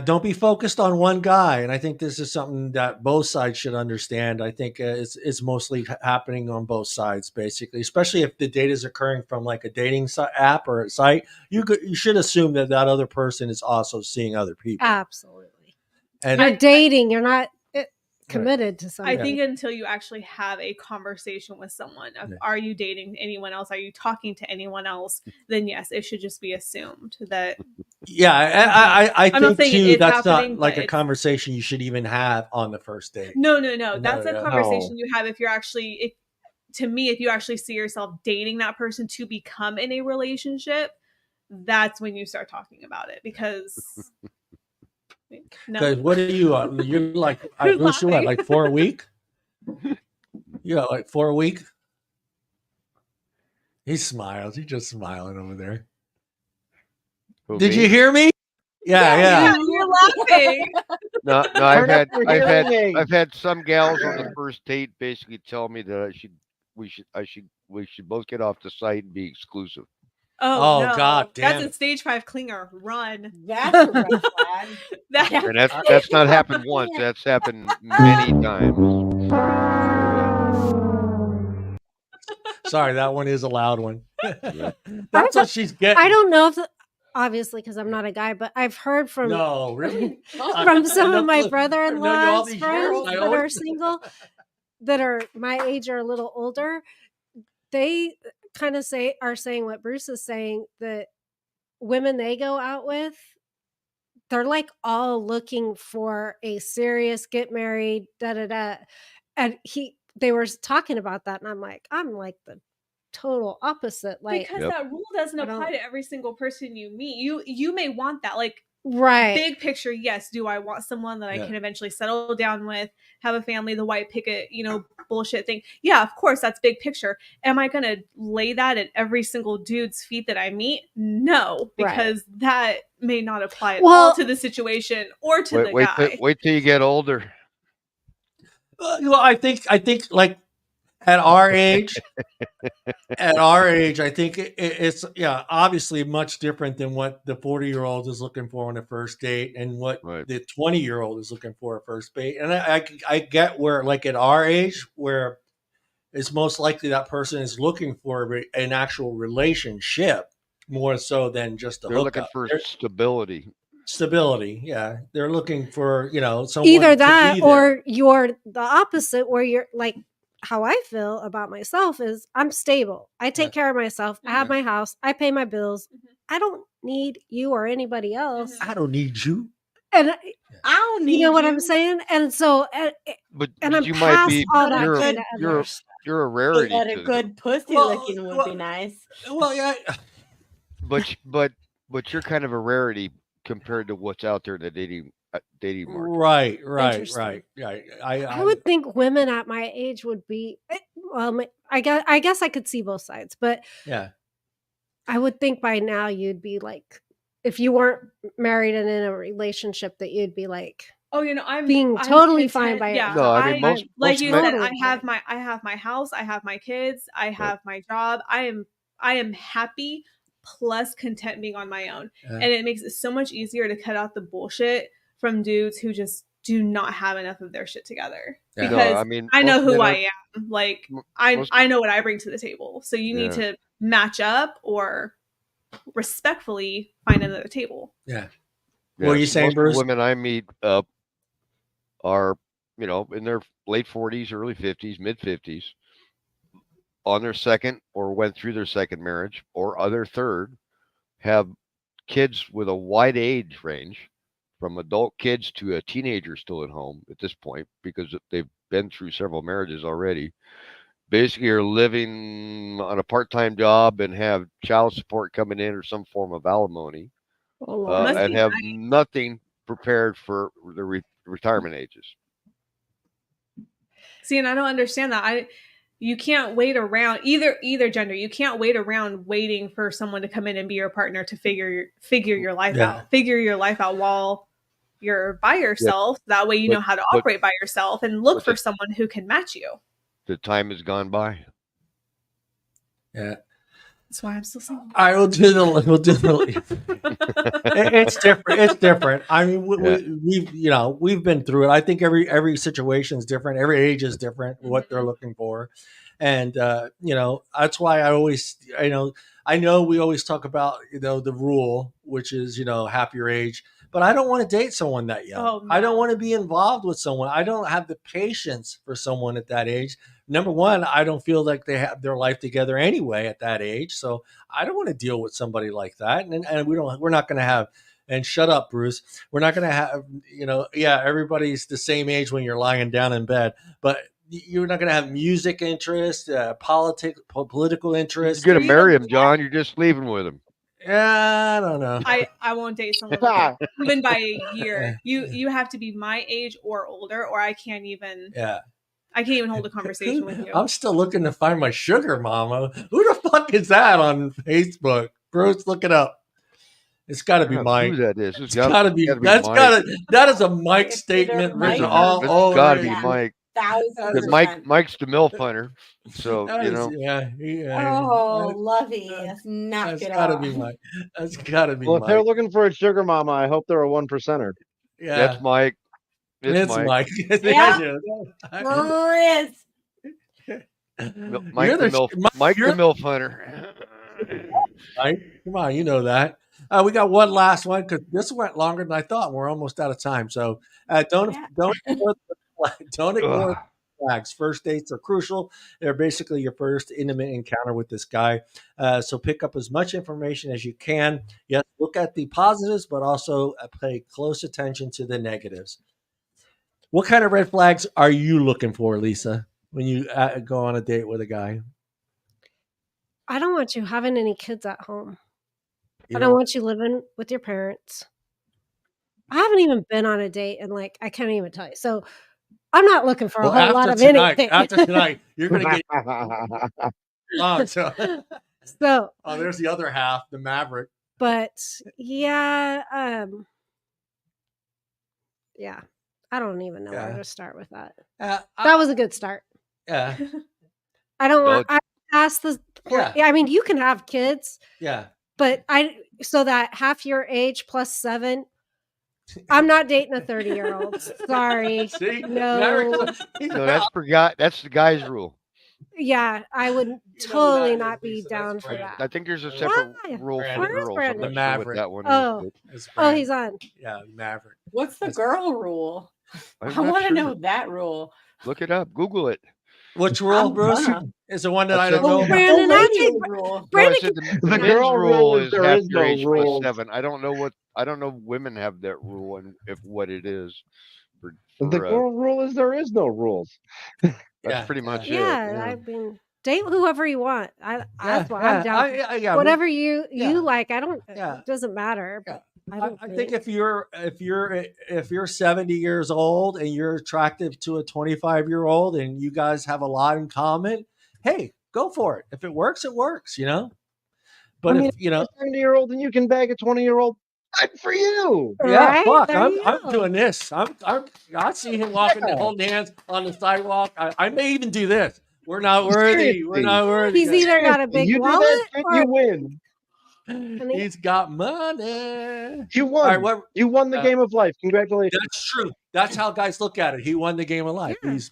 Don't be focused on one guy. And I think this is something that both sides should understand. I think it's mostly happening on both sides, basically, especially if the data is occurring from like a dating app or a site. You should assume that other person is also seeing other people. Absolutely. And you're dating. You're not committed to something. I think until you actually have a conversation with someone of, are you dating anyone else? Are you talking to anyone else? Then yes, it should just be assumed that. Yeah, I think too, that's not like a it's conversation you should even have on the first date. No. That's a conversation you have if you actually see yourself dating that person to become in a relationship. That's when you start talking about it, because. No. What are you on? You're like, Bruce, you're like 4 a week? Yeah, like 4 a week? He smiles. He's just smiling over there. Did you hear me? Yeah. You're laughing. No, I've had some gals on the first date basically tell me that we should both get off the site and be exclusive. Oh no. God damn! That's a stage 5 clinger. Run. That's a red flag. And that's not happened once. That's happened many times. Sorry, that one is a loud one. That's what she's getting. I don't know if, obviously, because I'm not a guy, but I've heard from really from some of my brother-in-law's friends that are single, that are my age or a little older. They kind of are saying what Bruce is saying, that women they go out with, they're like all looking for a serious get married, and they were talking about that, and I'm like the total opposite. Like, because that rule doesn't apply to every single person you meet. You may want that, like, right, big picture. Yes, do I want someone that I can eventually settle down with, have a family, the white picket, bullshit thing? Yeah, of course, that's big picture. Am I gonna lay that at every single dude's feet that I meet? No, because that may not apply at all to the situation or to the guy. Wait till you get older. Well, I think like at our age, I think it's obviously much different than what the 40-year-old is looking for on a first date and what the 20-year-old is looking for a first date. And I get where, like, at our age, where it's most likely that person is looking for an actual relationship more so than just a hookup. They're looking for stability. Stability, yeah. They're looking for, someone either that or you're the opposite, where you're like, how I feel about myself is I'm stable. I take care of myself. I have my house. I pay my bills. I don't need you or anybody else. I don't need you. And I don't need you. What I'm saying? And so, but I'm you might be, all that you're a rarity. But a good pussy licking would be nice. Well, yeah. But you're kind of a rarity compared to what's out there in the dating market. Right. I would think women at my age would be, well, I guess I could see both sides, but yeah, I would think by now you'd be like, if you weren't married and in a relationship, that you'd be like, I'm being totally fine by it. No, I mean, most you said, I have my house, I have my kids, I have my job. I am happy plus content being on my own. And it makes it so much easier to cut out the bullshit from dudes who just do not have enough of their shit together. Yeah. Because I know who I am. Like, I know what I bring to the table. So you need to match up or respectfully find another table. Yeah. What are you saying, Bruce? Women I meet are, in their late 40s, early 50s, mid 50s, on their second or went through their second marriage or other third, have kids with a wide age range, from adult kids to a teenager still at home at this point, because they've been through several marriages already. Basically are living on a part-time job and have child support coming in or some form of alimony, and have nothing prepared for the retirement ages. See, and I don't understand that. You can't wait around either gender. You can't wait around waiting for someone to come in and be your partner to figure your life out. Figure your life out while you're by yourself. Yeah. That way you know how to operate by yourself and look for someone who can match you. The time has gone by. Yeah. That's why I'm still single. I will do the It's different. It's different. I mean, we've been through it. I think every situation is different. Every age is different. What they're looking for, and that's why I always, I know we always talk about the rule, which is half your age. But I don't want to date someone that young. Oh, no. I don't want to be involved with someone. I don't have the patience for someone at that age. Number one, I don't feel like they have their life together anyway at that age. So I don't want to deal with somebody like that. And we're not going to have, and shut up, Bruce. We're not going to have, everybody's the same age when you're lying down in bed, but you're not going to have music interest, political interest. You're going to marry him, John. You're just leaving with him. Yeah, I don't know. I won't date someone like that, even by a year. You have to be my age or older, or I can't even. Yeah. I can't even hold a conversation with you. I'm still looking to find my sugar mama. Who the fuck is that on Facebook? Bruce, look it up. It's got to be Mike. Who that is? It's got to be. That is a Mike statement written all over. It's got to be Mike. Because Mike's the MILF hunter, so Oh, lovey, let's knock it off. That's gotta be. Well, Mike. If they're looking for a sugar mama, I hope they're a 1%er. Yeah, that's Mike. It's Mike. Yeah. Mike the MILF Hunter. Right? Come on, you know that. We got one last one because this went longer than I thought. We're almost out of time, so don't ignore the flags. First dates are crucial. They're basically your first intimate encounter with this guy. So pick up as much information as you can. Yes, look at the positives, but also pay close attention to the negatives. What kind of red flags are you looking for, Lisa, when you go on a date with a guy? I don't want you having any kids at home. I don't want you living with your parents. I haven't even been on a date and I can't even tell you. So I'm not looking for a whole lot of anything. After tonight, you're going to get long. So, there's the other half, the Maverick. But yeah, I don't even know where to start with that. That was a good start. Yeah. I don't want. I asked the. Yeah. I mean, you can have kids. Yeah. But so that half your age plus 7. I'm not dating a 30-year-old. Sorry. See? No. That's the guy's rule. Yeah, I would totally not be down for that. I think there's a separate rule for girls. I'm not sure what that one is. He's on. Yeah, Maverick. What's the girl rule? I want to know that rule. Look it up. Google it. Which rule, Bruce? Is the one that I don't know. Brandon, the girl rule is after age plus 7. I don't know women have that rule and what it is. The girl rule is there is no rules. That's pretty much it. Yeah, I mean, date whoever you want. I'm down. Whatever you like. I don't. It doesn't matter. But I think if you're 70 years old and you're attractive to a 25-year-old and you guys have a lot in common, hey, go for it. If it works, it works. But if you're a 70-year-old and you can bag a 20-year-old, good for you. Yeah, fuck. I'm doing this. I see him walking and holding hands on the sidewalk. I may even do this. We're not worthy. We're not worthy. He's either got a big wallet or you win. He's got money. You won. Right, you won the game of life. Congratulations. That's true. That's how guys look at it. He won the game of life. Yeah. He's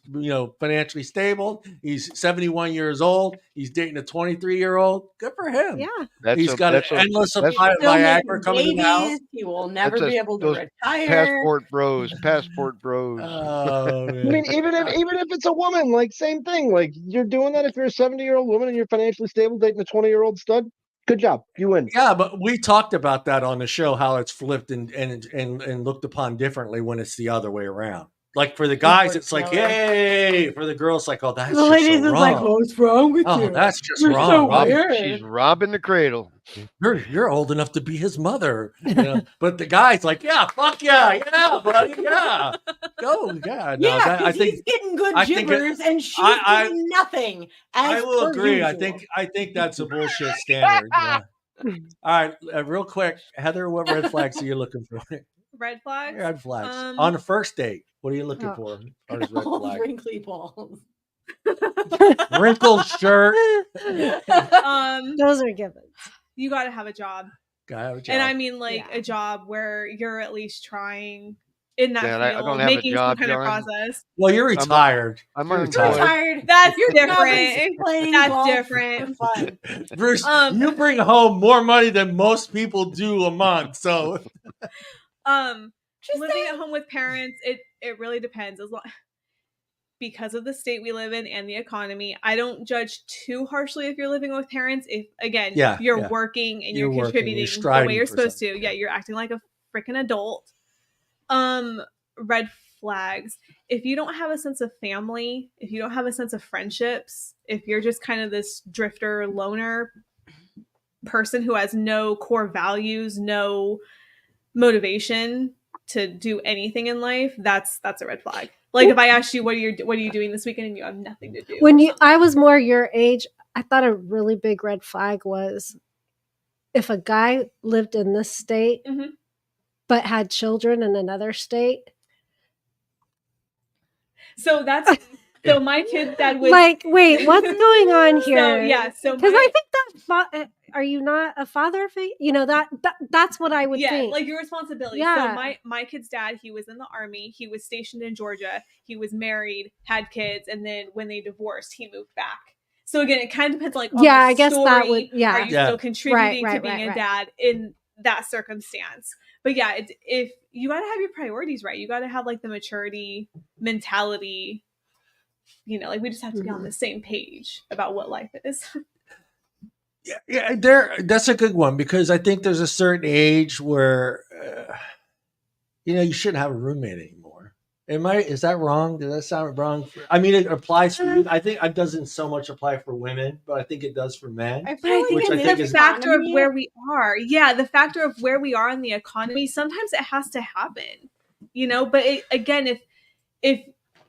financially stable. He's 71 years old. He's dating a 23-year-old. Good for him. Yeah. He's got an endless supply of Viagra coming in the house. He will never be able to retire. Passport bros. Oh, I mean, even if it's a woman, same thing. You're doing that if you're a 70-year-old woman and you're financially stable dating a 20-year-old stud. Good job. You win. Yeah, but we talked about that on the show, how it's flipped and looked upon differently when it's the other way around. Like for the guys, it's like, yay. For the girls, like, oh, that's just so wrong. What's wrong with you? Oh, that's just wrong. She's robbing the cradle. You're old enough to be his mother. But the guy's like, yeah, fuck yeah, buddy, yeah. Go, yeah. No, I think he's getting good gibbers and she's getting nothing. I will agree. Usual. I think that's a bullshit standard. Yeah. All right, real quick, Heather, what red flags are you looking for? Red flags? Red flags. On a first date, what are you looking for? Red flag? Wrinkly balls. Wrinkled shirt. Those are givens. You got to have a job. Gotta have a job. And I mean, a job where you're at least trying in that field, I don't have making a job, some kind John. of process. Well, you're retired. I'm retired. That's different. That's different. Bruce, you bring home more money than most people do a month. So, living at home with parents, it really depends. Because of the state we live in and the economy, I don't judge too harshly if you're living with parents. If again, you're working and you're contributing the way you're supposed to. Yeah, you're acting like a freaking adult. Red flags. If you don't have a sense of family, if you don't have a sense of friendships, if you're just kind of this drifter, loner person who has no core values, no motivation to do anything in life, that's a red flag. Like if I asked you what are you doing this weekend and you have nothing to do. I was more your age, I thought a really big red flag was if a guy lived in this state but had children in another state. So my kid's dad was wait, what's going on here? So because I think that are you not a father figure? That's what I would think. Like your responsibility. Yeah. So my kid's dad, he was in the Army. He was stationed in Georgia. He was married, had kids, and then when they divorced, he moved back. So again, it kind of depends on I guess that would, are you still contributing to being a dad in that circumstance? But yeah, if you got to have your priorities right, you got to have like the maturity mentality, like we just have to be on the same page about what life is. That's a good one, because I think there's a certain age where you shouldn't have a roommate anymore. Is that wrong? Does that sound wrong? I mean, it applies for. I think it doesn't so much apply for women, but I think it does for men. I think it's the factor of where we are. Yeah, the factor of where we are in the economy. Sometimes it has to happen, But again, if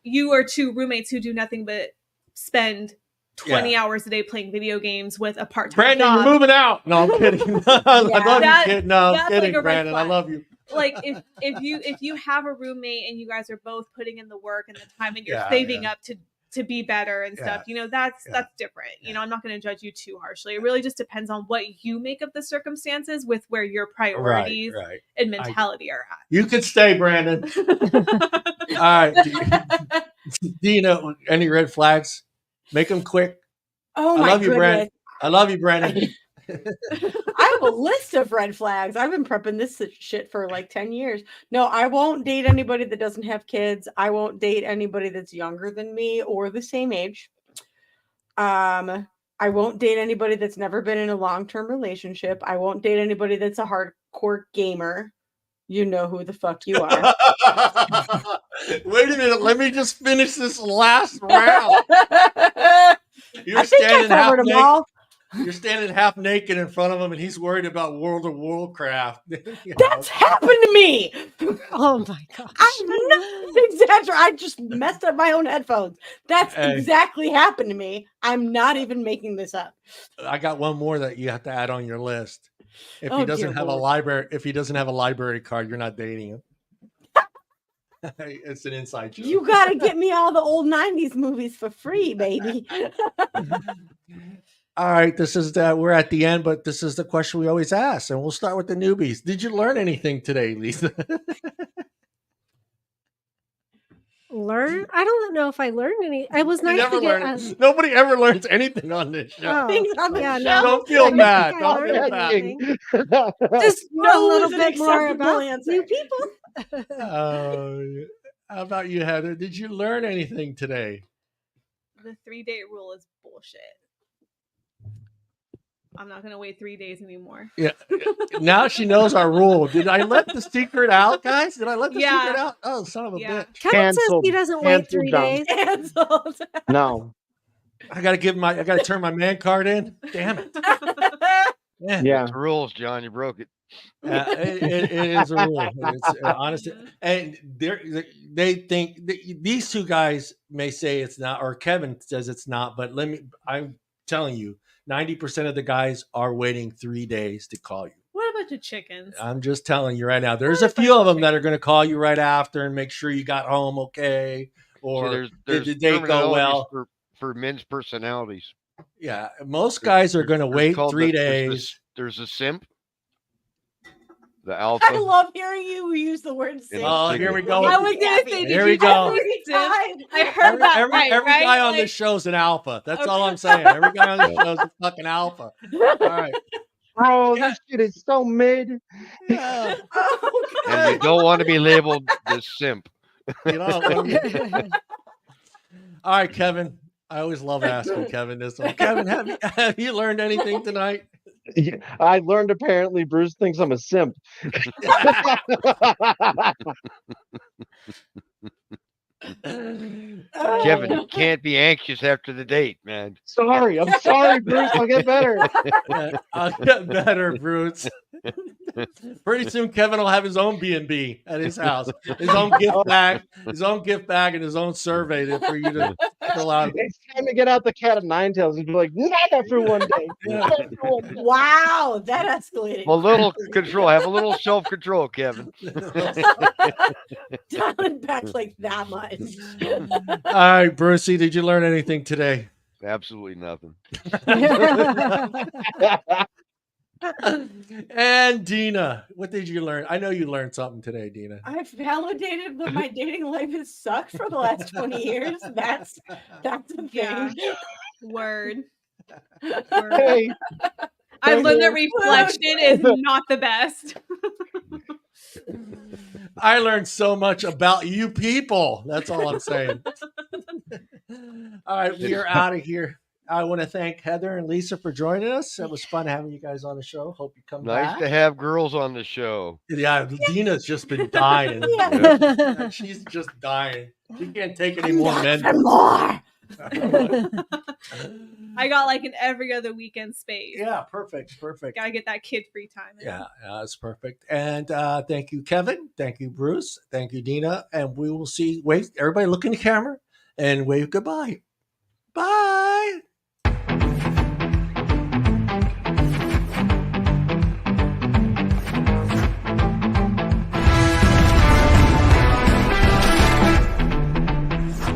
you are two roommates who do nothing but spend 20 hours a day playing video games with a part-time Brandon, job. You're moving out. No, I'm kidding. I love you, kid. No, I'm kidding, Brandon. I love you. Like if you have a roommate and you guys are both putting in the work and the time and you're saving up to be better and stuff, that's different. I'm not going to judge you too harshly. It really just depends on what you make of the circumstances with where your priorities and mentality are at. You could stay, Brandon. All right. Do any red flags? Make them quick. Oh my goodness. Brandon. I love you, Brandon. I have a list of red flags. I've been prepping this shit for like 10 years. No, I won't date anybody that doesn't have kids. I won't date anybody that's younger than me or the same age. I won't date anybody that's never been in a long-term relationship. I won't date anybody that's a hardcore gamer. You know who the fuck you are. Wait a minute. Let me just finish this last round. You're standing half naked in front of him, and he's worried about World of Warcraft. That's happened to me. Oh my gosh! I'm not exaggerating. I just messed up my own headphones. That's exactly happened to me. I'm not even making this up. I got one more that you have to add on your list. If he doesn't have a library card, you're not dating him. It's an inside joke. You got to get me all the old 90s movies for free, baby. All right, we're at the end, but this is the question we always ask, and we'll start with the newbies. Did you learn anything today, Lisa? Learn? I don't know if I learned any. I was nice to get Nobody ever learns anything on this show. Don't feel bad. Don't feel bad. Just know a little bit more about new people. How about you, Heather? Did you learn anything today? The 3-date rule is bullshit. I'm not going to wait 3 days anymore. Yeah. Now she knows our rule. Did I let the secret out, guys? Did I let the secret out? Oh, son of a bitch. Kevin says he doesn't wait 3 days. Canceled. No. I got to turn my man card in. Damn it. Yeah. It's the rules, John. You broke it. It is a rule. It's honestly, and they think these two guys may say it's not, or Kevin says it's not, but I'm telling you, 90% of the guys are waiting 3 days to call you. What a bunch of chickens. I'm just telling you right now. There's a few of them that are going to call you right after and make sure you got home okay, or did the date go well. For men's personalities. Yeah, most guys are going to wait 3 days. There's a simp. The alpha. I love hearing you use the word simp. Oh, here we go. I was going to say, here we go. I heard that every guy on this show's an alpha. That's all I'm saying. Every guy on this show's a fucking alpha. All right. Bro, this shit is so mid. Yeah. And you don't want to be labeled the simp. All right, Kevin. I always love asking Kevin this one. Kevin, have you learned anything tonight? I learned apparently Bruce thinks I'm a simp. Kevin, you can't be anxious after the date, man. I'm sorry, Bruce. I'll get better. I'll get better, Bruce. Pretty soon, Kevin will have his own B&B at his house, his own gift bag, and his own survey for you to fill out. It's time to get out the cat of nine tails and be like, not after one day. Wow, that escalated. A little control. Have a little self-control, Kevin. Dialing back like that much. All right, Brucey, did you learn anything today? Absolutely nothing. And Deana, what did you learn? I know you learned something today, Deana. I've validated that my dating life has sucked for the last 20 years. That's a thing. Word. Hey. I've learned that reflection is not the best. I learned so much about you people. That's all I'm saying. All right, we are out of here. I want to thank Heather and Lisa for joining us. It was fun having you guys on the show. Hope you come back. Nice to have girls on the show. Yeah, Deana's just been dying. Yeah. She's just dying. She can't take any more men. More. I got like an every other weekend space. Yeah, perfect. Gotta get that kid free time. Yeah, that's perfect. And thank you, Kevin. Thank you, Bruce. Thank you, Deana. And we will see. Wait, everybody look in the camera and wave goodbye. Bye.